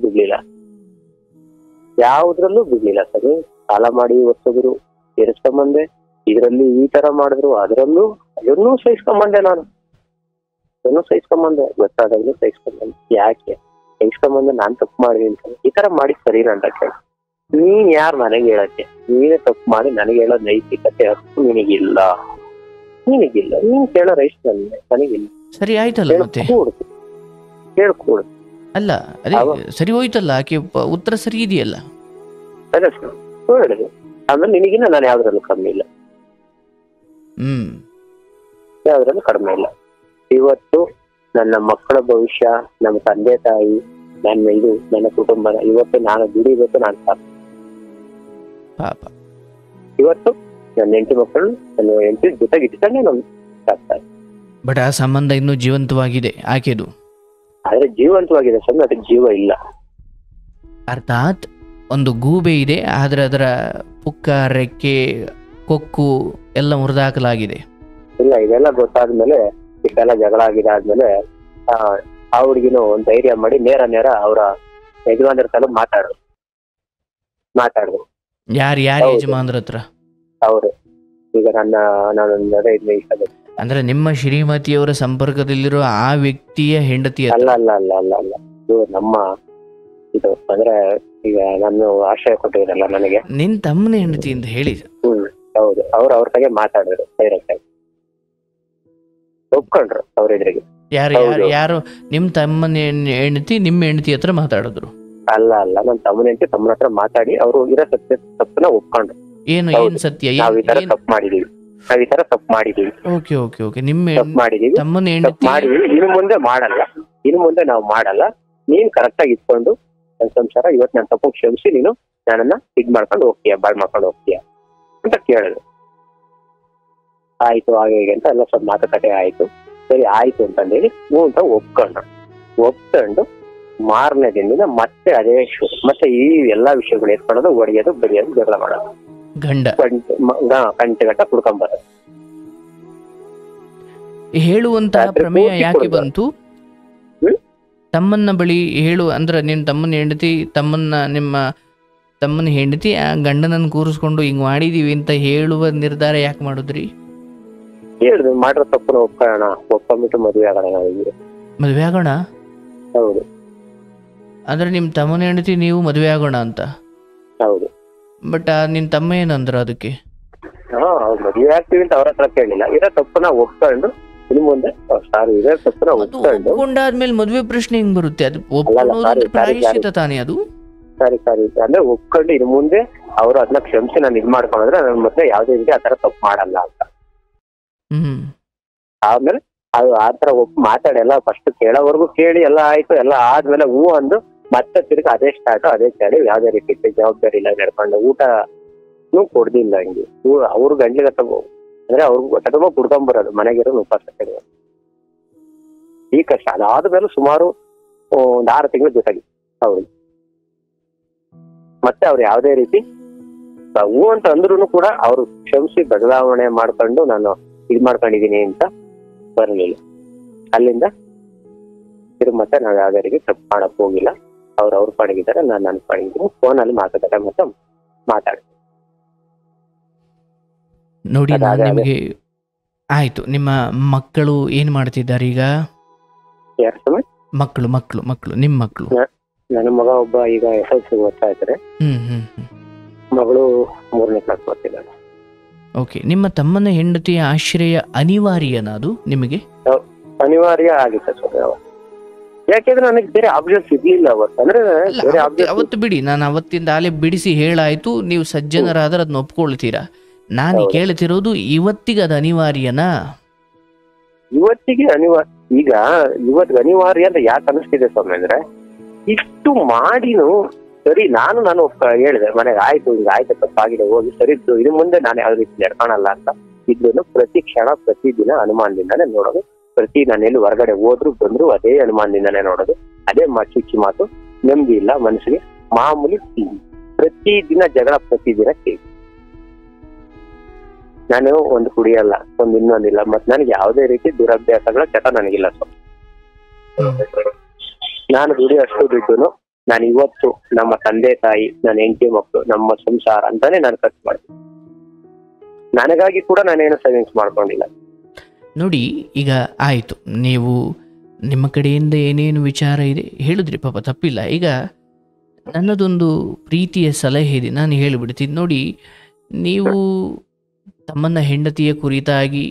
ಬಿಡ್ಲಿಲ್ಲ ಸರಿ. ಸಾಲ ಮಾಡಿ ಹೊಸದ್ರು ತೀರಿಸ್ಕೊಂಬಂದೆ, ಇದ್ರಲ್ಲಿ ಈ ತರ ಮಾಡಿದ್ರು ಅದನ್ನೂ ಸಹಿಸ್ಕೊಂಬಂದೆ. ಅದನ್ನು ಸಹಿಸ್ಕೊಂಬಂದೆ, ಗೊತ್ತಾದಾಗ್ಲೂ ಸಹಿಸ್ಕೊಂಬಂದೆ. ಯಾಕೆ ಸಹಿಸ್ಕೊಂಬಂದೆ? ನಾನ್ ತಪ್ಪು ಮಾಡಿದೆ ಅಂತ ಈ ತರ ಮಾಡಿ ಸರಿನಾ ಅಂತ ಕೇಳಿ, ನೀನ್ ಯಾರು ನನಗೆ ಹೇಳಕ್ಕೆ? ನೀನೇ ತಪ್ಪು ಮಾಡಿ ನನಗೆ ಹೇಳೋ ನೈತಿಕತೆ ಹಕ್ಕು ನಿನಗಿಲ್ಲ. ನೀನ್ ಕೇಳೋ ರೈಟ್ ನನಗಿಲ್ಲ. ಸರಿ ಆಯ್ತಲ್ಲ, ಮತ್ತೆ ಹೇಳ್ಕೊಡು. ಅಲ್ಲ ಅದೇ ಸರಿ ಹೋಯ್ತಲ್ಲ, ಆಕೆ ಉತ್ತರ ಸರಿ ಇದೆಯಲ್ಲ. ಹೇಳಿದೆ, ಆಮೇಲೆ ನಿನಗಿನ್ನ ನಾನು ಯಾವ್ದ್ರಲ್ಲೂ ಕಡಿಮೆ ಇಲ್ಲ, ಯಾವ್ದ್ರಲ್ಲೂ ಕಡಿಮೆ ಇಲ್ಲ. ಇವತ್ತು ನನ್ನ ಮಕ್ಕಳ ಭವಿಷ್ಯ, ನಮ್ಮ ತಂದೆ ತಾಯಿ, ನನ್ನ ಕುಟುಂಬ, ಇವತ್ತು ನಾನು ದುಡಿಬೇಕು, ನಾನು ಸಾಕು. ಇವತ್ತು ನನ್ನ ಹೆಂಡತಿ ಮಕ್ಕಳು, ನನ್ನ ಹೆಂಡತಿ ಜೊತೆಗಿಟ್ಟಂಗೆ ನಾನು ಸಾಕ್ತಾರೆ. ಬಟ್ ಆ ಸಂಬಂಧ ಇನ್ನೂ ಜೀವಂತವಾಗಿದೆ ಆಕೆದು. ಆದ್ರೆ ಜೀವಂತವಾಗಿದೆ ಸ್ವಾಮಿ, ಅದಕ್ಕೆ ಜೀವ ಇಲ್ಲ. ಅರ್ಥಾತ್ ಒಂದು ಗೂಬೆ ಇದೆ, ಆದ್ರೆ ಅದರ ಪುಕ್ಕ, ರೆಕ್ಕೆ, ಕೊಕ್ಕು ಎಲ್ಲ ಮುರಿದಾಕಲಾಗಿದೆ. ಇಲ್ಲ, ಇದೆಲ್ಲ ಗೊತ್ತಾದ್ಮೇಲೆ, ಇಷ್ಟೆಲ್ಲ ಜಗಳ ಆಗಿದೆ ಆದ್ಮೇಲೆ ಆ ಹುಡುಗಿನೂ ಒಂದ್ ಧೈರ್ಯ ಮಾಡಿ ನೇರ ಅವರ ಯಜಮಾನ್ರ ಸಲ ಮಾತಾಡಿದ್ರು. ಯಾರು ಯಜಮಾನ್ರ ಹತ್ರ? ಅವರು ಈಗ ನಾನೊಂದು ಇಷ್ಟ. ಅಂದ್ರೆ ನಿಮ್ಮ ಶ್ರೀಮತಿಯವರ ಸಂಪರ್ಕದಲ್ಲಿರೋ ಆ ವ್ಯಕ್ತಿಯ ಹೆಂಡತಿ? ಅಲ್ಲ, ಇದು ನಮ್ಮ ಇದು ಅಂದ್ರೆ ಈಗ ನಾನು ಆಶ್ರಯ ಕೊಟ್ಟಿದ್ರಲ್ಲ ನನಗೆ, ನಿನ್ ತಮ್ಮನ ಹೆಂಡತಿ ಅಂತ ಹೇಳಿ. ಹೌದು, ಅವ್ರ ಬಗ್ಗೆ ಮಾತಾಡಿದ್ರು ಡೈರೆಕ್ಟ್ ಆಗಿ, ಒಪ್ಕೊಂಡ್ರು ಅವ್ರ ಎದುರಿಗೆ. ಯಾರು ನಿಮ್ ತಮ್ಮನ ಹೆಂಡತಿ ನಿಮ್ಮ ಹೆಂಡತಿ ಹತ್ರ ಮಾತಾಡಿದ್ರು? ಅಲ್ಲ, ನನ್ನ ತಮ್ಮನ ಹೆಂಡತಿ ತಮ್ಮನ ಹತ್ರ ಮಾತಾಡಿ ಅವರು ಇರೋ ತಪ್ಪನ್ನ ಒಪ್ಕೊಂಡ್ರು. ಏನು ಸತ್ಯ? ನಾವ್ ಈ ತರ ತಪ್ಪು ಮಾಡಿದೀವಿ. ಓಕೆ. ತಮ್ಮನ ಹೆಂಡತಿ ಇನ್ನು ಮುಂದೆ ನಾವು ಮಾಡಲ್ಲ, ನೀನ್ ಕರೆಕ್ಟ್ ಆಗಿ ಇಟ್ಕೊಂಡು ನನ್ ಸಂಸಾರ ಇವತ್ತು ನನ್ನ ತಪ್ಪು ಕ್ಷಮಿಸಿ ನೀನು ನನ್ನನ್ನ ಮಾಡ್ಕೊಂಡು ಹೋಗ್ತೀಯ, ಬಾಳ್ ಮಾಡ್ಕೊಂಡು ಹೋಗ್ತೀಯ ಅಂತ ಕೇಳಿದ್ರು. ಆಯ್ತು ಹಾಗೆ ಅಂತ ಎಲ್ಲ ಸ್ವಲ್ಪ ಮಾತುಕತೆ ಆಯ್ತು. ಸರಿ ಆಯ್ತು ಅಂತಂದೇಳಿ ಅಂತ ಒಪ್ಕೊಂಡು ಮಾರನೇ ದಿನದಿಂದ ಮತ್ತೆ ಅದೇ ಮತ್ತೆ ಈ ಎಲ್ಲಾ ವಿಷಯಗಳು ಎತ್ಕೊಳ್ಳೋದು, ಒಡೆಯೋದು, ಬೆಳೆಯೋದು, ಜಗಳ ಮಾಡೋದು, ಗಂಟೆ ಕುಡ್ಕೊಂಬರೋದು. ಹೇಳುವಂತಹ ಪ್ರಮೇಯ ಯಾಕೆ ಬಂತು? ತಮ್ಮನ್ನ ಬಳಿ ಅಂದ್ರೆ ನಿನ್ನ ನಿಮ್ಮ ತಮ್ಮನ ಹೆಂಡತಿ ಆ ಗಂಡನನ್ನು ಕೂರಿಸ್ಕೊಂಡು ಹಿಂಗ್ ಮಾಡಿದೀವಿ ಅಂತ ಹೇಳುವ ನಿರ್ಧಾರ ಯಾಕೆ ಮಾಡಿದ್ರಿ? ಹೇಳಿದ್ರು ಮಾಡಿರೋ ತಪ್ಪನ ಒಪ್ಕೊಂಡ್ಬಿಟ್ಟು ಮದುವೆ ಆಗೋಣ. ಹೌದು. ಅಂದ್ರೆ ನಿಮ್ ತಮ್ಮನ ಹೆಂಡತಿ ನೀವು ಮದುವೆ ಆಗೋಣ ಅಂತ? ಹೌದು. ಬಟ್ ನಿನ್ ತಮ್ಮ ಏನಂದ್ರ ಅದಕ್ಕೆ? ಮದುವೆ ಆಗ್ತೀವಿ ಅಂತ ಅವ್ರ ಹತ್ರ ಕೇಳಿಲ್ಲ, ಇರೋ ತಪ್ಪನ ಒಪ್ಕೊಂಡು ಇನ್ನು ಮುಂದೆ ಒಪ್ಕೊಂಡಾದ್ಮೇಲೆ ಮದುವೆ ಪ್ರಶ್ನೆ ಹೆಂಗ್ ಬರುತ್ತೆ? ಅದು ಪ್ರಾಯಶ್ಚಿತ್ತ ತಾನೇ ಅದು? ಸರಿ ಅಂದ್ರೆ ಒಪ್ಕೊಂಡು ಇನ್ನು ಮುಂದೆ ಅವರು ಅದನ್ನ ಕ್ಷಮಿಸಿ ನಾನು ಇದ್ ಮಾಡ್ಕೊಂಡ್ರೆ ನನ್ನ ಮತ್ತೆ ಯಾವ್ದೇ ರೀತಿ ಆತರ ತಪ್ಪು ಮಾಡಲ್ಲ ಅಂತ. ಆದ್ಮೇಲೆ ಅದು ಆತರ ಮಾತಾಡಿ ಎಲ್ಲ ಫಸ್ಟ್ ಕೇಳೋವರೆಗೂ ಕೇಳಿ ಎಲ್ಲ ಆಯ್ತು, ಎಲ್ಲ ಆದ್ಮೇಲೆ ಹೂ ಅಂದು ಮತ್ತೆ ತಿರ್ಗಿ ಅದೇ ಸ್ಟಾರ್ಟ್, ಅದೇ ಚಾಡಿ, ಯಾವ್ದೇ ರೀತಿ ಜವಾಬ್ದಾರಿ ಇಲ್ಲ ನಡ್ಕೊಂಡು ಊಟನೂ ಕೊಡ್ದಿಲ್ಲ. ಹಂಗೆ ಅವ್ರ ಗಂಟ್ಲಿಗೆ ಅಂದ್ರೆ ಅವ್ರಿಗೆ ಹೊಟ್ಟೆ ತುಂಬ ಕುಡ್ಕೊಂಬರೋದು, ಮನೆಗಿರೋ ಉಪವಾಸ ಕೆಡೋದು ಈ ಕಷ್ಟ. ಅದಾದ್ಮೇಲೆ ಸುಮಾರು ಒಂದ್ 6 ತಿಂಗಳು ಜೊತೆಗಿತ್ತು ಅವ್ರಿಗೆ. ಮತ್ತೆ ಅವ್ರು ಯಾವ್ದೇ ರೀತಿ ಹೂ ಅಂತ ಅಂದ್ರೂ ಕೂಡ ಅವ್ರು ಕ್ಷಮಿಸಿ ಬದಲಾವಣೆ ಮಾಡ್ಕೊಂಡು ನಾನು ಇದ್ ಮಾಡ್ಕೊಂಡಿದೀನಿ ಅಂತ ಬರಲಿಲ್ಲ. ಅಲ್ಲಿಂದ ತಿರುಗಿ ಮತ್ತೆ ನಾವ್ ಯಾವ್ದೇ ರೀತಿ ತಪ್ಪು ಮಾಡಕ್ ಹೋಗಿಲ್ಲ. ಅವ್ರ ಪಣಗಿದ್ದಾರೆ, ನಾನು ಪಣಗಿದ್ದೀನಿ. ಫೋನಲ್ಲಿ ಮಾತಾಡ್ತಾರೆ, ಮತ್ತೆ ಮಾತಾಡ್ತೀನಿ. ನೋಡಿ, ನಿಮಗೆ ಆಯ್ತು. ನಿಮ್ಮ ಮಕ್ಕಳು ಏನ್ ಮಾಡ್ತಿದ್ದಾರೆ ಈಗ? ಮಕ್ಕಳು ನಿಮ್ಮ ಮಕ್ಕಳು? ನನ್ನ ಮಗ ಒಬ್ಬ ಈಗ SLC ಓದ್ತಾ ಇದ್ದಾರೆ, ಮಗಳು 3ನೇ ಕ್ಲಾಸ್ ಓದ್ತಿದ್ದಾಳೆ. ಓಕೆ. ನಿಮ್ಮ ತಮ್ಮನ ಹೆಂಡತಿಯ ಆಶ್ರಯ ಅನಿವಾರ್ಯನಾ ಅದು ನಿಮಗೆ? ಅನಿವಾರ್ಯ ಆಗಿತ್ತು ಸರ್. ಯಾಕೆಂದ್ರೆ ನನಗೆ ಬೇರೆ ಆಬ್ಜೆಕ್ಟ್ಸ್ ಇರ್ಲಿಲ್ಲ ಅವತ್ತು. ಅಂದ್ರೆ ಅವತ್ತು ಬಿಡಿ, ನಾನು ಅವತ್ತಿಂದ ಆಲೆ ಬಿಡಿಸಿ ಹೇಳಾಯ್ತು, ನೀವು ಸಜ್ಜನರಾದ್ರೆ ಅದನ್ನ ಒಪ್ಕೊಳ್ತೀರಾ. ನಾನು ಕೇಳ್ತಿರೋದು ಇವತ್ತಿಗೆ ಅದು ಅನಿವಾರ್ಯನಾ? ಇವತ್ತಿಗೆ ಈಗ ಇವತ್ತಿಗೆ ಅನಿವಾರ್ಯ ಅಂತ ಯಾಕೆ ಅನಿಸ್ತಿದೆ ಸ್ವಾಮಿ ಅಂದ್ರೆ, ಇಷ್ಟು ಮಾಡಿನೂ ಸರಿ ನಾನು ಹೇಳಿದೆ ಮನೆಗೆ, ಆಯ್ತು ಹಿಂಗ ಆಯ್ತು, ತಪ್ಪಾಗಿದೆ, ಹೋಗಿ ಸರಿದ್ದು, ಇನ್ನು ಮುಂದೆ ನಾನು ಯಾವ್ದು ರೀತಿ ನಡ್ಕೊಳಲ್ಲ ಅಂತ ಇದ್ರೂ ಪ್ರತಿ ಕ್ಷಣ ಪ್ರತಿ ದಿನ ಅನುಮಾನದಿಂದಾನೇ ನೋಡೋದು. ನಾನು ಎಲ್ಲಿ ಹೊರಗಡೆ ಹೋದ್ರು ಬಂದ್ರು ಅದೇ ಅನುಮಾನದಿಂದಾನೇ ನೋಡೋದು, ಅದೇ ಚುಚ್ಚಿ ಮಾತು, ನೆಮ್ಮದಿ ಇಲ್ಲ ಮನಸ್ಸಿಗೆ. ಮಾಮೂಲಿ ಪ್ರತಿ ದಿನ ಜಗಳ, ಪ್ರತಿ ದಿನ ಕೇಳಿ. ನಾನು ಒಂದು ಕುಡಿಯಲ್ಲ, ಇನ್ನೊಂದಿಲ್ಲ, ಮತ್ತೆ ನನಗೆ ಯಾವುದೇ ರೀತಿ ದುರಭ್ಯಾಸಗಳ ಚಟ ನನಗಿಲ್ಲ ಸರ್. ನಾನು ದುಡಿಯೋಷ್ಟು ದುಡ್ಡು ನಾನು ಇವತ್ತು ನಮ್ಮ ತಂದೆ ತಾಯಿ, ನನ್ನ ಹೆಂಡತಿ ಮಕ್ಕಳು, ನಮ್ಮ ಸಂಸಾರ ಅಂತಾನೆ ನಾನು ಖರ್ಚು ಮಾಡ್ತೀನಿ. ನನಗಾಗಿ ಕೂಡ ನಾನೇನು ಸೇವಿಂಗ್ಸ್ ಮಾಡ್ಕೊಂಡಿಲ್ಲ. ನೋಡಿ, ಈಗ ಆಯಿತು, ನೀವು ನಿಮ್ಮ ಕಡೆಯಿಂದ ಏನೇನು ವಿಚಾರ ಇದೆ ಹೇಳಿದ್ರಿ, ಪಾಪ ತಪ್ಪಿಲ್ಲ. ಈಗ ನನ್ನದೊಂದು ಪ್ರೀತಿಯ ಸಲಹೆ ಇದೆ, ನಾನು ಹೇಳಿಬಿಡ್ತೀನಿ. ನೋಡಿ, ನೀವು ತಮ್ಮನ್ನ ಹೆಂಡತಿಯ ಕುರಿತಾಗಿ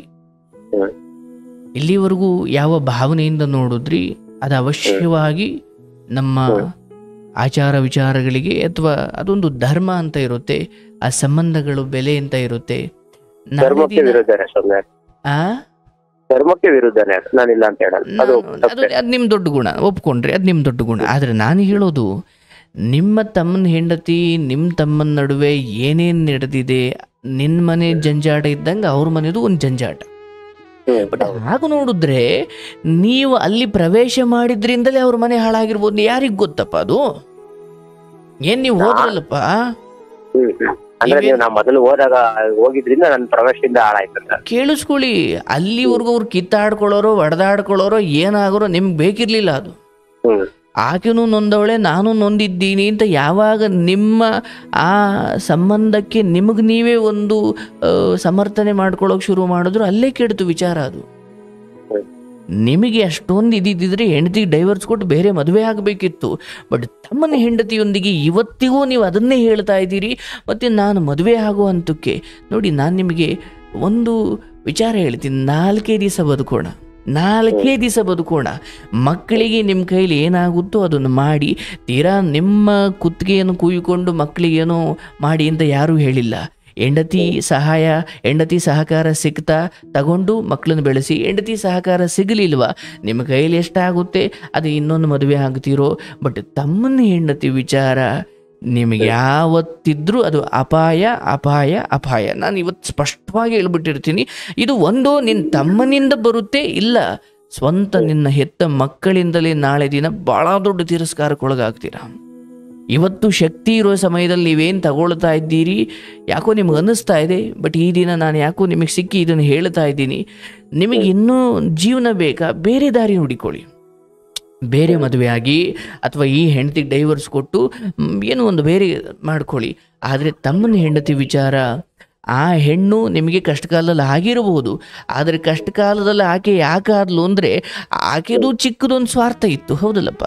ಇಲ್ಲಿವರೆಗೂ ಯಾವ ಭಾವನೆಯಿಂದ ನೋಡಿದ್ರಿ, ಅದು ಅವಶ್ಯವಾಗಿ ನಮ್ಮ ಆಚಾರ ವಿಚಾರಗಳಿಗೆ ಅಥವಾ ಅದೊಂದು ಧರ್ಮ ಅಂತ ಇರುತ್ತೆ, ಆ ಸಂಬಂಧಗಳು ಬೆಲೆ ಅಂತ ಇರುತ್ತೆ. ಧರ್ಮಕ್ಕೆ ವಿರುದ್ಧನೇ, ನಾನಿಲ್ಲ ಅಂತ ಹೇಳಲ್ಲ. ಅದು ನಿಮ್ ದೊಡ್ಡ ಗುಣ, ಒಪ್ಕೊಂಡ್ರಿ, ಅದು ನಿಮ್ ದೊಡ್ಡ ಗುಣ. ಆದ್ರೆ ನಾನು ಹೇಳೋದು, ನಿಮ್ಮ ತಮ್ಮನ ಹೆಂಡತಿ ನಿಮ್ಮ ತಮ್ಮನ ನಡುವೆ ಏನೇನ್ ನಡೆದಿದೆ, ನಿನ್ನ ಮನೆ ಜಂಜಾಟ ಇದ್ದಂಗೆ ಅವ್ರ ಮನೆದು ಒಂದು ಜಂಜಾಟ. ಬಟ್ ಹಾಗೆ ನೋಡಿದ್ರೆ ನೀವು ಅಲ್ಲಿ ಪ್ರವೇಶ ಮಾಡಿದ್ರಿಂದಲೇ ಅವ್ರ ಮನೆ ಹಾಳಾಗಿರ್ಬೋದು. ಯಾರಿಗ್ ಗೊತ್ತಪ್ಪ ಅದು? ಏನ್ ನೀವು ಹೋದ್ರಲ್ಲಪ್ಪ? ಅಂದ್ರೆ ನೀವು ನಾ ಮೊದಲು ಹೋಗಿದ್ರಿಂದ ನನ್ನ ಪ್ರವೇಶದಿಂದ ಹಾಳಾಯ್ತು ಸರ್. ಕೇಳಿಸ್ಕೊಳ್ಳಿ, ಅಲ್ಲಿವರೆಗೂ ಅವ್ರು ಕಿತ್ತಾಡ್ಕೊಳ್ಳೋರೋ ಒಡೆದಾಡ್ಕೊಳ್ಳೋರೋ ಏನಾಗೋರೋ ನಿಮ್ಗೆ ಬೇಕಿರ್ಲಿಲ್ಲ ಅದು. ಆಕೆನೂ ನೊಂದವಳೆ, ನಾನು ನೊಂದಿದ್ದೀನಿ ಅಂತ ಯಾವಾಗ ನಿಮ್ಮ ಆ ಸಂಬಂಧಕ್ಕೆ ನಿಮಗೆ ನೀವೇ ಒಂದು ಸಮರ್ಥನೆ ಮಾಡ್ಕೊಳ್ಳೋಕೆ ಶುರು ಮಾಡಿದ್ರು ಅಲ್ಲೇ ಕೆಡ್ತು ವಿಚಾರ. ಅದು ನಿಮಗೆ ಅಷ್ಟೊಂದು ಇದ್ದಿದ್ದರೆ ಹೆಂಡತಿಗೆ ಡೈವರ್ಸ್ ಕೊಟ್ಟು ಬೇರೆ ಮದುವೆ ಆಗಬೇಕಿತ್ತು. ಬಟ್ ತಮ್ಮನ ಹೆಂಡತಿಯೊಂದಿಗೆ ಇವತ್ತಿಗೂ ನೀವು ಅದನ್ನೇ ಹೇಳ್ತಾ ಇದ್ದೀರಿ. ಮತ್ತು ನಾನು ಮದುವೆ ಆಗೋ ಹಂತಕ್ಕೆ ನೋಡಿ, ನಾನು ನಿಮಗೆ ಒಂದು ವಿಚಾರ ಹೇಳ್ತೀನಿ. 4 ದಿವಸ ಬದುಕೋಣ. ಮಕ್ಕಳಿಗೆ ನಿಮ್ಮ ಕೈಲಿ ಏನಾಗುತ್ತೋ ಅದನ್ನು ಮಾಡಿ, ತೀರಾ ನಿಮ್ಮ ಕುತ್ತಿಗೆಯನ್ನು ಕೂಯಿಕೊಂಡು ಮಕ್ಕಳಿಗೇನೋ ಮಾಡಿ ಅಂತ ಯಾರೂ ಹೇಳಿಲ್ಲ. ಹೆಂಡತಿ ಸಹಕಾರ ಸಿಗ್ತಾ ತಗೊಂಡು ಮಕ್ಕಳನ್ನು ಬೆಳೆಸಿ. ಹೆಂಡತಿ ಸಹಕಾರ ಸಿಗಲಿಲ್ವಾ, ನಿಮ್ಮ ಕೈಲಿ ಎಷ್ಟಾಗುತ್ತೆ ಅದು ಇನ್ನೊಂದು ಮದುವೆ ಆಗ್ತಿರೋ. ಬಟ್ ತಮ್ಮನ ಹೆಂಡತಿ ವಿಚಾರ ನಿಮಗೆ ಯಾವತ್ತಿದ್ರೂ ಅದು ಅಪಾಯ. ನಾನು ಇವತ್ತು ಸ್ಪಷ್ಟವಾಗಿ ಹೇಳ್ಬಿಟ್ಟಿರ್ತೀನಿ. ಇದು ಒಂದು ನಿನ್ನ ತಮ್ಮನಿಂದ ಬರುತ್ತೆ, ಇಲ್ಲ ಸ್ವಂತ ನಿನ್ನ ಹೆತ್ತ ಮಕ್ಕಳಿಂದಲೇ ನಾಳೆ ದಿನ ಭಾಳ ದೊಡ್ಡ ತಿರಸ್ಕಾರಕ್ಕೊಳಗಾಗ್ತೀರ. ಇವತ್ತು ಶಕ್ತಿ ಇರೋ ಸಮಯದಲ್ಲಿ ನೀವೇನು ತಗೊಳ್ತಾ ಇದ್ದೀರಿ ಯಾಕೋ ನಿಮ್ಗೆ ಅನ್ನಿಸ್ತಾ ಇದೆ. ಬಟ್ ಈ ದಿನ ನಾನು ಯಾಕೋ ನಿಮಗೆ ಸಿಕ್ಕಿ ಇದನ್ನು ಹೇಳ್ತಾ ಇದ್ದೀನಿ. ನಿಮಗೆ ಇನ್ನೂ ಜೀವನ ಬೇಕಾ, ಬೇರೆ ದಾರಿ ಹುಡುಕೊಳ್ಳಿ. ಬೇರೆ ಮದುವೆ ಆಗಿ ಅಥವಾ ಈ ಹೆಂಡತಿಗೆ ಡೈವರ್ಸ್ ಕೊಟ್ಟು ಏನೋ ಒಂದು ಬೇರೆ ಮಾಡ್ಕೊಳ್ಳಿ. ಆದರೆ ತಮ್ಮನ ಹೆಂಡತಿ ವಿಚಾರ, ಆ ಹೆಣ್ಣು ನಿಮಗೆ ಕಷ್ಟಕಾಲದಲ್ಲಿ ಆಗಿರಬಹುದು. ಆದರೆ ಕಷ್ಟಕಾಲದಲ್ಲಿ ಆಕೆ ಯಾಕಾದ್ಲು ಅಂದರೆ ಆಕೆದು ಚಿಕ್ಕದೊಂದು ಸ್ವಾರ್ಥ ಇತ್ತು, ಹೌದಲ್ಲಪ್ಪ?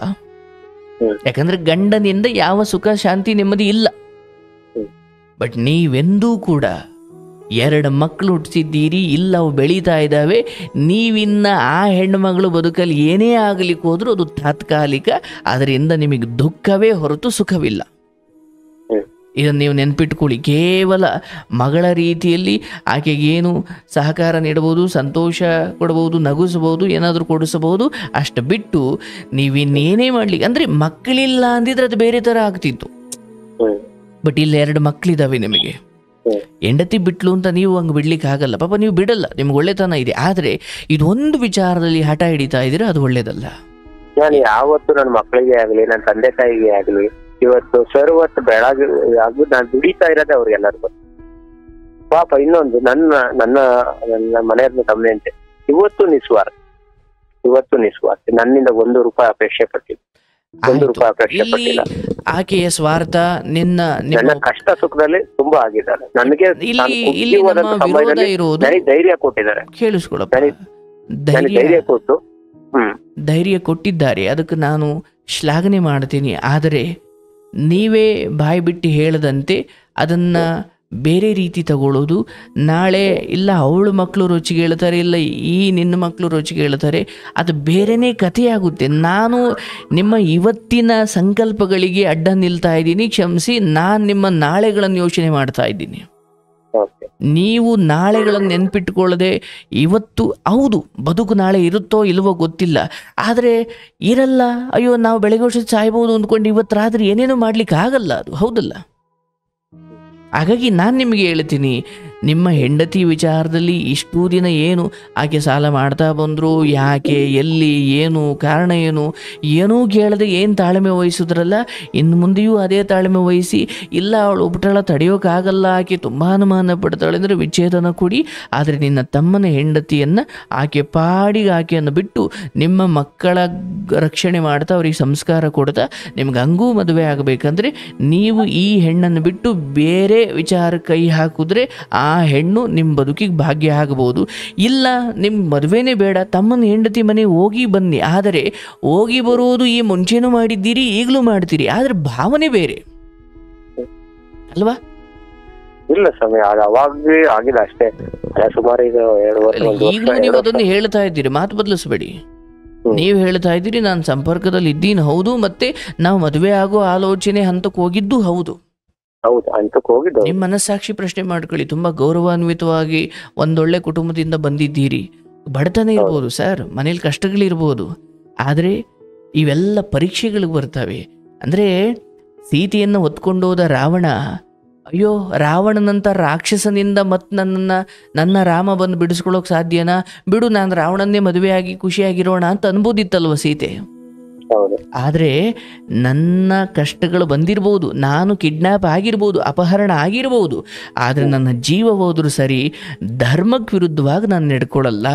ಯಾಕಂದ್ರೆ ಗಂಡನಿಂದ ಯಾವ ಸುಖ ಶಾಂತಿ ನೆಮ್ಮದಿ ಇಲ್ಲ. ಬಟ್ ನೀವೆಂದೂ ಕೂಡ 2 ಮಕ್ಕಳು ಹುಟ್ಟಿಸಿದ್ದೀರಿ, ಇಲ್ಲ ಅವು ಬೆಳೀತಾ ಇದ್ದಾವೆ. ನೀವಿನ್ನ ಆ ಹೆಣ್ಣು ಮಗಳು ಬದುಕಲ್ಲಿ ಏನೇ ಆಗಲಿಕ್ಕೆ ಹೋದ್ರೂ ಅದು ತಾತ್ಕಾಲಿಕ. ಅದರಿಂದ ನಿಮಗೆ ದುಃಖವೇ ಹೊರತು ಸುಖವಿಲ್ಲ. ಇದನ್ನು ನೀವು ನೆನ್ಪಿಟ್ಕೊಳ್ಳಿ. ಕೇವಲ ಮಗಳ ರೀತಿಯಲ್ಲಿ ಆಕೆಗೇನು ಸಹಕಾರ ನೀಡಬಹುದು, ಸಂತೋಷ ಕೊಡಬಹುದು, ನಗಿಸಬಹುದು, ಏನಾದರೂ ಕೊಡಿಸಬಹುದು. ಅಷ್ಟು ಬಿಟ್ಟು ನೀವಿನ್ನೇನೇ ಮಾಡಲಿ, ಅಂದರೆ ಮಕ್ಕಳಿಲ್ಲ ಅಂದಿದ್ರೆ ಅದು ಬೇರೆ ಥರ ಆಗ್ತಿತ್ತು. ಬಟ್ ಇಲ್ಲಿ 2 ಮಕ್ಕಳಿದ್ದಾವೆ ನಿಮಗೆ. ಹೆಂಡತಿ ಬಿಟ್ಲು ಅಂತ ನೀವು ಹಂಗೆ ಬಿಡ್ಲಿಕ್ಕೆ ಆಗಲ್ಲ. ಪಾಪ ನೀವು ಬಿಡಲ್ಲ, ನಿಮ್ಗೆ ಒಳ್ಳೆತನ ಇದೆ. ಆದರೆ ಇದೊಂದು ವಿಚಾರದಲ್ಲಿ ಹಠ ಹಿಡಿತಾ ಇದ್ದೀರಾ, ಅದು ಒಳ್ಳೇದಲ್ಲ. ನಾನು ಯಾವತ್ತು ನನ್ನ ಮಕ್ಕಳಿಗೆ ಆಗಲಿ, ನನ್ನ ತಂದೆ ತಾಯಿಗೆ ಆಗಲಿ, ಇವತ್ತು ಸರ್ವತ್ತು ಬೆಳಗ್ಗೆ ನಾನು ದುಡಿತಾ ಇರೋದೇ ಅವ್ರಿಗೆಲ್ಲರಿಗೂ. ಪಾಪ ಇನ್ನೊಂದು ನನ್ನ ಮನೆಯವ್ರನ್ನ ತಮ್ಮನೆಯಂತೆ ಇವತ್ತು ನಿಸ್ವಾರ್ಥ ನನ್ನಿಂದ 1 ರೂಪಾಯಿ ಅಪೇಕ್ಷೆ ಪಟ್ಟಿಲ್ಲ. 1 ರೂಪಾಯಿ ಅಪೇಕ್ಷೆ ಪಟ್ಟಿಲ್ಲ. ಆಕೆಯ ಸ್ವಾರ್ಥ ನನ್ನ ಕಷ್ಟ ಸುಖದಲ್ಲಿ ತುಂಬಾ ಆಗಿದ್ದಾರೆ. ನನಗೆ ಧೈರ್ಯ ಕೊಟ್ಟಿದ್ದಾರೆ. ಕೇಳಿಸ್ಕೊಳಪ್ಪ, ಧೈರ್ಯ ಕೊಟ್ಟು ಧೈರ್ಯ ಕೊಟ್ಟಿದ್ದಾರೆ, ಅದಕ್ಕೆ ನಾನು ಶ್ಲಾಘನೆ ಮಾಡ್ತೀನಿ. ಆದರೆ ನೀವೇ ಬಾಯಿ ಬಿಟ್ಟು ಹೇಳದಂತೆ ಅದನ್ನು ಬೇರೆ ರೀತಿ ತಗೊಳ್ಳೋದು, ನಾಳೆ ಇಲ್ಲ ಅವಳು ಮಕ್ಕಳು ರುಚಿಗೆ ಹೇಳ್ತಾರೆ, ಇಲ್ಲ ಈ ನಿನ್ನ ಮಕ್ಕಳು ರುಚಿಗೆ ಹೇಳ್ತಾರೆ, ಅದು ಬೇರೆಯೇ ಕಥೆಯಾಗುತ್ತೆ. ನಾನು ನಿಮ್ಮ ಇವತ್ತಿನ ಸಂಕಲ್ಪಗಳಿಗೆ ಅಡ್ಡ ನಿಲ್ತಾ ಇದ್ದೀನಿ, ಕ್ಷಮಿಸಿ. ನಾನು ನಿಮ್ಮ ನಾಳೆಗಳನ್ನು ಯೋಚನೆ ಮಾಡ್ತಾ ಇದ್ದೀನಿ. ನೀವು ನಾಳೆಗಳನ್ನು ನೆನ್ಪಿಟ್ಕೊಳ್ಳದೆ ಇವತ್ತು, ಹೌದು ಬದುಕು ನಾಳೆ ಇರುತ್ತೋ ಇಲ್ವೋ ಗೊತ್ತಿಲ್ಲ, ಆದರೆ ಇರಲ್ಲ, ಅಯ್ಯೋ ನಾವು ಬೆಳಗ್ಗೆ ವರ್ಷ ಸಾಯ್ಬೋದು ಅಂದ್ಕೊಂಡು ಇವತ್ತು ರಾತ್ರಿ ಏನೇನೋ ಮಾಡ್ಲಿಕ್ಕೆ ಆಗಲ್ಲ, ಅದು ಹೌದಲ್ಲ? ಹಾಗಾಗಿ ನಾನು ನಿಮಗೆ ಹೇಳ್ತೀನಿ, ನಿಮ್ಮ ಹೆಂಡತಿ ವಿಚಾರದಲ್ಲಿ ಇಷ್ಟು ದಿನ ಏನು ಆಕೆ ಸಾಲ ಮಾಡ್ತಾ ಬಂದರು, ಯಾಕೆ, ಎಲ್ಲಿ, ಏನು ಕಾರಣ, ಏನೂ ಕೇಳದೆ ಏನು ತಾಳ್ಮೆ ವಹಿಸಿದ್ರಲ್ಲ, ಇನ್ನು ಮುಂದೆಯೂ ಅದೇ ತಾಳ್ಮೆ ವಹಿಸಿ. ಇಲ್ಲ ಅವಳು ಒಬ್ಬಟಳ ತಡೆಯೋಕ್ಕಾಗಲ್ಲ, ಆಕೆ ತುಂಬ ಅನುಮಾನ ಪಡ್ತಾಳೆ ಅಂದರೆ ವಿಚ್ಛೇದನ ಕೊಡಿ. ಆದರೆ ನಿನ್ನ ತಮ್ಮನ ಹೆಂಡತಿಯನ್ನು ಆಕೆ ಪಾಡಿಗೆ ಆಕೆಯನ್ನು ಬಿಟ್ಟು ನಿಮ್ಮ ಮಕ್ಕಳ ರಕ್ಷಣೆ ಮಾಡ್ತಾ ಅವ್ರಿಗೆ ಸಂಸ್ಕಾರ ಕೊಡ್ತಾ ನಿಮ್ಗೆ ಹಂಗೂ ಮದುವೆ ಆಗಬೇಕಂದ್ರೆ ನೀವು ಈ ಹೆಣ್ಣನ್ನು ಬಿಟ್ಟು ಬೇರೆ ವಿಚಾರ ಕೈ ಹಾಕಿದ್ರೆ ಆ ಹೆಣ್ಣು ನಿಮ್ಮ ಬದುಕಿಗೆ ಭಾಗ್ಯ ಆಗಬಹುದು. ಇಲ್ಲ ನಿಮ್ಮ ಮದುವೆನೇ ಬೇಡ, ತಮ್ಮನ ಹೆಂಡತಿ ಮನೆ ಹೋಗಿ ಬನ್ನಿ. ಆದರೆ ಹೋಗಿ ಬರುವುದು ಈ ಮುಂಚೆನೂ ಮಾಡಿದ್ದೀರಿ, ಈಗಲೂ ಮಾಡ್ತೀರಿ, ಆದರೆ ಭಾವನೆ ಬೇರೆ ಅಲ್ವಾ? ಇಲ್ಲ ಸಮಯ ಅವಾಗಲೇ ಆಗಿಲ್ಲ ಅಷ್ಟೇ. ಸುಮಾರು ಈಗಲೂ ನೀವು ಅದನ್ನು ಹೇಳ್ತಾ ಇದ್ದೀರಿ, ಮಾತು ಬದಲಿಸಬೇಡಿ. ನೀವು ಹೇಳ್ತಾ ಇದ್ದೀರಿ ನಾನು ಸಂಪರ್ಕದಲ್ಲಿ ಇದ್ದೀನಿ, ಹೌದು, ಮತ್ತೆ ನಾವು ಮದುವೆ ಆಗೋ ಆಲೋಚನೆ ಹಂತಕ್ಕೆ ಹೋಗಿದ್ದು ಹೌದು. ನಿಮ್ಮ ಮನಸ್ಸಾಕ್ಷಿ ಪ್ರಶ್ನೆ ಮಾಡ್ಕೊಳ್ಳಿ. ತುಂಬಾ ಗೌರವಾನ್ವಿತವಾಗಿ ಒಂದೊಳ್ಳೆ ಕುಟುಂಬದಿಂದ ಬಂದಿದ್ದೀರಿ. ಬಡತನ ಇರ್ಬೋದು ಸರ್, ಮನೇಲಿ ಕಷ್ಟಗಳಿರ್ಬೋದು, ಆದರೆ ಇವೆಲ್ಲ ಪರೀಕ್ಷೆಗಳಿಗೆ ಬರ್ತವೆ. ಅಂದರೆ ಸೀತೆಯನ್ನು ಹೊತ್ಕೊಂಡೋದ ರಾವಣ, ಅಯ್ಯೋ ರಾವಣನಂತ ರಾಕ್ಷಸನಿಂದ ಮತ್ತು ನನ್ನ ರಾಮ ಬಂದು ಬಿಡಿಸ್ಕೊಳ್ಳೋಕೆ ಸಾಧ್ಯನಾ, ಬಿಡು ನಾನು ರಾವಣನ್ನೇ ಮದುವೆಯಾಗಿ ಖುಷಿಯಾಗಿರೋಣ ಅಂತ ಅನ್ಬೋದಿತ್ತಲ್ವ ಸೀತೆ. ಆದರೆ ನನ್ನ ಕಷ್ಟಗಳು ಬಂದಿರ್ಬೋದು, ನಾನು ಕಿಡ್ನ್ಯಾಪ್ ಆಗಿರ್ಬೋದು, ಅಪಹರಣ ಆಗಿರ್ಬೋದು, ಆದರೆ ನನ್ನ ಜೀವ ಹೋದರೂ ಸರಿ ಧರ್ಮಕ್ಕೆ ವಿರುದ್ಧವಾಗಿ ನಾನು ನಡ್ಕೊಳ್ಳಲ್ಲ.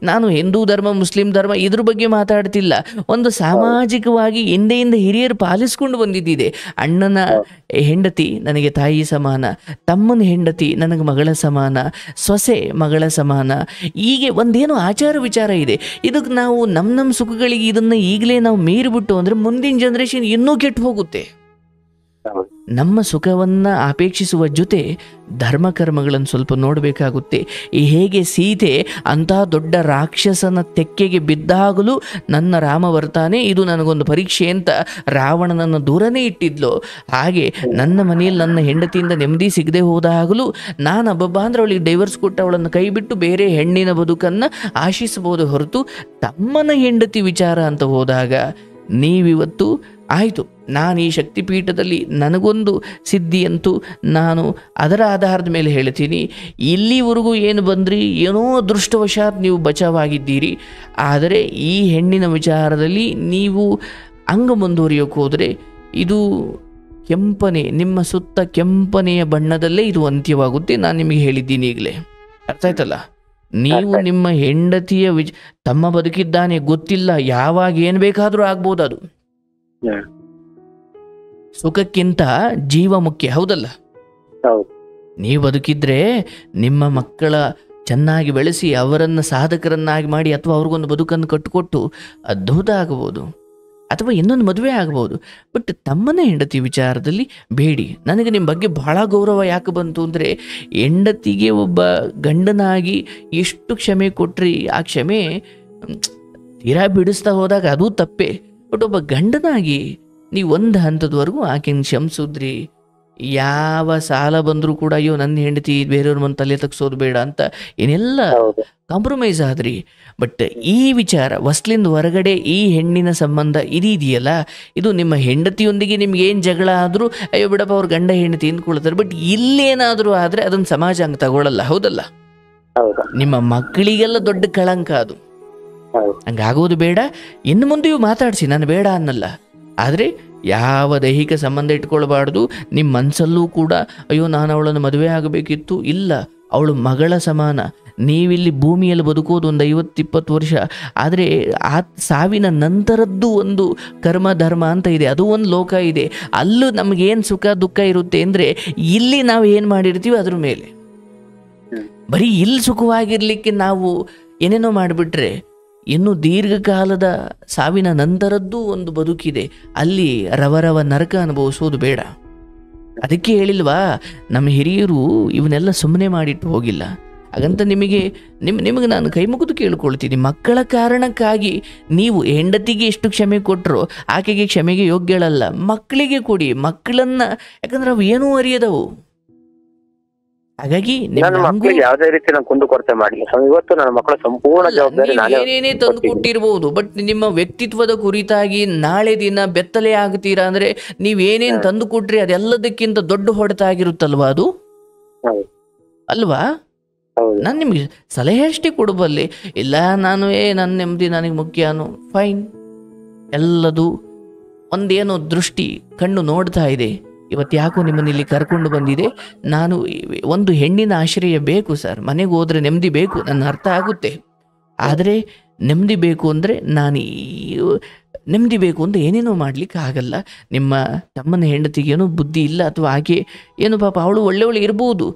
ನಾನು ಹಿಂದೂ ಧರ್ಮ, ಮುಸ್ಲಿಂ ಧರ್ಮ ಇದ್ರ ಬಗ್ಗೆ ಮಾತಾಡ್ತಿಲ್ಲ. ಒಂದು ಸಾಮಾಜಿಕವಾಗಿ ಹಿಂದೆಯಿಂದ ಹಿರಿಯರು ಪಾಲಿಸ್ಕೊಂಡು ಬಂದಿದ್ದಿದೆ. ಅಣ್ಣನ ಹೆಂಡತಿ ನನಗೆ ತಾಯಿ ಸಮಾನ, ತಮ್ಮನ ಹೆಂಡತಿ ನನಗೆ ಮಗಳ ಸಮಾನ, ಸೊಸೆ ಮಗಳ ಸಮಾನ. ಹೀಗೆ ಒಂದೇನೋ ಆಚಾರ ವಿಚಾರ ಇದೆ. ಇದಕ್ಕೆ ನಾವು ನಮ್ಮ ಸುಖಗಳಿಗೆ ಇದನ್ನು ಈಗಲೇ ನಾವು ಮೀರಿಬಿಟ್ಟು ಅಂದರೆ ಮುಂದಿನ ಜನ್ರೇಷನ್ ಇನ್ನೂ ಕೆಟ್ಟು ಹೋಗುತ್ತೆ. ನಮ್ಮ ಸುಖವನ್ನು ಅಪೇಕ್ಷಿಸುವ ಜೊತೆ ಧರ್ಮ ಕರ್ಮಗಳನ್ನು ಸ್ವಲ್ಪ ನೋಡಬೇಕಾಗುತ್ತೆ. ಹೇಗೆ ಸೀತೆ ಅಂಥ ದೊಡ್ಡ ರಾಕ್ಷಸನ ತೆಕ್ಕೆಗೆ ಬಿದ್ದಾಗಲೂ ನನ್ನ ರಾಮ ಬರ್ತಾನೆ, ಇದು ನನಗೊಂದು ಪರೀಕ್ಷೆ ಅಂತ ರಾವಣನನ್ನು ದೂರನೇ ಇಟ್ಟಿದ್ಲು, ಹಾಗೆ ನನ್ನ ಮನೆಯಲ್ಲಿ ನನ್ನ ಹೆಂಡತಿಯಿಂದ ನೆಮ್ಮದಿ ಸಿಗದೆ ಹೋದಾಗಲೂ ನಾನು ಹಬ್ಬ ಅಂದ್ರೆ ಅವಳಿಗೆ ಡೈವರ್ಸ್ ಕೊಟ್ಟು ಅವಳನ್ನು ಕೈ ಬಿಟ್ಟು ಬೇರೆ ಹೆಣ್ಣಿನ ಬದುಕನ್ನು ಆಶಿಸಬಹುದು ಹೊರತು ತಮ್ಮನ ಹೆಂಡತಿ ವಿಚಾರ ಅಂತ ಹೋದಾಗ ನೀವಿವತ್ತು ಆಯಿತು, ನಾನು ಈ ಶಕ್ತಿಪೀಠದಲ್ಲಿ ನನಗೊಂದು ಸಿದ್ಧಿ ಅಂತೂ ನಾನು ಅದರ ಆಧಾರದ ಮೇಲೆ ಹೇಳ್ತೀನಿ. ಇಲ್ಲಿವರೆಗೂ ಏನು ಬಂದ್ರಿ, ಏನೋ ಅದೃಷ್ಟವಶಾತ್ ನೀವು ಬಚಾವಾಗಿದ್ದೀರಿ. ಆದರೆ ಈ ಹೆಣ್ಣಿನ ವಿಚಾರದಲ್ಲಿ ನೀವು ಮುಂದುವರಿಯೋಕೆ ಹೋದರೆ ಇದು ಕೆಂಪನೆ, ನಿಮ್ಮ ಸುತ್ತ ಕೆಂಪನೆಯ ಬಣ್ಣದಲ್ಲೇ ಇದು ಅಂತ್ಯವಾಗುತ್ತೆ. ನಾನು ನಿಮಗೆ ಹೇಳಿದ್ದೀನಿ ಈಗಲೇ, ಅರ್ಥ ಆಯ್ತಲ್ಲ? ನೀವು ನಿಮ್ಮ ಹೆಂಡತಿಯ ತಮ್ಮ ಬದುಕಿದ್ದಾನೆ ಗೊತ್ತಿಲ್ಲ, ಯಾವಾಗ ಏನು ಬೇಕಾದರೂ ಆಗ್ಬೋದು. ಅದು ಸುಖಕ್ಕಿಂತ ಜೀವ ಮುಖ್ಯ, ಹೌದಲ್ಲ? ನೀವು ಬದುಕಿದ್ರೆ ನಿಮ್ಮ ಮಕ್ಕಳ ಚೆನ್ನಾಗಿ ಬೆಳೆಸಿ ಅವರನ್ನು ಸಾಧಕರನ್ನಾಗಿ ಮಾಡಿ ಅಥವಾ ಅವ್ರಿಗೊಂದು ಬದುಕನ್ನು ಕಟ್ಟಿಕೊಟ್ಟು ಅದ್ಭುತ ಆಗಬಹುದು, ಅಥವಾ ಇನ್ನೊಂದು ಮದುವೆ ಆಗ್ಬೋದು. ಬಟ್ ತಮ್ಮನೇ ಹೆಂಡತಿ ವಿಚಾರದಲ್ಲಿ ಬೇಡಿ. ನನಗೆ ನಿಮ್ಮ ಬಗ್ಗೆ ಬಹಳ ಗೌರವ ಯಾಕೆ ಬಂತು ಅಂದರೆ, ಹೆಂಡತಿಗೆ ಒಬ್ಬ ಗಂಡನಾಗಿ ಎಷ್ಟು ಕ್ಷಮೆ ಕೊಟ್ರಿ, ಆ ಕ್ಷಮೆ ತೀರಾ ಬಿಡಿಸ್ತಾ ಹೋದಾಗ ಅದು ತಪ್ಪೇ. ಬಟ್ ಒಬ್ಬ ಗಂಡನಾಗಿ ನೀವು ಒಂದು ಹಂತದವರೆಗೂ ಆಕೆನ ಕ್ಷಮಿಸಿದ್ರಿ. ಯಾವ ಸಾಲ ಬಂದರೂ ಕೂಡ ಅಯ್ಯೋ ನನ್ನ ಹೆಂಡತಿ ಬೇರೆಯವ್ರ ಮನೆ ತಲೆ ತಗ್ಸೋದು ಬೇಡ ಅಂತ ಏನೆಲ್ಲ ಕಾಂಪ್ರಮೈಸ್ ಆದ್ರಿ. ಬಟ್ ಈ ವಿಚಾರ ಹೊಸ್ಲಿಂದ ಹೊರಗಡೆ ಈ ಹೆಣ್ಣಿನ ಸಂಬಂಧ ಇದೆಯಲ್ಲ, ಇದು ನಿಮ್ಮ ಹೆಂಡತಿಯೊಂದಿಗೆ ನಿಮ್ಗೆ ಏನು ಜಗಳ ಆದರೂ ಅಯ್ಯೋ ಬಿಡಪ್ಪ ಅವ್ರ ಗಂಡ ಹೆಂಡತಿ ಅಂದ್ಕೊಳ್ತಾರೆ. ಬಟ್ ಇಲ್ಲೇನಾದರೂ ಆದರೆ ಅದನ್ನು ಸಮಾಜ ಹಂಗೆ ತಗೊಳ್ಳಲ್ಲ, ಹೌದಲ್ಲ? ನಿಮ್ಮ ಮಕ್ಕಳಿಗೆಲ್ಲ ದೊಡ್ಡ ಕಳಂಕ ಅದು. ಹಂಗಾಗೋದು ಬೇಡ. ಇನ್ನು ಮುಂದೆಯೂ ಮಾತಾಡಿಸಿ, ನಾನು ಬೇಡ ಅನ್ನಲ್ಲ. ಆದರೆ ಯಾವ ದೈಹಿಕ ಸಂಬಂಧ ಇಟ್ಕೊಳ್ಬಾರ್ದು. ನಿಮ್ಮ ಮನಸ್ಸಲ್ಲೂ ಕೂಡ ಅಯ್ಯೋ ನಾನು ಅವಳನ್ನು ಮದುವೆ ಆಗಬೇಕಿತ್ತು, ಇಲ್ಲ ಅವಳು ಮಗಳ ಸಮಾನ. ನೀವಿಲ್ಲಿ ಭೂಮಿಯಲ್ಲಿ ಬದುಕೋದು ಒಂದು 50-20 ವರ್ಷ, ಆದರೆ ಆ ಸಾವಿನ ನಂತರದ್ದು ಒಂದು ಕರ್ಮ ಧರ್ಮ ಅಂತ ಇದೆ, ಅದು ಒಂದು ಲೋಕ ಇದೆ. ಅಲ್ಲೂ ನಮಗೇನು ಸುಖ ದುಃಖ ಇರುತ್ತೆ ಅಂದರೆ ಇಲ್ಲಿ ನಾವು ಏನು ಮಾಡಿರ್ತೀವಿ ಅದ್ರ ಮೇಲೆ. ಬರೀ ಇಲ್ಲಿ ಸುಖವಾಗಿರ್ಲಿಕ್ಕೆ ನಾವು ಏನೇನೋ ಮಾಡಿಬಿಟ್ರೆ ಇನ್ನು ದೀರ್ಘಕಾಲದ ಸಾವಿನ ನಂತರದ್ದು ಒಂದು ಬದುಕಿದೆ, ಅಲ್ಲಿ ರವರವ ನರಕ ಅನುಭವಿಸೋದು ಬೇಡ. ಅದಕ್ಕೆ ಹೇಳಿಲ್ವಾ ನಮ್ಮ ಹಿರಿಯರು ಇವನ್ನೆಲ್ಲ ಸುಮ್ಮನೆ ಮಾಡಿಟ್ಟು ಹೋಗಿಲ್ಲ. ಹಾಗಂತ ನಿಮಗೆ ನಾನು ಕೈ ಮುಗಿದು ಕೇಳ್ಕೊಳ್ತೀನಿ, ಮಕ್ಕಳ ಕಾರಣಕ್ಕಾಗಿ ನೀವು ಹೆಂಡತಿಗೆ ಎಷ್ಟು ಕ್ಷಮೆ ಕೊಟ್ಟರು ಆಕೆಗೆ ಕ್ಷಮೆಗೆ ಯೋಗ್ಯಳಲ್ಲ. ಮಕ್ಕಳಿಗೆ ಕೊಡಿ, ಮಕ್ಕಳನ್ನ, ಯಾಕಂದ್ರೆ ಅವು ಏನೂ ಅರಿಯದವು. ಹಾಗಾಗಿ ಯಾವುದೇ ರೀತಿ ನಾನು ಕುಂದುಕೊರತೆ ಮಾಡಲಿಲ್ಲ. ಇವತ್ತು ನನ್ನ ಮಕ್ಕಳ ಸಂಪೂರ್ಣ ಜವಾಬ್ದಾರಿ ಏನೇನೇ ತಂದು ಕೊಟ್ಟಿರ್ಬೋದು, ಬಟ್ ನಿಮ್ಮ ವ್ಯಕ್ತಿತ್ವದ ಕುರಿತಾಗಿ ನಾಳೆ ದಿನ ಬೆತ್ತಲೆ ಆಗ್ತೀರಾ ಅಂದ್ರೆ ನೀವೇನೇನು ತಂದು ಕೊಟ್ರಿ ಅದೆಲ್ಲದಕ್ಕಿಂತ ದೊಡ್ಡ ಹೊಡೆತ ಆಗಿರುತ್ತಲ್ವಾ ಅದು, ಅಲ್ವಾ? ನಾನು ನಿಮ್ಗೆ ಸಲಹೆ ಅಷ್ಟೇ ಕೊಡಬಲ್ಲೆ. ಇಲ್ಲ ನಾನು ನನ್ನ ನೆಮ್ಮದಿ ನನಗೆ ಮುಖ್ಯನೋ, ಫೈನ್. ಎಲ್ಲದು ಒಂದೇನೋ ದೃಷ್ಟಿ ಕಣ್ಣು ನೋಡ್ತಾ ಇದೆ. ಇವತ್ತು ಯಾಕೋ ನಿಮ್ಮನ್ನು ಇಲ್ಲಿ ಕರ್ಕೊಂಡು ಬಂದಿದೆ. ನಾನು ಒಂದು ಹೆಣ್ಣಿನ ಆಶ್ರಯ ಬೇಕು ಸರ್, ಮನೆಗೆ ಹೋದರೆ ನೆಮ್ಮದಿ ಬೇಕು, ನನ್ನ ಅರ್ಥ ಆಗುತ್ತೆ. ಆದರೆ ನೆಮ್ಮದಿ ಬೇಕು ಅಂದರೆ ನೆಮ್ಮದಿ ಬೇಕು ಅಂತ ಏನೇನೋ ಮಾಡಲಿಕ್ಕೆ ಆಗಲ್ಲ. ನಿಮ್ಮ ತಮ್ಮನ ಹೆಂಡತಿಗೇನೋ ಬುದ್ಧಿ ಇಲ್ಲ, ಅಥವಾ ಆಕೆ ಏನು ಪಾಪ ಅವಳು ಒಳ್ಳೆ ಇರ್ಬೋದು,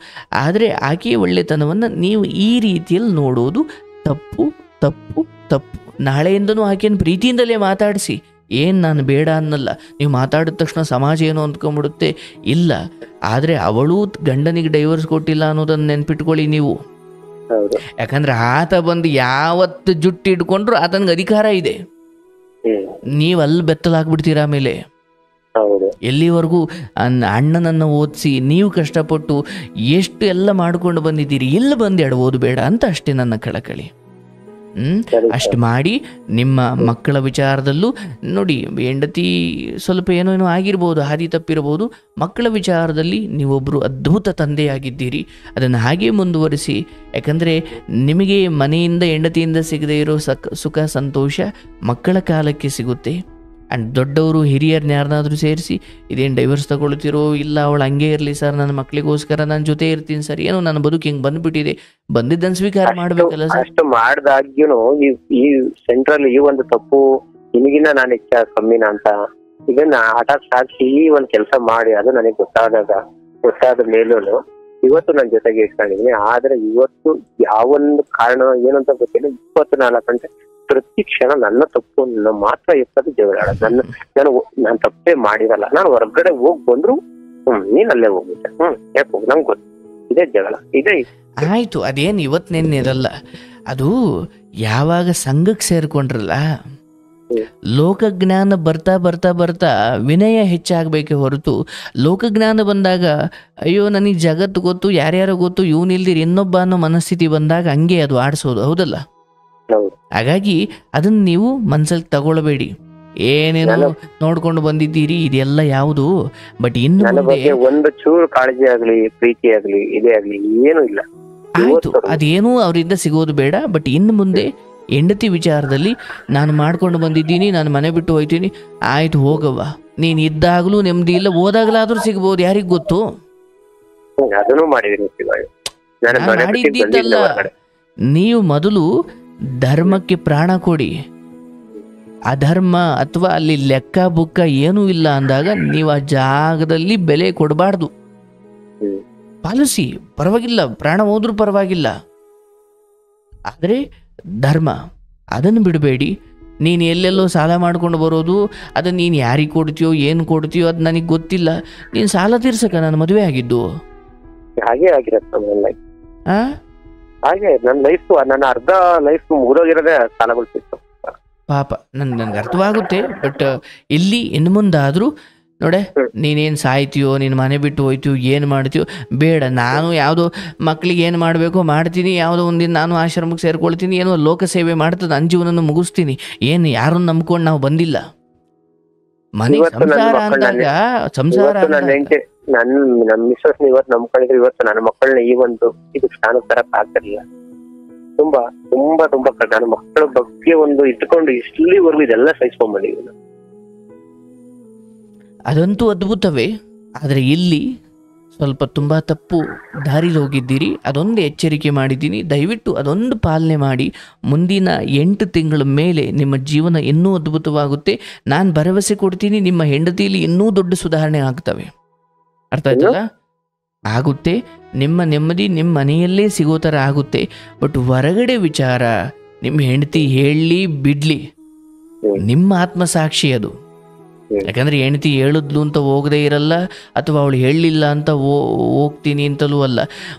ಆದರೆ ಆಕೆಯ ಒಳ್ಳೆತನವನ್ನು ನೀವು ಈ ರೀತಿಯಲ್ಲಿ ನೋಡೋದು ತಪ್ಪು ತಪ್ಪು ತಪ್ಪು. ನಾಳೆಯಿಂದನೂ ಆಕೆಯನ್ನು ಪ್ರೀತಿಯಿಂದಲೇ ಮಾತಾಡಿಸಿ. ನಾನು ಬೇಡ ಅನ್ನಲ್ಲ, ನೀವು ಮಾತಾಡಿದ ತಕ್ಷಣ ಸಮಾಜ ಏನೋ ಅಂದ್ಕೊಂಡ್ಬಿಡುತ್ತೆ, ಇಲ್ಲ. ಆದರೆ ಅವಳು ಗಂಡನಿಗೆ ಡೈವರ್ಸ್ ಕೊಟ್ಟಿಲ್ಲ ಅನ್ನೋದನ್ನು ನೆನ್ಪಿಟ್ಕೊಳ್ಳಿ ನೀವು. ಯಾಕಂದ್ರೆ ಆತ ಬಂದು ಯಾವತ್ತು ಜುಟ್ಟು ಇಟ್ಕೊಂಡ್ರು ಆತನಿಗೆ ಅಧಿಕಾರ ಇದೆ. ನೀವು ಅಲ್ಲಿ ಬೆತ್ತಲಾಗ್ಬಿಡ್ತೀರ. ಆಮೇಲೆ ಎಲ್ಲಿವರೆಗೂ ಅಣ್ಣನನ್ನು ಓದಿಸಿ ನೀವು ಕಷ್ಟಪಟ್ಟು ಎಷ್ಟು ಎಲ್ಲ ಮಾಡ್ಕೊಂಡು ಬಂದಿದ್ದೀರಿ, ಎಲ್ಲಿ ಬಂದು ಎಡಬೋದು ಬೇಡ ಅಂತ ಅಷ್ಟೇ ನನ್ನ ಕಳಕಳಿ. ಅಷ್ಟು ಮಾಡಿ ನಿಮ್ಮ ಮಕ್ಕಳ ವಿಚಾರದಲ್ಲೂ ನೋಡಿ, ಹೆಂಡತಿ ಸ್ವಲ್ಪ ಏನೋ ಆಗಿರ್ಬೋದು, ಹಾದಿ ತಪ್ಪಿರ್ಬೋದು, ಮಕ್ಕಳ ವಿಚಾರದಲ್ಲಿ ನೀವೊಬ್ಬರು ಅದ್ಭುತ ತಂದೆಯಾಗಿದ್ದೀರಿ. ಅದನ್ನು ಹಾಗೆ ಮುಂದುವರಿಸಿ. ಯಾಕಂದರೆ ನಿಮಗೆ ಮನೆಯಿಂದ ಹೆಂಡತಿಯಿಂದ ಸಿಗದೇ ಇರೋ ಸುಖ ಸಂತೋಷ ಮಕ್ಕಳ ಕಾಲಕ್ಕೆ ಸಿಗುತ್ತೆ. ಆ್ಯಂಡ್ ದೊಡ್ಡವರು ಹಿರಿಯರನ್ನ ಯಾರನ್ನಾದರೂ ಸೇರಿಸಿ ಇದೇನು ಡೈವರ್ಸ್ ತಗೊಳ್ತಿರೋ, ಇಲ್ಲ ಅವಳು ಹಂಗೆ ಇರಲಿ ಸರ್, ನನ್ನ ಮಕ್ಕಳಿಗೋಸ್ಕರ ನಾನು ಜೊತೆ ಇರ್ತೀನಿ ಸರ್, ಏನೋ ನನ್ನ ಬದುಕು ಹಿಂಗೆ ಬಂದ್ಬಿಟ್ಟಿದೆ, ಬಂದಿದ್ದನ್ನು ಸ್ವೀಕಾರ ಮಾಡಬೇಕಲ್ಲ ಸರ್. ಅಷ್ಟು ಮಾಡ್ದಾಗ್ಯೂನು ಈ ಸೆಂಟ್ರಲ್ ಈ ಒಂದು ತಪ್ಪು ನಿಮಗಿನ್ನ ನಾನು ಕಮ್ಮಿನ ಅಂತ ಇದನ್ನ ಹಠಾತ್ ಸಾಧಿಸಿ ಈ ಒಂದು ಕೆಲಸ ಮಾಡಿ ಅದು ನನಗೆ ಗೊತ್ತಾದ ಮೇಲೂ ಇವತ್ತು ನನ್ನ ಜೊತೆಗೆ ಇಟ್ಕೊಂಡಿದ್ದೀನಿ. ಆದ್ರೆ ಇವತ್ತು ಯಾವೊಂದು ಕಾರಣ ಏನಂತ ಗೊತ್ತಿಲ್ಲ, 24 ಗಂಟೆ ಪ್ರತಿ ಕ್ಷಣ ನನ್ನ ತಪ್ಪು ಮಾತ್ರ ಎಪ್ಪತ್ತು ಜಗಳ ನಾನು ತಪ್ಪೇ ಮಾಡಿರಲ್ಲ. ನಾನು ಹೊರಗಡೆ ಹೋಗ್ ಬಂದ್ರು ನೀನ್ ಅಲ್ಲೇ ಹೋಗುತ್ತೆ, ಯಾಕೆ ಹೋಗ್ ನಂಗೆ ಗೊತ್ತು, ಇದೇ ಜಗಳ ಇದೇ ಆಯ್ತು. ಅದೇನು ಇವತ್ತೇನಿರಲ್ಲ, ಅದು ಯಾವಾಗ ಸಂಘಕ್ಕೆ ಸೇರ್ಕೊಂಡ್ರಲ್ಲ, ಲೋಕಜ್ಞಾನ ಬರ್ತಾ ಬರ್ತಾ ಬರ್ತಾ ವಿನಯ ಹೆಚ್ಚಾಗಬೇಕೆ ಹೊರತು, ಲೋಕಜ್ಞಾನ ಬಂದಾಗ ಅಯ್ಯೋ ನನಗೆ ಜಗತ್ತು ಗೊತ್ತು, ಯಾರ್ಯಾರೋ ಗೊತ್ತು, ಇವನಿಲ್ದಿರಿ ಇನ್ನೊಬ್ಬ ಅನ್ನೋ ಮನಸ್ಥಿತಿ ಬಂದಾಗ ಹಂಗೆ ಅದು ಆಡಿಸೋದು, ಹೌದಲ್ಲ? ಹಾಗಾಗಿ ಅದನ್ನ ನೀವು ಮನ್ಸಲ್ಲಿ ತಗೊಳ್ಬೇಡಿ. ಏನೇನೋ ನೋಡ್ಕೊಂಡು ಬಂದಿದ್ದೀರಿ, ಇದೆಲ್ಲ ಯಾವುದು, ಬಟ್ ಇನ್ನು ಒಂದು ಚೂರು ಕಾಳಜಿ ಆಗ್ಲಿ ಪ್ರೀತಿ ಆಗ್ಲಿ ಇದೇ ಆಗ್ಲಿ ಏನೂ ಇಲ್ಲ. ಆಯ್ತು, ಅದೇನೂ ಅವರಿಂದ ಸಿಗೋದು ಬೇಡ. ಬಟ್ ಇನ್ನು ಮುಂದೆ ಹೆಂಡತಿ ವಿಚಾರದಲ್ಲಿ ನಾನು ಮಾಡ್ಕೊಂಡು ಬಂದಿದ್ದೀನಿ, ನಾನು ಮನೆ ಬಿಟ್ಟು ಹೋಗ್ತೀನಿ, ಆಯ್ತು ಹೋಗವ್ವ, ನೀನು ಇದ್ದಾಗಲೂ ನೆಮ್ಮದಿ ಇಲ್ಲ, ಹೋದಾಗಲಾದ್ರೂ ಸಿಗ್ಬೋದು, ಯಾರಿಗ್ ಗೊತ್ತು. ಮಾಡಿದ್ದಿದ್ದಲ್ಲ, ನೀವು ಮೊದಲು ಧರ್ಮಕ್ಕೆ ಪ್ರಾಣ ಕೊಡಿ. ಅಧರ್ಮ ಅಥವಾ ಅಲ್ಲಿ ಲೆಕ್ಕ ಬುಕ್ಕ ಏನೂ ಇಲ್ಲ ಅಂದಾಗ ನೀವು ಆ ಜಾಗದಲ್ಲಿ ಬೆಲೆ ಕೊಡಬಾರ್ದು. ಪಾಲಿಸಿ, ಪರವಾಗಿಲ್ಲ, ಪ್ರಾಣ ಹೋದ್ರೂ ಪರವಾಗಿಲ್ಲ, ಆದರೆ ಧರ್ಮ ಅದನ್ನು ಬಿಡಬೇಡಿ. ನೀನು ಎಲ್ಲೆಲ್ಲೋ ಸಾಲ ಮಾಡ್ಕೊಂಡು ಬರೋದು, ಅದನ್ನು ನೀನು ಯಾರಿಗೆ ಕೊಡ್ತೀಯೋ ಏನು ಕೊಡ್ತೀಯೋ ಅದು ನನಗೆ ಗೊತ್ತಿಲ್ಲ. ನೀನು ಸಾಲ ತೀರ್ಸಕ ನಾನು ಮದುವೆ ಆಗಿದ್ದು ಹಾಗೆ ಆಗಿರತ್ತೆ. ಹಾಗೆ ನನ್ನ ಲೈಫ್, ನನ್ನ ಅರ್ಧ ಲೈಫ್ ಮುಗಿದೋಗಿರೋದೇ ಸಾಲಗಳು ಸಿಕ್ತು. ಪಾಪ ನನ್ಗೆ ಅರ್ಥವಾಗುತ್ತೆ. ಬಟ್ ಇಲ್ಲಿ ಇನ್ನು ಮುಂದಾದರೂ ನೋಡೆ, ನೀನೇನು ಸಾಯ್ತೀಯೋ, ನೀನು ಮನೆ ಬಿಟ್ಟು ಹೋಯ್ತೀಯೋ, ಏನು ಮಾಡ್ತೀಯೋ ಬೇಡ. ನಾನು ಯಾವುದೋ ಮಕ್ಕಳಿಗೆ ಏನು ಮಾಡಬೇಕೋ ಮಾಡ್ತೀನಿ, ಯಾವುದೋ ಒಂದಿನ ನಾನು ಆಶ್ರಮಕ್ಕೆ ಸೇರ್ಕೊಳ್ತೀನಿ, ಏನೋ ಲೋಕ ಸೇವೆ ಮಾಡ್ತದೆ, ನನ್ನ ಜೀವನನ್ನು ಮುಗಿಸ್ತೀನಿ. ಏನು ಯಾರನ್ನು ನಂಬ್ಕೊಂಡು ನಾವು ಬಂದಿಲ್ಲ. ಮನೆ ಸಂಸಾರ ಅಂದಾಗ ಸಂಸಾರ ನನ್ನ ಮಿಸ್ಸಸ್ ಇವತ್ತು ನಂಬ್ಕೊಂಡಿದ್ರೆ ಇವತ್ತು ನನ್ನ ಮಕ್ಕಳನ್ನ ಈ ಒಂದು ಇದು ಸ್ಥಾನಕ್ಕೆ ತರಕ್ ಆಗ್ತಿರ್ಲಿಲ್ಲ. ತುಂಬಾ ತುಂಬಾ ತುಂಬಾ ನನ್ನ ಮಕ್ಕಳ ಬಗ್ಗೆ ಒಂದು ಇಟ್ಕೊಂಡು ಇಷ್ಟಲಿವರೆಗೂ ಇದೆಲ್ಲ ಸಹಿಸ್ಕೊಂಡ್ ಬಂದಿದ್ದೀನಿ. ಅದಂತೂ ಅದ್ಭುತವೇ. ಆದರೆ ಇಲ್ಲಿ ಸ್ವಲ್ಪ ತುಂಬ ತಪ್ಪು ದಾರಿಲಿ ಹೋಗಿದ್ದೀರಿ. ಅದೊಂದು ಎಚ್ಚರಿಕೆ ಮಾಡಿದ್ದೀನಿ, ದಯವಿಟ್ಟು ಅದೊಂದು ಪಾಲನೆ ಮಾಡಿ. ಮುಂದಿನ 8 ತಿಂಗಳ ಮೇಲೆ ನಿಮ್ಮ ಜೀವನ ಇನ್ನೂ ಅದ್ಭುತವಾಗುತ್ತೆ. ನಾನು ಭರವಸೆ ಕೊಡ್ತೀನಿ, ನಿಮ್ಮ ಹೆಂಡತಿಯಲ್ಲಿ ಇನ್ನೂ ದೊಡ್ಡ ಸುಧಾರಣೆ ಆಗ್ತವೆ. ಅರ್ಥ ಆಯ್ತಲ್ಲ? ಆಗುತ್ತೆ. ನಿಮ್ಮ ನೆಮ್ಮದಿ ನಿಮ್ಮ ಮನೆಯಲ್ಲೇ ಸಿಗೋ ಥರ ಆಗುತ್ತೆ. ಬಟ್ ಹೊರಗಡೆ ವಿಚಾರ ನಿಮ್ಮ ಹೆಂಡತಿ ಹೇಳಲಿ ಬಿಡ್ಲಿ, ನಿಮ್ಮ ಆತ್ಮಸಾಕ್ಷಿ ಅದು. ಯಾಕಂದರೆ ಹೆಂಡತಿ ಹೇಳಿದ್ಲು ಅಂತ ಹೋಗದೇ ಇರಲ್ಲ, ಅಥವಾ ಅವಳು ಹೇಳಲಿಲ್ಲ ಅಂತ ಹೋಗ್ತೀನಿ ಅಂತಲೂ ಅಲ್ಲ.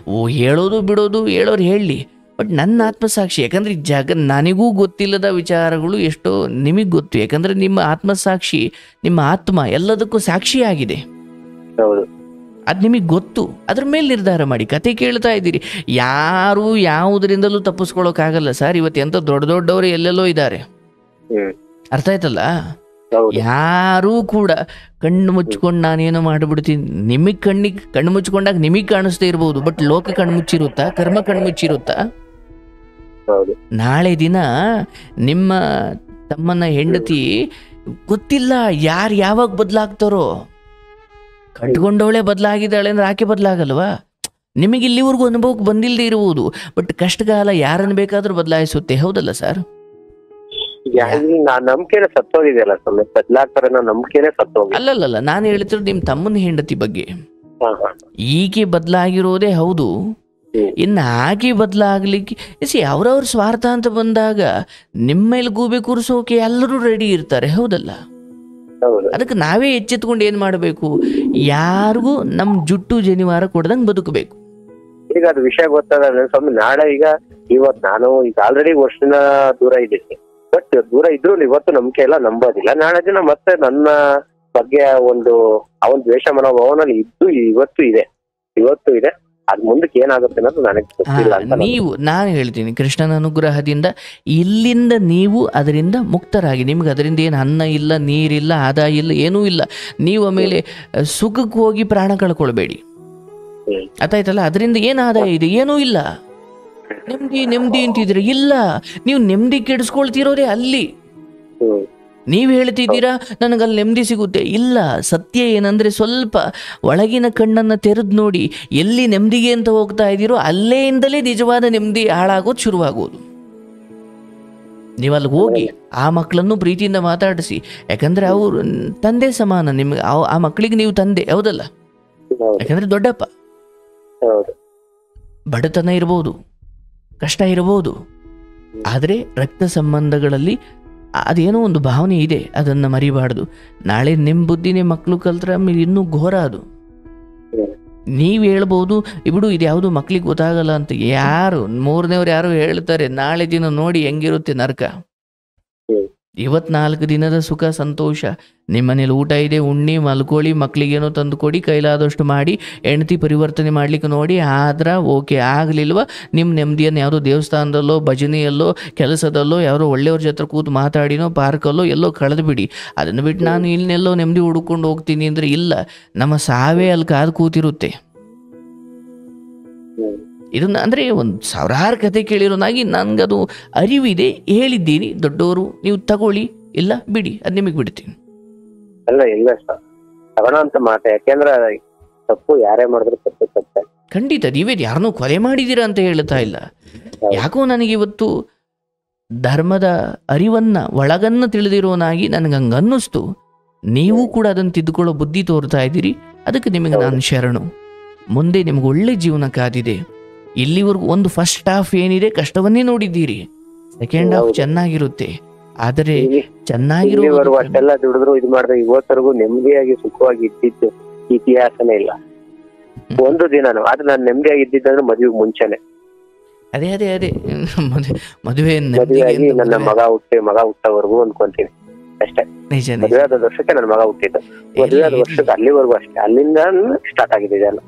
ಹೇಳೋದು ಬಿಡೋದು, ಹೇಳೋರು ಹೇಳಲಿ, ಬಟ್ ನನ್ನ ಆತ್ಮಸಾಕ್ಷಿ. ಯಾಕಂದರೆ ನನಗೂ ಗೊತ್ತಿಲ್ಲದ ವಿಚಾರಗಳು ಎಷ್ಟೋ ನಿಮಗೆ ಗೊತ್ತು. ಯಾಕಂದರೆ ನಿಮ್ಮ ಆತ್ಮಸಾಕ್ಷಿ, ನಿಮ್ಮ ಆತ್ಮ ಎಲ್ಲದಕ್ಕೂ ಸಾಕ್ಷಿಯಾಗಿದೆ. ಅದು ನಿಮಗೆ ಗೊತ್ತು. ಅದ್ರ ಮೇಲೆ ನಿರ್ಧಾರ ಮಾಡಿ. ಕತೆ ಕೇಳ್ತಾ ಇದ್ದೀರಿ, ಯಾರು ಯಾವುದರಿಂದಲೂ ತಪ್ಪಿಸ್ಕೊಳ್ಳೋಕ್ಕಾಗಲ್ಲ ಸರ್. ಇವತ್ತು ಎಂತ ದೊಡ್ಡ ದೊಡ್ಡವರು ಎಲ್ಲೆಲ್ಲೋ ಇದ್ದಾರೆ. ಅರ್ಥ ಆಯ್ತಲ್ಲ? ಯಾರೂ ಕೂಡ ಕಣ್ಣು ಮುಚ್ಕೊಂಡು ನಾನೇನೋ ಮಾಡಿಬಿಡ್ತೀನಿ. ನಿಮಗೆ ಕಣ್ಣು ಮುಚ್ಕೊಂಡಾಗ ನಿಮಗೆ ಕಾಣಿಸ್ತಾ ಇರ್ಬೋದು, ಬಟ್ ಲೋಕ ಕಣ್ಣು ಮುಚ್ಚಿರುತ್ತಾ? ಕರ್ಮ ಕಣ್ಣು ಮುಚ್ಚಿರುತ್ತಾ? ನಾಳೆ ದಿನ ನಿಮ್ಮ ತಮ್ಮನ ಹೆಂಡತಿ ಗೊತ್ತಿಲ್ಲ ಯಾರು ಯಾವಾಗ ಬದಲಾಗ್ತಾರೋ. ಕಟ್ಕೊಂಡವಳೆ ಬದಲಾಗಿದ್ದಾಳೆ ಅಂದ್ರೆ ಆಕೆ ಬದಲಾಗಲ್ವಾ? ನಿಮಗೆ ಇಲ್ಲಿವರೆಗೂ ಅನುಭವಕ್ಕೆ ಬಂದಿಲ್ಲದೆ ಇರುವುದು, ಬಟ್ ಕಷ್ಟಕಾಲ ಯಾರನ್ನು ಬೇಕಾದ್ರೂ ಬದಲಾಯಿಸುತ್ತೆ. ಹೌದಲ್ಲ ಸರ್? ನಂಬಿಕೆನೆ ಸತ್ತೋಗಿದೆಯಲ್ಲ, ಬದಲಾಗ್ತಾರೆ ನಂಬಿಕೆನೆ ಸತ್ತೋಗಿ. ಅಲ್ಲಲ್ಲ, ನಾನು ಹೇಳ್ತಿರೋದು ನಿಮ್ಮ ತಮ್ಮನ ಹೆಂಡತಿ ಬಗ್ಗೆ. ಈಕೆ ಬದಲಾಗಿರೋದೇ ಹೌದು. ಇನ್ನು ಆಕೆ ಬದಲಾಗ್ಲಿಕ್ಕೆ ಅವ್ರವ್ರ ಸ್ವಾರ್ಥ ಅಂತ ಬಂದಾಗ ನಿಮ್ಮ ಮೇಲೆ ಗೂಬೆ ಕೂರಿಸೋಕೆ ಎಲ್ಲರೂ ರೆಡಿ ಇರ್ತಾರೆ. ಹೌದಲ್ಲ? ಅದಕ್ಕೆ ನಾವೇ ಎಚ್ಚೆತ್ಕೊಂಡು ಏನ್ ಮಾಡಬೇಕು, ಯಾರಿಗೂ ನಮ್ ಜುಟ್ಟು ಜನಿವಾರ ಕೊಡ್ದಂಗ್ ಬದುಕಬೇಕು. ಈಗ ಅದು ವಿಷಯ ಗೊತ್ತಾದ್ರೆ ಸ್ವಾಮಿ, ನಾಳೆ ಇವತ್ತು ನಾನು ಈಗ ಆಲ್ರೆಡಿ ವರ್ಷನ ದೂರ ಇದ್ದೀನಿ, ಬಟ್ ದೂರ ಇದ್ರು ಇವತ್ತು ನಂಬಿಕೆ ಎಲ್ಲ ನಂಬೋದಿಲ್ಲ. ನಾಳೆ ದಿನ ಮತ್ತೆ ನನ್ನ ಬಗ್ಗೆ ಒಂದು ದ್ವೇಷ ಮನೋಭಾವನಲ್ಲಿ ಇವತ್ತು ಇದೆ. ಅದ್ ಮುಂದಕ್ಕೆ ಏನಾಗುತ್ತೆ ಅನ್ನೋದು ನನಗೆ ಗೊತ್ತಿಲ್ಲ. ನಾನು ಹೇಳ್ತೀನಿ, ಕೃಷ್ಣನ ಅನುಗ್ರಹದಿಂದ ಇಲ್ಲಿಂದ ನೀವು ಅದರಿಂದ ಮುಕ್ತರಾಗಿ, ನಿಮ್ಗೆ ಅದರಿಂದ ಏನು ಅನ್ನ ಇಲ್ಲ, ನೀರಿಲ್ಲ, ಆದಾಯ ಇಲ್ಲ, ಏನೂ ಇಲ್ಲ. ನೀವು ಆಮೇಲೆ ಸುಖಕ್ಕೆ ಹೋಗಿ ಪ್ರಾಣ ಕಳ್ಕೊಳ್ಬೇಡಿ. ಅರ್ಥಾಯ್ತಲ್ಲ? ಅದರಿಂದ ಏನು ಆದಾಯ ಇದೆ? ಏನೂ ಇಲ್ಲ. ನೆಮ್ಮದಿ ಅಂತಿದ್ರೆ ಇಲ್ಲ. ನೀವು ನೆಮ್ಮದಿ ಕೆಡಿಸ್ಕೊಳ್ತಿರೋದೇ ಅಲ್ಲಿ. ನೀವು ಹೇಳ್ತಿದ್ದೀರಾ ನನಗಲ್ಲಿ ನೆಮ್ಮದಿ ಸಿಗುತ್ತೆ. ಇಲ್ಲ, ಸತ್ಯ ಏನಂದರೆ ಸ್ವಲ್ಪ ಒಳಗಿನ ಕಣ್ಣನ್ನು ತೆರೆದು ನೋಡಿ, ಎಲ್ಲಿ ನೆಮ್ಮದಿಗೆ ಅಂತ ಹೋಗ್ತಾ ಇದ್ದೀರೋ ಅಲ್ಲೇಯಿಂದಲೇ ನಿಜವಾದ ನೆಮ್ಮದಿ ಹಾಳಾಗೋದು ಶುರುವಾಗೋದು. ನೀವು ಅಲ್ಲಿಗೆ ಹೋಗಿ ಆ ಮಕ್ಕಳನ್ನು ಪ್ರೀತಿಯಿಂದ ಮಾತಾಡಿಸಿ, ಯಾಕಂದರೆ ಅವರು ತಂದೆ ಸಮಾನ ನಿಮ್ಗೆ. ಆ ಮಕ್ಕಳಿಗೆ ನೀವು ತಂದೆ, ಹೌದಲ್ಲ? ಯಾಕಂದರೆ ದೊಡ್ಡಪ್ಪ. ಬಡತನ ಇರ್ಬೋದು, ಕಷ್ಟ ಇರ್ಬೋದು, ಆದರೆ ರಕ್ತ ಸಂಬಂಧಗಳಲ್ಲಿ ಅದೇನೋ ಒಂದು ಭಾವನೆ ಇದೆ, ಅದನ್ನು ಮರಿಬಾರ್ದು. ನಾಳೆ ನಿಮ್ಮ ಬುದ್ಧಿನೇ ಮಕ್ಕಳು ಕಲ್ತ್ರೆ ಆಮೇಲೆ ಇನ್ನೂ ಘೋರ ಅದು. ನೀವು ಹೇಳ್ಬೋದು ಬಿಡು ಇದು ಯಾವುದು ಮಕ್ಳಿಗೆ ಗೊತ್ತಾಗಲ್ಲ ಅಂತ. ಯಾರು ಮೂರನೇವ್ರು ಯಾರು ಹೇಳ್ತಾರೆ ನಾಳೆ ದಿನ ನೋಡಿ ಹೆಂಗಿರುತ್ತೆ ನರಕ. 24 ದಿನದ ಸುಖ ಸಂತೋಷ, ನಿಮ್ಮ ಮನೇಲಿ ಊಟ ಇದೆ, ಉಣ್ಣಿ ಮಲ್ಕೊಳ್ಳಿ, ಮಕ್ಳಿಗೇನೋ ತಂದು ಕೊಡಿ, ಕೈಲಾದಷ್ಟು ಮಾಡಿ, ಹೆಂಡತಿ ಪರಿವರ್ತನೆ ಮಾಡ್ಲಿಕ್ಕೆ ನೋಡಿ. ಆದ್ರೆ ಓಕೆ, ಆಗಲಿಲ್ವ ನಿಮ್ಮ ನೆಮ್ಮದಿಯನ್ನು ಯಾವುದೋ ದೇವಸ್ಥಾನದಲ್ಲೋ, ಭಜನೆಯಲ್ಲೋ, ಕೆಲಸದಲ್ಲೋ, ಯಾರೋ ಒಳ್ಳೆಯವ್ರ ಜೊತೆ ಕೂತು ಮಾತಾಡಿನೋ, ಪಾರ್ಕಲ್ಲೋ ಎಲ್ಲೋ ಕಳೆದು ಬಿಡಿ. ಅದನ್ನು ಬಿಟ್ಟು ನಾನು ಇನ್ನೆಲ್ಲೋ ನೆಮ್ಮದಿ ಹುಡುಕೊಂಡು ಹೋಗ್ತೀನಿ ಅಂದರೆ ಇಲ್ಲ, ನಮ್ಮ ಸಾವೇ ಅಲ್ಲಿ ಕಾದು ಕೂತಿರುತ್ತೆ. ಇದನ್ನ ಅಂದರೆ ಒಂದು ಸಾವಿರಾರು ಕತೆ ಕೇಳಿರೋನಾಗಿ ನನಗದು ಅರಿವಿದೆ, ಹೇಳಿದ್ದೀನಿ. ದೊಡ್ಡವರು ನೀವು ತಗೊಳ್ಳಿ, ಇಲ್ಲ ಬಿಡಿ, ಅದು ನಿಮಗೆ ಬಿಡ್ತೀನಿ. ಅಲ್ಲ ಇಲ್ಲ ಸರ್, ತಗೋಣ ಅಂತ ಮಾತು. ಯಾಕೆಂದ್ರೆ ತಪ್ಪು ಯಾರೇ ಮಾಡಿದ್ರು ತಪ್ಪು ತಪ್ಪೆ. ಖಂಡಿತ. ನೀವೇ ಯಾರನ್ನೂ ಕೊಲೆ ಮಾಡಿದ್ದೀರಾ ಅಂತ ಹೇಳ್ತಾ ಇಲ್ಲ. ಯಾಕೋ ನನಗಿವತ್ತು ಧರ್ಮದ ಅರಿವನ್ನು ಒಳಗನ್ನು ತಿಳಿದಿರೋನಾಗಿ ನನಗೆ ಹಂಗೆ ಅನ್ನಿಸ್ತು. ನೀವು ಕೂಡ ಅದನ್ನು ತಿದ್ದುಕೊಳ್ಳೋ ಬುದ್ಧಿ ತೋರ್ತಾ ಇದ್ದೀರಿ. ಅದಕ್ಕೆ ನಿಮಗೆ ನಾನು ಶರಣು. ಮುಂದೆ ನಿಮ್ಗೆ ಒಳ್ಳೆ ಜೀವನ ಕಾದಿದೆ. ಇಲ್ಲಿವರೆಗೂ ಒಂದು ಫಸ್ಟ್ ಹಾಫ್ ಏನಿದೆ ಕಷ್ಟವನ್ನೇ ನೋಡಿದ್ದೀರಿ, ಸೆಕೆಂಡ್ ಹಾಫ್ ಚೆನ್ನಾಗಿರುತ್ತೆ. ಆದರೆ ಚೆನ್ನಾಗಿರೋ ಅಷ್ಟೆಲ್ಲ ದುಡಿದ್ರು ಇದು ಮಾಡಿದ್ರೆ ಇವತ್ತರೆಗೂ ನೆಮ್ಮದಿಯಾಗಿ ಸುಖವಾಗಿ ಇದ್ದಿದ್ದು ಇತಿಹಾಸನೇ ಇಲ್ಲ ಒಂದು ದಿನಾನು. ಆದ್ರೆ ನಾನು ನೆಮ್ಮದಿಯಾಗಿ ಇದ್ದಿದ್ದಂದ್ರೆ ಮದುವೆಗೆ ಮುಂಚೆನೆ. ಅದೇ ಅದೇ ಅದೇ ಮದುವೆ ನನ್ನ ಮಗ ಹುಟ್ಟವರೆಗೂ ಅನ್ಕೊಂತೀನಿ ಅಷ್ಟೇ. ಮದುವೆ ಆದ ವರ್ಷಕ್ಕೆ ನನ್ನ ಮಗ ಹುಟ್ಟಿದ್ದು, ಮದುವೆ ಆದ ವರ್ಷಕ್ಕೆ ಅಲ್ಲಿವರೆಗೂ ಅಷ್ಟೇ. ಅಲ್ಲಿಂದ ಸ್ಟಾರ್ಟ್ ಆಗಿದೆ ಇದೆಲ್ಲ.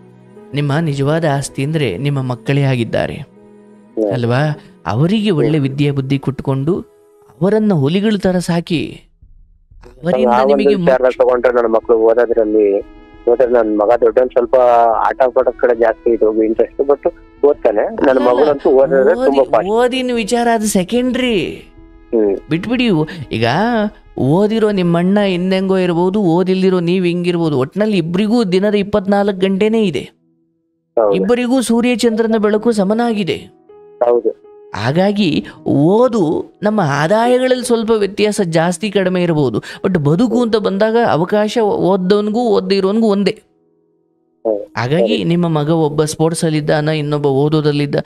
ನಿಮ್ಮ ನಿಜವಾದ ಆಸ್ತಿ ಅಂದ್ರೆ ನಿಮ್ಮ ಮಕ್ಕಳೇ ಆಗಿದ್ದಾರೆ ಅಲ್ವಾ? ಅವರಿಗೆ ಒಳ್ಳೆ ವಿದ್ಯೆ ಬುದ್ಧಿ ಕೊಟ್ಟುಕೊಂಡು ಅವರನ್ನ ಹುಲಿಗಳ ತರ ಸಾಕಿ ತಗೊಂಡ್ರೆ ನನ್ನ ಮಕ್ಕಳು ಓದೋದ್ರಲ್ಲಿ ನನ್ನ ಮಗ ದೊಡ್ಡ ಸ್ವಲ್ಪ ಆಟ ಪಾಠದ ಕಡೆ ಜಾಸ್ತಿ ಇದು ಇಂಟ್ರೆಸ್ಟ್, ಬಟ್ ಓದ್ತಾನೆ. ನನ್ನ ಮಗಳಂತೂ ಓದೋದ್ರೆ ತುಂಬಾ ಓದಿನ ವಿಚಾರ ಅದು ಸೆಕೆಂಡ್ರಿ, ಬಿಟ್ಬಿಡಿ. ಈಗ ಓದಿರೋ ನಿಮ್ಮಣ್ಣ ಹಿಂದೆಂಗೋ ಇರ್ಬೋದು, ಓದಿಲ್ದಿರೋ ನೀವ್ ಹಿಂಗಿರ್ಬೋದು, ಒಟ್ನಲ್ಲಿ ಇಬ್ಬರಿಗೂ ದಿನದ 24 ಗಂಟೆನೇ ಇದೆ. ಇಬ್ಬರಿಗೂ ಸೂರ್ಯ ಚಂದ್ರನ ಬೆಳಕು ಸಮನಾಗಿದೆ. ಹಾಗಾಗಿ ಓದು ನಮ್ಮ ಆದಾಯಗಳಲ್ಲಿ ಸ್ವಲ್ಪ ವ್ಯತ್ಯಾಸ ಜಾಸ್ತಿ ಕಡಿಮೆ ಇರಬಹುದು, ಬಟ್ ಬದುಕು ಅಂತ ಬಂದಾಗ ಅವಕಾಶ ಓದ್ದವನಿಗೂ ಓದದೇ ಇರೋನ್ಗೂ ಒಂದೇ. ಹಾಗಾಗಿ ನಿಮ್ಮ ಮಗ ಒಬ್ಬ ಸ್ಪೋರ್ಟ್ಸ್ ಅಲ್ಲಿದ್ದಾನ, ಇನ್ನೊಬ್ಬ ಓದೋದಲ್ಲಿದ್ದ.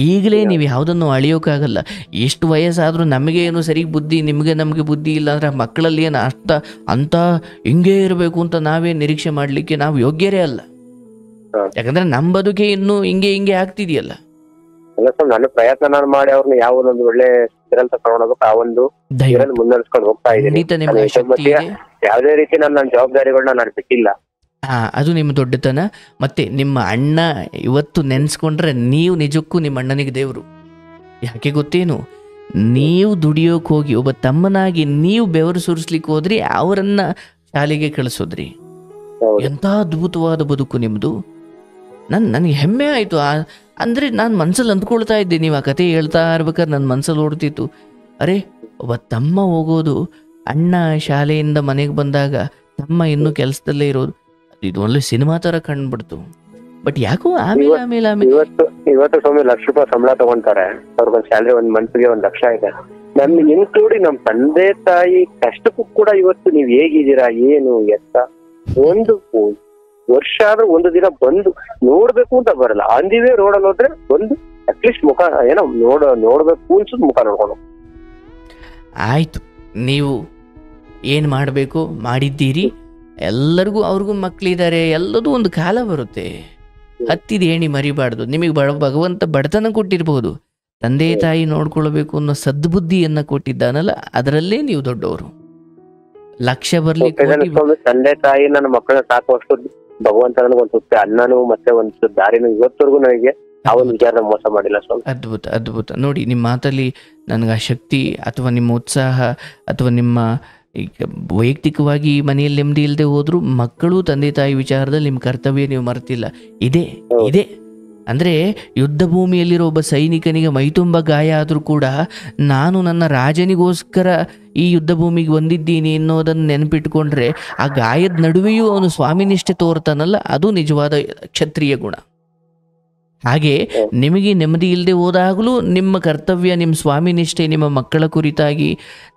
ಈಗಲೇ ನೀವು ಯಾವುದನ್ನು ಅಳಿಯೋಕ್ಕಾಗಲ್ಲ. ಎಷ್ಟು ವಯಸ್ಸಾದ್ರೂ ನಮಗೆ ಏನು ಸರಿ ಬುದ್ಧಿ, ನಮಗೆ ಬುದ್ಧಿ ಇಲ್ಲ ಅಂದ್ರೆ ಮಕ್ಕಳಲ್ಲಿ ಏನು ಅಂತ ಹಿಂಗೇ ಇರಬೇಕು ಅಂತ ನಾವೇ ನಿರೀಕ್ಷೆ ಮಾಡಲಿಕ್ಕೆ ನಾವು ಯೋಗ್ಯರೇ ಅಲ್ಲ. ಯಾಕಂದ್ರೆ ನಮ್ಮ ಬದುಕೆ ಇನ್ನು ಹಿಂಗೆ ಆಗ್ತಿದೆಯಲ್ಲ. ನಾನು ಪ್ರಯತ್ನ ಮಾಡಿ ಅವ್ರನ್ನ ಯಾವೊಂದು ಒಳ್ಳೆ ತಗೊಂಡೋಗ್ಬೇಕು, ಆ ಒಂದು ಮುನ್ನಡೆಸ್ಕೊಂಡು ಹೋಗ್ತಾ ಇದ್ದೀನಿ. ಯಾವುದೇ ರೀತಿ ನನ್ನ ಜವಾಬ್ದಾರಿಗಳನ್ನ ನಾನು ಬಿಟ್ಟಿಲ್ಲ. ಅದು ನಿಮ್ಮ ದೊಡ್ಡತನ. ಮತ್ತೆ ನಿಮ್ಮ ಅಣ್ಣ ಇವತ್ತು ನೆನ್ಸ್ಕೊಂಡ್ರೆ ನೀವು ನಿಜಕ್ಕೂ ನಿಮ್ಮ ಅಣ್ಣನಿಗೆ ದೇವರು. ಯಾಕೆ ಗೊತ್ತೇನು, ನೀವು ದುಡಿಯೋಕೆ ಹೋಗಿ ಒಬ್ಬ ತಮ್ಮನಾಗಿ ನೀವು ಬೆವರು ಸುರಿಸ್ಲಿಕ್ಕೆ ಹೋದ್ರಿ, ಅವರನ್ನ ಶಾಲೆಗೆ ಕಳಿಸೋದ್ರಿ. ಎಂಥ ಅದ್ಭುತವಾದ ಬದುಕು ನಿಮ್ಮದು. ನನಗೆ ಹೆಮ್ಮೆ ಆಯಿತು. ಅಂದರೆ ನಾನು ಮನಸ್ಸಲ್ಲಿ ಅಂದ್ಕೊಳ್ತಾ ಇದ್ದೆ, ನೀವು ಆ ಕತೆ ಹೇಳ್ತಾ ಇರ್ಬೇಕಾದ್ರೆ ನನ್ನ ಮನಸ್ಸಲ್ಲಿ ಓಡ್ತಿತ್ತು, ಅರೆ ಒಬ್ಬ ತಮ್ಮ ಹೋಗೋದು, ಅಣ್ಣ ಶಾಲೆಯಿಂದ ಮನೆಗೆ ಬಂದಾಗ ತಮ್ಮ ಇನ್ನೂ ಕೆಲಸದಲ್ಲೇ ಇರೋದು, ಇದು ಒಳ್ಳೆ ಸಿನಿಮಾ ತರ ಕಂಡ್ಬಿಡ್ತು. ಬಟ್ ಯಾಕೋ ಆಮೇಲೆ ಇವತ್ತು ಸ್ವಾಮಿ ಲಕ್ಷ ರೂಪಾಯಿ ಸಂಬಳ ತಗೊಂತಾರೆ, ಅವ್ರಿಗೊಂದು ಸ್ಯಾಲ್ರಿ ಒಂದು ಮಂತ್ಗೆ 1 ಲಕ್ಷ ಇದೆ. ನಮ್ಗೆ ಇನ್ಕ್ಲೂಡಿ ನಮ್ಮ ತಂದೆ ತಾಯಿ ಕಷ್ಟಕ್ಕೂ ಕೂಡ ಇವತ್ತು ನೀವ್ ಹೇಗಿದ್ದೀರಾ, ಏನು ಎತ್ತ, ಒಂದು ವರ್ಷ ಆದ್ರೂ ಒಂದು ದಿನ ಬಂದು ನೋಡ್ಬೇಕು ಅಂತ ಬರಲ್ಲ. ಅಂದಿವೇ ರೋಡಲ್ಲಿ ಹೋದ್ರೆ ಒಂದು ಅಟ್ಲೀಸ್ಟ್ ಮುಖ ಏನೋ ನೋಡ್ಬೇಕು ಅನ್ಸುದು, ಮುಖ ನೋಡ್ಕೊಂಡು. ಆಯ್ತು, ನೀವು ಏನ್ ಮಾಡ್ಬೇಕು ಮಾಡಿದ್ದೀರಿ. ಎಲ್ಲರಿಗೂ ಅವ್ರಿಗೂ ಮಕ್ಕಳಿದ್ದಾರೆ, ಎಲ್ಲದೂ ಒಂದು ಕಾಲ ಬರುತ್ತೆ. ಹತ್ತಿದ ಏಣಿ ಮರಿಬಾರ್ದು. ನಿಮಗೆ ಭಗವಂತ ಬಡತನ ಕೊಟ್ಟಿರ್ಬೋದು, ತಂದೆ ತಾಯಿ ನೋಡ್ಕೊಳ್ಬೇಕು ಅನ್ನೋ ಸದ್ಬುದ್ಧಿಯನ್ನ ಕೊಟ್ಟಿದ್ದಾನಲ್ಲ, ಅದರಲ್ಲೇ ನೀವು ದೊಡ್ಡವರು. ಲಕ್ಷ್ಯ ಬರ್ಲಿಕ್ಕೆ ತಂದೆ ತಾಯಿ ನನ್ನ ಮಕ್ಕಳನ್ನ ಸಾಕುವಷ್ಟು ಭಗವಂತ ನನಗೊಂದು ಸುತ್ತ ಅನ್ನನೂ ಮತ್ತೆ ಒಂದು ದಾರಿನೂ ಇವತ್ತವರೆಗೂ ನನಗೆ ಅವನ ವಿಚಾರ ಮೋಸ ಮಾಡಿಲ್ಲ. ಅದ್ಭುತ ಅದ್ಭುತ. ನೋಡಿ ನಿಮ್ಮ ಮಾತಲ್ಲಿ ನನಗೆ ಆ ಶಕ್ತಿ ಅಥವಾ ನಿಮ್ಮ ಉತ್ಸಾಹ ಅಥವಾ ನಿಮ್ಮ ಈಗ ವೈಯಕ್ತಿಕವಾಗಿ ಮನೆಯಲ್ಲಿ ನೆಮ್ಮದಿ ಇಲ್ಲದೆ ಹೋದ್ರು ಮಕ್ಕಳು ತಂದೆ ತಾಯಿ ವಿಚಾರದಲ್ಲಿ ನಿಮ್ಮ ಕರ್ತವ್ಯ ನೀವು ಮರೆತಿಲ್ಲ. ಇದೆ ಅಂದರೆ ಯುದ್ಧ ಭೂಮಿಯಲ್ಲಿರೋ ಒಬ್ಬ ಸೈನಿಕನಿಗೆ ಮೈತುಂಬ ಗಾಯ ಆದರೂ ಕೂಡ ನಾನು ನನ್ನ ರಾಜನಿಗೋಸ್ಕರ ಈ ಯುದ್ಧ ಭೂಮಿಗೆ ಬಂದಿದ್ದೀನಿ ಅನ್ನೋದನ್ನು ನೆನಪಿಟ್ಕೊಂಡ್ರೆ ಆ ಗಾಯದ ನಡುವೆಯೂ ಅವನು ಸ್ವಾಮಿನಿಷ್ಠೆ ತೋರ್ತಾನಲ್ಲ, ಅದು ನಿಜವಾದ ಕ್ಷತ್ರಿಯ ಗುಣ. ಹಾಗೆ ನಿಮಗೆ ನೆಮ್ಮದಿ ಇಲ್ಲದೆ ಹೋದಾಗಲೂ ನಿಮ್ಮ ಕರ್ತವ್ಯ, ನಿಮ್ಮ ಸ್ವಾಮಿನಿಷ್ಠೆ, ನಿಮ್ಮ ಮಕ್ಕಳ ಕುರಿತಾಗಿ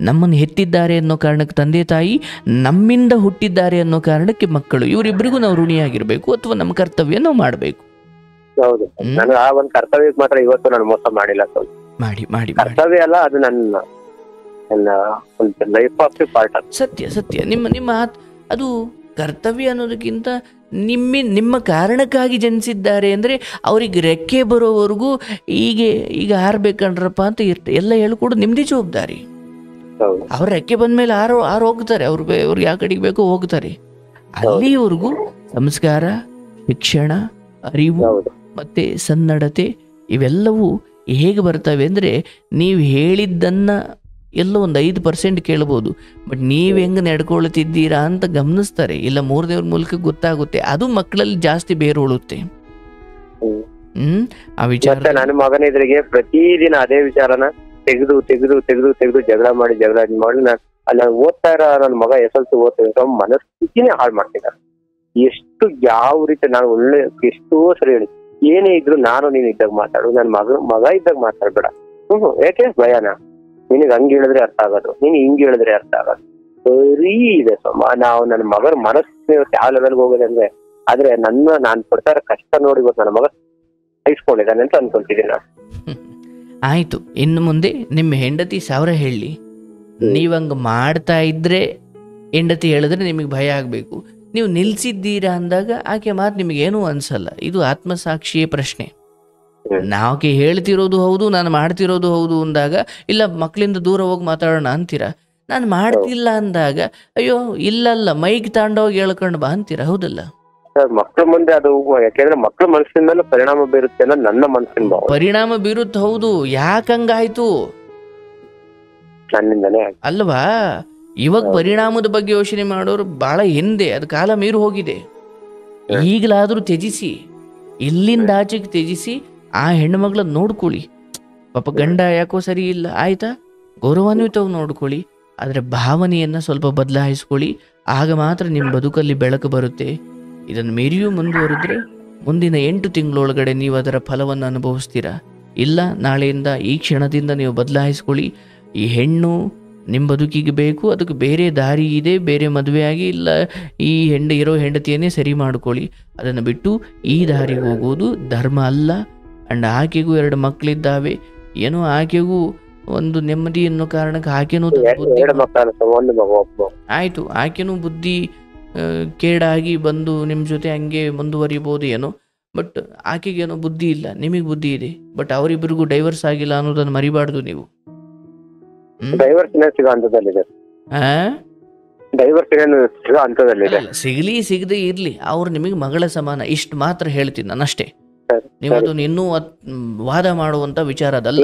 ನಮ್ಮನ್ನು ಹೆತ್ತಿದ್ದಾರೆ ಅನ್ನೋ ಕಾರಣಕ್ಕೆ ತಂದೆ ತಾಯಿ, ನಮ್ಮಿಂದ ಹುಟ್ಟಿದ್ದಾರೆ ಅನ್ನೋ ಕಾರಣಕ್ಕೆ ಮಕ್ಕಳು, ಇವರಿಬ್ಬರಿಗೂ ನಾವು ಋಣಿಯಾಗಿರಬೇಕು ಅಥವಾ ನಮ್ಮ ಕರ್ತವ್ಯ ನಾವು ಮಾಡಬೇಕು. ಹೌದು, ನಾನು ಆ ಒಂದು ಕರ್ತವ್ಯಕ್ಕೆ ಮಾತ್ರ ಇವತ್ತು ನಾನು ಮೋಸ ಮಾಡಿಲ್ಲ. ಮಾಡಿ ಮಾಡಿ ಕರ್ತವ್ಯ ಅಲ್ಲ, ಅದು ನನ್ನ ಲೈಫ್ ಆಫ್ ದಿ ಪಾರ್ಟ್. ಸತ್ಯ ಸತ್ಯ. ನಿಮ್ಮ ಅದು ಕರ್ತವ್ಯ ಅನ್ನೋದಕ್ಕಿಂತ ನಿಮ್ಮ ಕಾರಣಕ್ಕಾಗಿ ಜನಿಸಿದ್ದಾರೆ ಅಂದರೆ ಅವ್ರಿಗೆ ರೆಕ್ಕೆ ಬರೋವರೆಗೂ ಈಗ ಹಾರ್ಬೇಕಂಡ್ರಪ್ಪ ಅಂತ ಎಲ್ಲ ಹೇಳ್ಕೊಡು ನಿಮ್ಮದೇ ಜವಾಬ್ದಾರಿ. ಅವ್ರ ರೆಕ್ಕೆ ಬಂದ್ಮೇಲೆ ಆರು ಹೋಗ್ತಾರೆ, ಅವ್ರಿಗೆ ಯಾವ ಕಡೆಗೆ ಬೇಕೋ ಹೋಗ್ತಾರೆ. ಅಲ್ಲಿವರೆಗೂ ಸಂಸ್ಕಾರ, ಶಿಕ್ಷಣ, ಅರಿವು ಮತ್ತೆ ಸನ್ನಡತೆ ಇವೆಲ್ಲವೂ ಹೇಗೆ ಬರ್ತವೆ ಅಂದರೆ, ನೀವು ಹೇಳಿದ್ದನ್ನು ಎಲ್ಲೋ ಒಂದು 5% ಕೇಳ್ಬೋದು, ಬಟ್ ನೀವು ಹೆಂಗೆ ನಡ್ಕೊಳ್ತಿದ್ದೀರಾ ಅಂತ ಗಮನಿಸ್ತಾರೆ, ಇಲ್ಲ 3 ದೇವ್ರ ಮೂಲಕ ಗೊತ್ತಾಗುತ್ತೆ. ಅದು ಮಕ್ಕಳಲ್ಲಿ ಜಾಸ್ತಿ ಬೇರುಳುತ್ತೆ. ಆ ವಿಚಾರ ನನ್ನ ಮಗನ ಎದುರಿಗೆ ಪ್ರತಿದಿನ ಅದೇ ವಿಚಾರನ ತೆಗೆದು ತೆಗೆದು ತೆಗೆದು ತೆಗೆದು ಜಗಳ ಮಾಡಿ ಅಲ್ಲಿ ಓದ್ತಾ ಇರೋ ನನ್ನ ಮಗ SLC ಓದ್ತಾ ಮನಸ್ಥಿತಿನೇ ಹಾಳು ಮಾಡ್ತಿದ್ದಾರೆ. ಎಷ್ಟು ಯಾವ ರೀತಿ ನಾನು ಒಳ್ಳೆ ಎಷ್ಟೋ ಸರಿ ಹೇಳಿ, ಏನೇ ಇದ್ರು ನಾನು ನೀನು ಇದ್ದಾಗ ಮಾತಾಡು, ನನ್ನ ಮಗ ಇದ್ದಾಗ ಮಾತಾಡ್ಬೇಡ. ಯಾಕೆ ಭಯನಾ? ನಿನಗೆ ಹಂಗ ಹೇಳಿದ್ರೆ ಅರ್ಥ ಆಗೋದು, ನೀನ್ ಹಿಂಗ್ ಹೇಳಿದ್ರೆ ಅರ್ಥ ಆಗೋದು, ಬರೀ ಇದೆ. ನಾವು ನನ್ನ ಮಗನ ಮನಸ್ಸು ಯಾವ ಲೆವೆಲ್ಗೆ ಹೋಗೋದೆ ಅಂದ್ರೆ, ಆದ್ರೆ ನಾನ್ ಪಡ್ತಾ ಇರೋ ಕಷ್ಟ ನೋಡಿ ಇವತ್ತು ನನ್ನ ಮಗ ಸಹಿಸ್ಕೊಂಡಿದ್ದಾನೆ ಅಂತ ಅನ್ಕೊಂತಿದ್ದೀನಿ ನಾನು. ಆಯ್ತು, ಇನ್ನು ಮುಂದೆ ನಿಮ್ಮ ಹೆಂಡತಿ 1000 ಹೇಳಿ, ನೀವಂಗ ಮಾಡ್ತಾ ಇದ್ರೆ ಹೆಂಡತಿ ಹೇಳಿದ್ರೆ ನಿಮಗೆ ಭಯ ಆಗ್ಬೇಕು. ನೀವು ನಿಲ್ಸಿದ್ದೀರಾ ಅಂದಾಗ ಆಕೆ ಮಾತು ನಿಮಗೇನೂ ಅನ್ಸಲ್ಲ. ಇದು ಆತ್ಮಸಾಕ್ಷಿಯ ಪ್ರಶ್ನೆ. ನಾಕೆ ಹೇಳ್ತಿರೋದು ಹೌದು, ನಾನು ಮಾಡ್ತಿರೋದು ಹೌದು ಅಂದಾಗ, ಇಲ್ಲ ಮಕ್ಕಳಿಂದ ದೂರ ಹೋಗಿ ಮಾತಾಡೋಣ ಅಂತೀರಾ. ನಾನು ಮಾಡ್ತಿಲ್ಲ ಅಂದಾಗ, ಅಯ್ಯೋ ಇಲ್ಲಲ್ಲ ಮೈಕ್ ತಾಂಡೋಗಿ ಹೇಳ್ಕೊಂಡು ಬಾ ಅಂತೀರಾ. ಹೌದಲ್ಲ? ಮಕ್ಕಳ ಮುಂದೆ ಅದು, ಯಾಕೆಂದ್ರೆ ಮಕ್ಕಳ ಮನಸ್ಸಿನ ಮೇಲೆ ಪರಿಣಾಮ ಬೀರುತ್ತೆ ಅನ್ನೋ ನನ್ನ ಮನಸ್ಸಿನ ಪರಿಣಾಮ ಬೀರುತ್ತೆ. ಹೌದು, ಯಾಕಂಗಾಯ್ತು ನನ್ನಿಂದನೇ ಅಲ್ವಾ? ಇವಾಗ ಪರಿಣಾಮದ ಬಗ್ಗೆ ಯೋಚನೆ ಮಾಡೋರು ಬಹಳ ಹಿಂದೆ, ಅದು ಕಾಲ ಮೀರು ಹೋಗಿದೆ. ಈಗಲಾದ್ರೂ ತ್ಯಜಿಸಿ, ಇಲ್ಲಿಂದ ಆಚೆಗೆ ತ್ಯಜಿಸಿ ಆ ಹೆಣ್ಣು ಮಗಳ ನೋಡ್ಕೊಳ್ಳಿ. ಪಾಪ ಗಂಡ ಯಾಕೋ ಸರಿ ಇಲ್ಲ, ಆಯ್ತಾ, ಗೌರವಾನ್ವಿತವಾಗಿ ನೋಡ್ಕೊಳ್ಳಿ. ಆದರೆ ಭಾವನೆಯನ್ನು ಸ್ವಲ್ಪ ಬದಲಾಯಿಸ್ಕೊಳ್ಳಿ. ಆಗ ಮಾತ್ರ ನಿಮ್ಮ ಬದುಕಲ್ಲಿ ಬೆಳಕು ಬರುತ್ತೆ. ಇದನ್ನು ಮೀರಿಯೂ ಮುಂದುವರಿದ್ರೆ ಮುಂದಿನ 8 ತಿಂಗಳೊಳಗಡೆ ನೀವು ಅದರ ಫಲವನ್ನು ಅನುಭವಿಸ್ತೀರಾ. ಇಲ್ಲ, ನಾಳೆಯಿಂದ ಈ ಕ್ಷಣದಿಂದ ನೀವು ಬದಲಾಯಿಸ್ಕೊಳ್ಳಿ. ಈ ಹೆಣ್ಣು ನಿಮ್ಮ ಬದುಕಿಗೆ ಬೇಕು, ಅದಕ್ಕೆ ಬೇರೆ ದಾರಿ ಇದೆ, ಬೇರೆ ಮದುವೆಯಾಗಿ ಇಲ್ಲ ಈ ಇರೋ ಹೆಂಡತಿಯನ್ನೇ ಸರಿ ಮಾಡ್ಕೊಳ್ಳಿ. ಅದನ್ನು ಬಿಟ್ಟು ಈ ದಾರಿಗೆ ಹೋಗೋದು ಧರ್ಮ ಅಲ್ಲ. ಆ್ಯಂಡ್ ಆಕೆಗೂ 2 ಮಕ್ಕಳಿದ್ದಾವೆ, ಏನೋ ಆಕೆಗೂ ಒಂದು ನೆಮ್ಮದಿ ಅನ್ನೋ ಕಾರಣಕ್ಕೆ ಆಕೆನೂ ಆಯಿತು, ಆಕೆನೂ ಬುದ್ಧಿ ಕೇಡಾಗಿ ಬಂದು ನಿಮ್ಮ ಜೊತೆ ಹಂಗೆ ಮುಂದುವರಿಬೋದು ಏನೋ. ಬಟ್ ಆಕೆಗೇನೋ ಬುದ್ಧಿ ಇಲ್ಲ, ನಿಮಗೆ ಬುದ್ಧಿ ಇದೆ. ಬಟ್ ಅವರಿಬ್ಬರಿಗೂ ಡೈವರ್ಸ್ ಆಗಿಲ್ಲ ಅನ್ನೋದನ್ನು ಮರಿಬಾರ್ದು ನೀವು. ಸಿಗಲಿ ಸಿಗದೆ ಇರ್ಲಿ, ಅವ್ರು ನಿಮಗೆ ಮಗಳ ಸಮಾನ, ಇಷ್ಟು ಮಾತ್ರ ಹೇಳ್ತೀನಿ ನಾನು ಅಷ್ಟೇ. ನೀವು ಅದನ್ನ ಇನ್ನೂ ವಾದ ಮಾಡುವಂತ ವಿಚಾರ ಅದಲ್ಲ.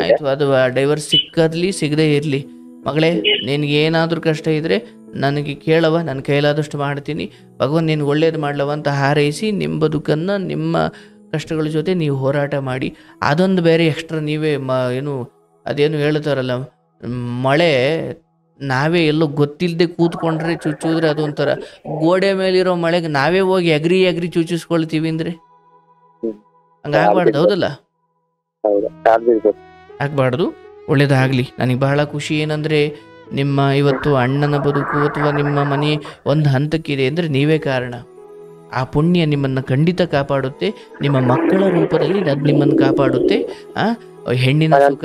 ಆಯ್ತು, ಅದು ಡೈವರ್ಸ್ ಸಿಕ್ಕರ್ಲಿ ಸಿಗದೆ ಇರ್ಲಿ, ಮಗಳೇ ನಿನ್ಗೆ ಏನಾದ್ರೂ ಕಷ್ಟ ಇದ್ರೆ ನನಗೆ ಕೇಳವ, ನನ್ನ ಕೈಲಾದಷ್ಟು ಮಾಡ್ತೀನಿ, ಭಗವಾನ್ ನಿನ್ಗೆ ಒಳ್ಳೇದು ಮಾಡ್ಲವ ಅಂತ ಹಾರೈಸಿ ನಿಮ್ಮ ಬದುಕನ್ನು ನಿಮ್ಮ ಕಷ್ಟಗಳ ಜೊತೆ ನೀವು ಹೋರಾಟ ಮಾಡಿ. ಅದೊಂದು ಬೇರೆ ಎಕ್ಸ್ಟ್ರಾ ನೀವೇ ಅದೇನು ಹೇಳ್ತಾರಲ್ಲ, ಮಳೆ ನಾವೇ ಎಲ್ಲೋ ಗೊತ್ತಿಲ್ಲದೆ ಕೂತ್ಕೊಂಡ್ರೆ ಚುಚ್ಚಿದ್ರೆ ಅದೊಂಥರ, ಗೋಡೆ ಮೇಲಿರೋ ಮಳೆಗೆ ನಾವೇ ಹೋಗಿ ಎಗ್ರಿ ಚುಚ್ಚಿಸ್ಕೊಳ್ತೀವಿ ಅಂದ್ರೆ ಹಂಗಾಗ್ಬಾರ್ದು. ಹೌದಲ್ಲ? ಆಗ್ಬಾರ್ದು. ಒಳ್ಳೇದಾಗಲಿ. ನನಗೆ ಬಹಳ ಖುಷಿ ಏನಂದರೆ, ನಿಮ್ಮ ಇವತ್ತು ಅಣ್ಣನ ಬದುಕು ಅಥವಾ ನಿಮ್ಮ ಮನೆ ಒಂದು ಹಂತಕ್ಕಿದೆ ಅಂದರೆ ನೀವೇ ಕಾರಣ. ಆ ಪುಣ್ಯ ನಿಮ್ಮನ್ನು ಖಂಡಿತ ಕಾಪಾಡುತ್ತೆ. ನಿಮ್ಮ ಮಕ್ಕಳ ರೂಪದಲ್ಲಿ ಅದು ನಿಮ್ಮನ್ನು ಕಾಪಾಡುತ್ತೆ. ಹೆಣ್ಣಿನ ಸುಖ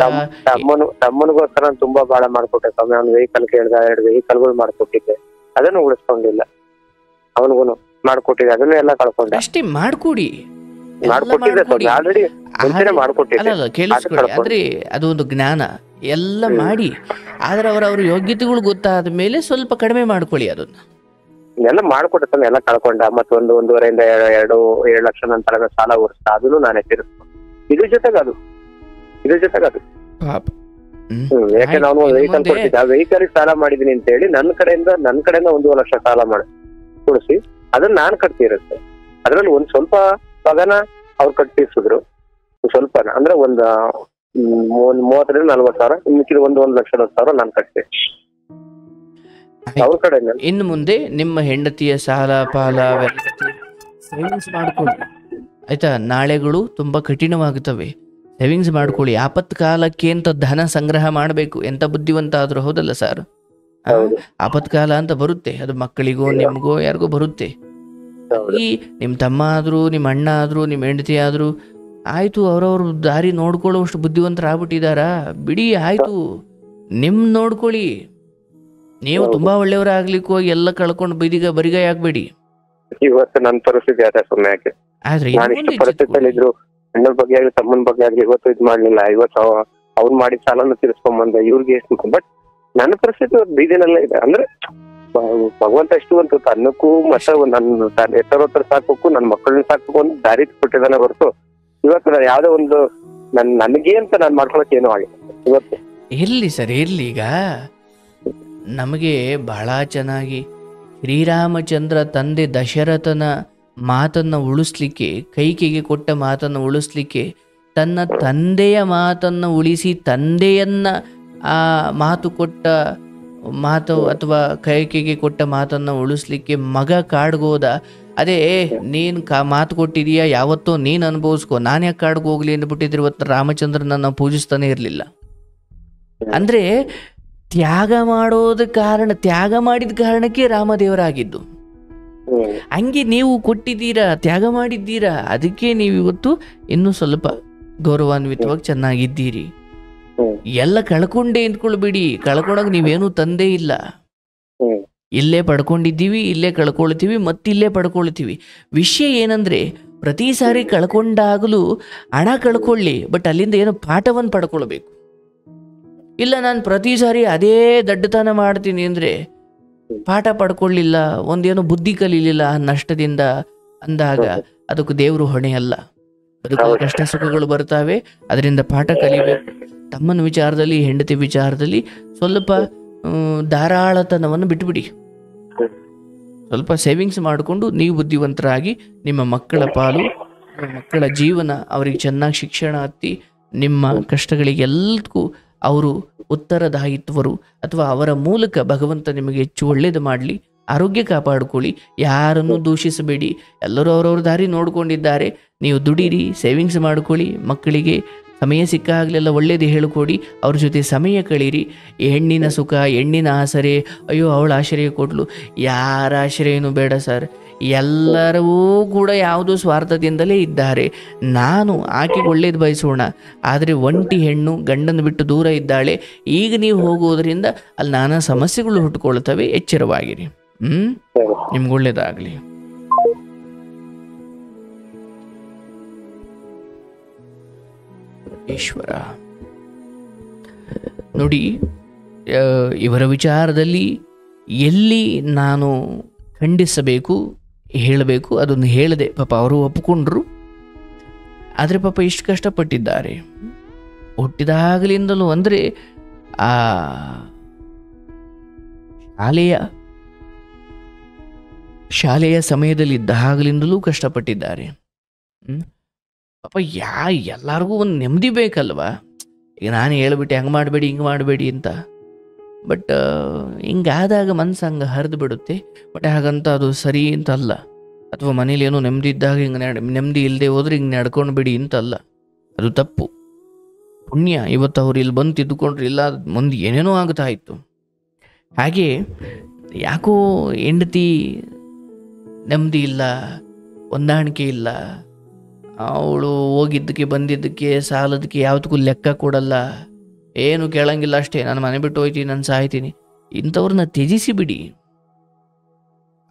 ತಮ್ಮನಿಗೋಸ್ಕರ ತುಂಬಾ ಬಾಳ ಮಾಡ್ಕೊಟ್ಟೆ. ಅವ್ನು ವೆಹಿಕಲ್ ಕೇಳ್ದ, 2 ವೆಹಿಕಲ್ಗಳು ಮಾಡ್ಕೊಟ್ಟಿದ್ದೆ, ಅದನ್ನು ಉಳಿಸ್ಕೊಂಡಿಲ್ಲ. ಅವನಿಗೂ ಮಾಡ್ಕೊಟ್ಟಿದ್ದೆ, ಅದನ್ನು ಎಲ್ಲ ಕಳ್ಕೊಂಡೆ. ಅಷ್ಟೇ ಮಾಡ್ಕೊಡಿ, ಆಲ್ರೆಡಿ ಅಲ್ಲ ಕೇಳಿಸ್ಕೊಳ್ಳಿ. ಅಂದ್ರೆ ಅದು ಒಂದು ಜ್ಞಾನ ಎಲ್ಲ ಮಾಡಿ, ಆದ್ರೆ ಅವರ ಯೋಗ್ಯತೆಗಳು ಗೊತ್ತಾದ ಮೇಲೆ ಸ್ವಲ್ಪ ಕಡಿಮೆ ಮಾಡ್ಕೊಳ್ಳಿ. ಅದನ್ನ ಎಲ್ಲ ಮಾಡ್ಕೊಟ್ಟೆ, ಎಲ್ಲ ಕಳ್ಕೊಂಡ. ಮತ್ತೆ 1.5 2 ಲಕ್ಷ ನಂತರ ಸಾಲ ಉರ್ಸ್ತ, ಅದನ್ನು ನಾನೇ ತೀರಿಸ್ಕೊಂಡು ಇದ್ರ ಜೊತೆಗೆ ಅದು ಯಾಕೆ ನಾನು ವೆಹಿಕಲ್ ಕೊಟ್ಟಿದ್ದೆ, ಆ ವೆಹಿಕಲ್ ಸಾಲ ಮಾಡಿದೀನಿ ಅಂತ ಹೇಳಿ ನನ್ನ ಕಡೆಯಿಂದ 1 ಲಕ್ಷ ಸಾಲ ಮಾಡಿ ಕೊಡಿಸಿ ಅದನ್ನ ನಾನ್ ಕಟ್ತಿರುತ್ತೆ. ಅದ್ರಲ್ಲಿ ಒಂದ್ ಸ್ವಲ್ಪ ಭಾಗನ ಅವ್ರು ಕಟ್ತಿರ್ಸಿದ್ರು, ಸ್ವಲ್ಪನ ಅಂದ್ರೆ ಒಂದ್ 30,000-40,000, ಮಿಕ್ಕಿದ 1,10,000 ನಾನ್ ಕಟ್ತೆ ಅವ್ರ ಕಡೆ. ಇನ್ನು ಮುಂದೆ ನಿಮ್ಮ ಹೆಂಡತಿಯ ಸಾಲ ಪಾಲ ಸೇವಿಂಗ್ಸ್ ಮಾಡ್ಕೊಳ್ಳಿ ಆಯ್ತಾ. ನಾಳೆಗಳು ತುಂಬಾ ಕಠಿಣವಾಗುತ್ತವೆ, ಸೇವಿಂಗ್ಸ್ ಮಾಡ್ಕೊಳ್ಳಿ. ಆಪತ್ ಕಾಲಕ್ಕೆ ಅಂತ ಧನ ಸಂಗ್ರಹ ಮಾಡಬೇಕು. ಎಂತ ಬುದ್ಧಿವಂತ ಆದ್ರೂ ಹೌದಲ್ಲ ಸರ್? ಆಪತ್ಕಾಲ ಅಂತ ಬರುತ್ತೆ, ಅದು ಮಕ್ಕಳಿಗೋ ನಿಮ್ಗೋ ಯಾರಿಗೋ ಬರುತ್ತೆ. ಈ ನಿಮ್ ತಮ್ಮ ಆದ್ರು, ನಿಮ್ಮ ಅಣ್ಣ ಆದ್ರು, ನಿಮ್ಮ ಹೆಂಡತಿ ಆದ್ರು ಆಯ್ತು, ಅವ್ರವ್ರ ದಾರಿ ನೋಡ್ಕೊಳ್ಳೋಷ್ಟು ಬುದ್ಧಿವಂತರಾಗ್ಬಿಟ್ಟಿದಾರ, ಬಿಡಿ ಆಯ್ತು, ನೋಡ್ಕೊಳ್ಳಿ. ನೀವು ತುಂಬಾ ಒಳ್ಳೆಯವರಾಗ್ಲಿಕ್ಕೆ ಹೋಗಿ ಎಲ್ಲ ಕಳ್ಕೊಂಡು ಬರಿಗೈ ಆಗ್ಬೇಡಿ. ಇವತ್ತು ನನ್ನ ಪರಿಸ್ಥಿತಿ ಅದೇ. ಸುಮ್ಮನೆ ಯಾಕೆ ನಾನು ಇಷ್ಟು ಪರಿಸ್ಥಿತಿಯಲ್ಲಿ ಇದ್ರು, ಅಣ್ಣನ ಬಗ್ಗೆ ಆಗ್ಲಿ ತಮ್ಮನ ಬಗ್ಗೆ ಆಗ್ಲಿ ಇವತ್ತು ಇದ್ ಮಾಡ್ಲಿಲ್ಲ. ಇವತ್ತು ಅವ್ನ್ ಮಾಡಿದ ಸಾಲನ ತೀರಿಸ್ಕೊಂಡ್ ಇವ್ರಿಗೆ ಎಷ್ಟು. ಬಟ್ ನನ್ನ ಪರಿಸ್ಥಿತಿ ಬೀದಿನಲ್ಲೇ ಇದೆ. ಅಂದ್ರೆ ಭಗವಂತ ಎಷ್ಟು ಬಂತು ತನ್ನಕ್ಕೂ ಮತ್ತೆ ನನ್ನ ಎತ್ತರೋತ್ತರ ಸಾಕ್ಬೇಕು, ನನ್ನ ಮಕ್ಕಳನ್ನ ಸಾಕ್ಬೇಕು ಒಂದು ದಾರಿ ಕೊಟ್ಟಿದ್ದಾನೆ ಹೊರತು ಇವತ್ತು ನಾನು ಯಾವ್ದೋ ಒಂದು ನನಗೆ ಅಂತ ನಾನು ಮಾಡ್ಕೊಳಕ್ ಏನೋ ಆಗಿದೆ ಇವತ್ತು. ಇರ್ಲಿ ಸರ್, ಇರ್ಲಿ. ಈಗ ನಮಗೆ ಬಹಳ ಚೆನ್ನಾಗಿ ಶ್ರೀರಾಮಚಂದ್ರ ತಂದೆ ದಶರಥನ ಮಾತನ್ನ ಉಳಿಸ್ಲಿಕ್ಕೆ, ಕೈಕೆಗೆ ಕೊಟ್ಟ ಮಾತನ್ನು ಉಳಿಸ್ಲಿಕ್ಕೆ, ತನ್ನ ತಂದೆಯ ಮಾತನ್ನು ಉಳಿಸಿ ತಂದೆಯನ್ನ ಆ ಮಾತು ಕೊಟ್ಟ ಮಾತು ಅಥವಾ ಕೈಕೆಗೆ ಕೊಟ್ಟ ಮಾತನ್ನು ಉಳಿಸ್ಲಿಕ್ಕೆ ಮಗ ಕಾಡ್ಗೋದ. ಅದೇ ನೀನ್ ಮಾತು ಕೊಟ್ಟಿದೀಯ, ಯಾವತ್ತೋ ನೀನ್ ಅನುಭವಿಸ್ಕೊ, ನಾನು ಯಾಕೆ ಕಾಡ್ಗೆ ಹೋಗ್ಲಿ ಅಂದ್ಬಿಟ್ಟಿದ್ರೆ ಇವತ್ತು ರಾಮಚಂದ್ರನನ್ನ ಪೂಜಿಸ್ತಾನೆ ಇರ್ಲಿಲ್ಲ. ಅಂದ್ರೆ ತ್ಯಾಗ ಮಾಡೋದ ಕಾರಣ, ತ್ಯಾಗ ಮಾಡಿದ ಕಾರಣಕ್ಕೆ ರಾಮದೇವರಾಗಿದ್ದು. ಹಂಗೆ ನೀವು ಕೊಟ್ಟಿದ್ದೀರಾ, ತ್ಯಾಗ ಮಾಡಿದ್ದೀರಾ, ಅದಕ್ಕೆ ನೀವು ಇವತ್ತು ಇನ್ನೂ ಸ್ವಲ್ಪ ಗೌರವಾನ್ವಿತವಾಗಿ ಚೆನ್ನಾಗಿದ್ದೀರಿ. ಎಲ್ಲ ಕಳ್ಕೊಂಡೇ ನಿಂತ್ಕೊಳ್ಬೇಡಿ. ಕಳ್ಕೊಂಡಾಗ ನೀವೇನು ತಂದೆ ಇಲ್ಲ. ಇಲ್ಲೇ ಪಡ್ಕೊಂಡಿದ್ದೀವಿ, ಇಲ್ಲೇ ಕಳ್ಕೊಳ್ತೀವಿ, ಮತ್ತಿಲ್ಲೇ ಪಡ್ಕೊಳ್ತೀವಿ. ವಿಷಯ ಏನಂದ್ರೆ ಪ್ರತಿ ಸಾರಿ ಕಳ್ಕೊಂಡಾಗಲೂ ಹಣ ಕಳ್ಕೊಳ್ಳಿ, ಬಟ್ ಅಲ್ಲಿಂದ ಏನೋ ಪಾಠವನ್ನು ಪಡ್ಕೊಳ್ಬೇಕು. ಇಲ್ಲ ನಾನು ಪ್ರತಿ ಸಾರಿ ಅದೇ ದಡ್ಡತನ ಮಾಡ್ತೀನಿ ಅಂದ್ರೆ ಪಾಠ ಪಡ್ಕೊಳ್ಳಿಲ್ಲ, ಒಂದೇನೋ ಬುದ್ಧಿ ಕಲೀಲಿಲ್ಲ ನಷ್ಟದಿಂದ ಅಂದಾಗ ಅದಕ್ಕೂ ದೇವರು ಹೊಣೆ ಅಲ್ಲ. ಅದಕ್ಕೆ ಕಷ್ಟ ಸುಖಗಳು ಬರ್ತಾವೆ, ಅದರಿಂದ ಪಾಠ ಕಲಿಬೇಕು. ತಮ್ಮನ ವಿಚಾರದಲ್ಲಿ, ಹೆಂಡತಿ ವಿಚಾರದಲ್ಲಿ ಸ್ವಲ್ಪ ಧಾರಾಳತನವನ್ನು ಬಿಟ್ಬಿಡಿ. ಸ್ವಲ್ಪ ಸೇವಿಂಗ್ಸ್ ಮಾಡಿಕೊಂಡು ನೀವು ಬುದ್ಧಿವಂತರಾಗಿ ನಿಮ್ಮ ಮಕ್ಕಳ ಪಾಲು, ಮಕ್ಕಳ ಜೀವನ, ಅವರಿಗೆ ಚೆನ್ನಾಗಿ ಶಿಕ್ಷಣ ಹತ್ತಿ ನಿಮ್ಮ ಕಷ್ಟಗಳಿಗೆಲ್ಲದಕ್ಕೂ ಅವರು ಉತ್ತರದಾಯಿತ್ವರು ಅಥವಾ ಅವರ ಮೂಲಕ ಭಗವಂತ ನಿಮಗೆ ಹೆಚ್ಚು ಒಳ್ಳೇದು ಮಾಡಲಿ. ಆರೋಗ್ಯ ಕಾಪಾಡಿಕೊಳ್ಳಿ, ಯಾರನ್ನು ದೂಷಿಸಬೇಡಿ. ಎಲ್ಲರೂ ಅವರವ್ರ ದಾರಿ ನೋಡ್ಕೊಂಡಿದ್ದಾರೆ. ನೀವು ದುಡೀರಿ, ಸೇವಿಂಗ್ಸ್ ಮಾಡ್ಕೊಳ್ಳಿ, ಮಕ್ಕಳಿಗೆ ಸಮಯ ಸಿಕ್ಕಾಗಲೆಲ್ಲ ಒಳ್ಳೇದು ಹೇಳಿಕೊಡಿ, ಅವ್ರ ಜೊತೆ ಸಮಯ ಕಳೀರಿ. ಹೆಣ್ಣಿನ ಸುಖ, ಹೆಣ್ಣಿನ ಆಸರೆ, ಅಯ್ಯೋ ಅವಳ ಆಶ್ರಯ ಕೊಟ್ಲು, ಯಾರ ಆಶ್ರಯನೂ ಬೇಡ ಸರ್. ಎಲ್ಲರೂ ಕೂಡ ಯಾವುದೋ ಸ್ವಾರ್ಥದಿಂದಲೇ ಇದ್ದಾರೆ. ನಾನು ಆಕೆಗೆ ಒಳ್ಳೇದು ಬಯಸೋಣ, ಆದರೆ ಒಂಟಿ ಹೆಣ್ಣು ಗಂಡನ ಬಿಟ್ಟು ದೂರ ಇದ್ದಾಳೆ. ಈಗ ನೀವು ಹೋಗೋದ್ರಿಂದ ಅಲ್ಲಿ ನಾನಾ ಸಮಸ್ಯೆಗಳು ಹುಟ್ಟುಕೊಳ್ತವೆ. ಎಚ್ಚರವಾಗಿರಿ. ನಿಮ್ಗೆ ಒಳ್ಳೇದಾಗಲಿ. ಈಶ್ವರ ನೋಡಿ, ಇವರ ವಿಚಾರದಲ್ಲಿ ಎಲ್ಲಿ ನಾನು ಖಂಡಿಸಬೇಕು, ಹೇಳಬೇಕು ಅದನ್ನು ಹೇಳಿದೆ. ಪಾಪ ಅವರು ಒಪ್ಪಿಕೊಂಡ್ರು. ಆದರೆ ಪಾಪ ಇಷ್ಟು ಕಷ್ಟಪಟ್ಟಿದ್ದಾರೆ ಹುಟ್ಟಿದಾಗಲಿಂದಲೂ. ಅಂದರೆ ಆ ಶಾಲೆಯ ಸಮಯದಲ್ಲಿ ಇದ್ದಾಗಲಿಂದಲೂ ಕಷ್ಟಪಟ್ಟಿದ್ದಾರೆ. ಪಾಪ ಎಲ್ಲರಿಗೂ ಒಂದು ನೆಮ್ಮದಿ ಬೇಕಲ್ವಾ? ಈಗ ನಾನು ಹೇಳ್ಬಿಟ್ಟೆ ಹಂಗೆ ಮಾಡಬೇಡಿ ಹಿಂಗೆ ಮಾಡಬೇಡಿ ಅಂತ. ಬಟ್ ಹಿಂಗಾದಾಗ ಮನಸ್ಸು ಹಂಗೆ ಹರಿದು ಬಿಡುತ್ತೆ. ಬಟ್ ಹಾಗಂತ ಅದು ಸರಿ ಅಂತಲ್ಲ. ಅಥವಾ ಮನೇಲಿ ಏನೋ ನೆಮ್ಮದಿ ಇದ್ದಾಗ ಹಿಂಗೆ ನೆಮ್ಮದಿ ಇಲ್ಲದೆ ಹೋದ್ರೆ ಹಿಂಗೆ ನಡ್ಕೊಂಡು ಬಿಡಿ ಅಂತಲ್ಲ, ಅದು ತಪ್ಪು. ಪುಣ್ಯ ಇವತ್ತು ಅವ್ರು ಇಲ್ಲಿ ಬಂದು ತಿದ್ದುಕೊಂಡ್ರೆ ಇಲ್ಲ ಮುಂದೆ ಏನೇನೋ ಆಗ್ತಾ ಇತ್ತು. ಹಾಗೆ ಯಾಕೋ ಹೆಂಡತಿ ನೆಮ್ಮದಿ ಇಲ್ಲ, ಹೊಂದಾಣಿಕೆ ಇಲ್ಲ. ಅವಳು ಹೋಗಿದ್ದಕ್ಕೆ ಬಂದಿದ್ದಕ್ಕೆ ಸಾಲದಕ್ಕೆ ಯಾವುದಕ್ಕೂ ಲೆಕ್ಕ ಕೊಡಲ್ಲ, ಏನು ಕೇಳಂಗಿಲ್ಲ, ಅಷ್ಟೇ ನಾನು ಮನೆ ಬಿಟ್ಟು ಹೋಯ್ತೀನಿ, ನಾನು ಸಾಯ್ತೀನಿ. ಇಂಥವ್ರನ್ನ ತ್ಯಜಿಸಿ ಬಿಡಿ.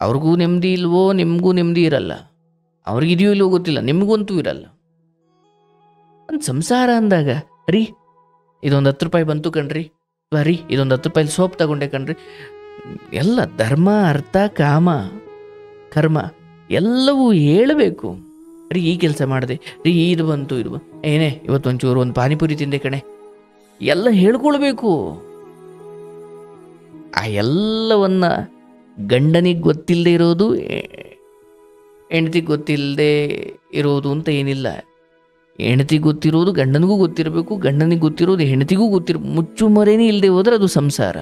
ಅವ್ರಿಗೂ ನೆಮ್ಮದಿ ಇಲ್ವೋ, ನಿಮಗೂ ನೆಮ್ಮದಿ ಇರಲ್ಲ. ಅವ್ರಿಗಿದೆಯೋ ಇಲ್ವೋ ಗೊತ್ತಿಲ್ಲ, ನಿಮಗಂತೂ ಇರಲ್ಲ. ಒಂದು ಸಂಸಾರ ಅಂದಾಗ ರೀ ಇದೊಂದು 10 ರೂಪಾಯಿ ಬಂತು ಕಣ್ರಿ, ರೀ ಇದೊಂದು 10 ರೂಪಾಯಿ ಸೋಪ್ ತಗೊಂಡೆ ಕಣ್ರಿ, ಎಲ್ಲ ಧರ್ಮ ಅರ್ಥ ಕಾಮ ಕರ್ಮ ಎಲ್ಲವೂ ಹೇಳಬೇಕು. ರೀ ಈ ಕೆಲಸ ಮಾಡಿದೆ, ರೀ ಇದು ಬಂತು, ಇದು ಏನೇ ಇವತ್ತೊಂಚೂರು ಒಂದು ಪಾನಿಪುರಿ ತಿಂದೆ ಕಣೆ, ಎಲ್ಲ ಹೇಳ್ಕೊಳ್ಬೇಕು. ಆ ಎಲ್ಲವನ್ನ ಗಂಡನಿಗೆ ಗೊತ್ತಿಲ್ಲದೆ ಇರೋದು ಹೆಂಡತಿಗೆ ಗೊತ್ತಿಲ್ಲದೆ ಇರೋದು ಅಂತ ಏನಿಲ್ಲ. ಹೆಂಡತಿಗೆ ಗೊತ್ತಿರೋದು ಗಂಡನಿಗೂ ಗೊತ್ತಿರಬೇಕು, ಗಂಡನಿಗೆ ಗೊತ್ತಿರೋದು ಹೆಂಡತಿಗೂ ಮುಚ್ಚು ಮರೇನೇ ಇಲ್ಲದೆ ಹೋದ್ರೆ ಅದು ಸಂಸಾರ.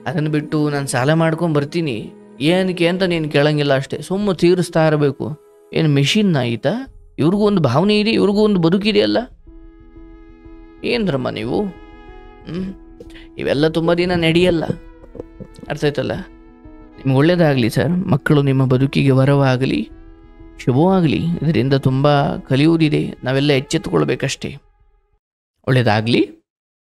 ಅದನ್ನು ಬಿಟ್ಟು ನಾನು ಸಾಲ ಮಾಡ್ಕೊಂಡು ಬರ್ತೀನಿ ಏನಕ್ಕೆ ಅಂತ ನೀನು ಕೇಳಂಗಿಲ್ಲ ಅಷ್ಟೇ, ಸುಮ್ಮ ತೀರಿಸ್ತಾ ಇರಬೇಕು. ಏನು ಮೆಷಿನ್ ಆಯಿತಾ? ಇವ್ರಿಗೂ ಒಂದು ಭಾವನೆ ಇದೆ, ಇವ್ರಿಗೂ ಒಂದು ಬದುಕಿದೆಯಲ್ಲ. ಏನರಮ್ಮ ನೀವು ಇವೆಲ್ಲ ತುಂಬ ದಿನ ನಡೆಯಲ್ಲ. ಅರ್ಥ ಆಯ್ತಲ್ಲ? ನಿಮ್ಗೆ ಒಳ್ಳೇದಾಗಲಿ ಸರ್. ಮಕ್ಕಳು ನಿಮ್ಮ ಬದುಕಿಗೆ ವರವಾಗಲಿ, ಶುಭವಾಗಲಿ. ಇದರಿಂದ ತುಂಬ ಕಲಿಯುವುದಿದೆ, ನಾವೆಲ್ಲ ಎಚ್ಚೆತ್ತುಕೊಳ್ಬೇಕಷ್ಟೇ. ಒಳ್ಳೇದಾಗಲಿ.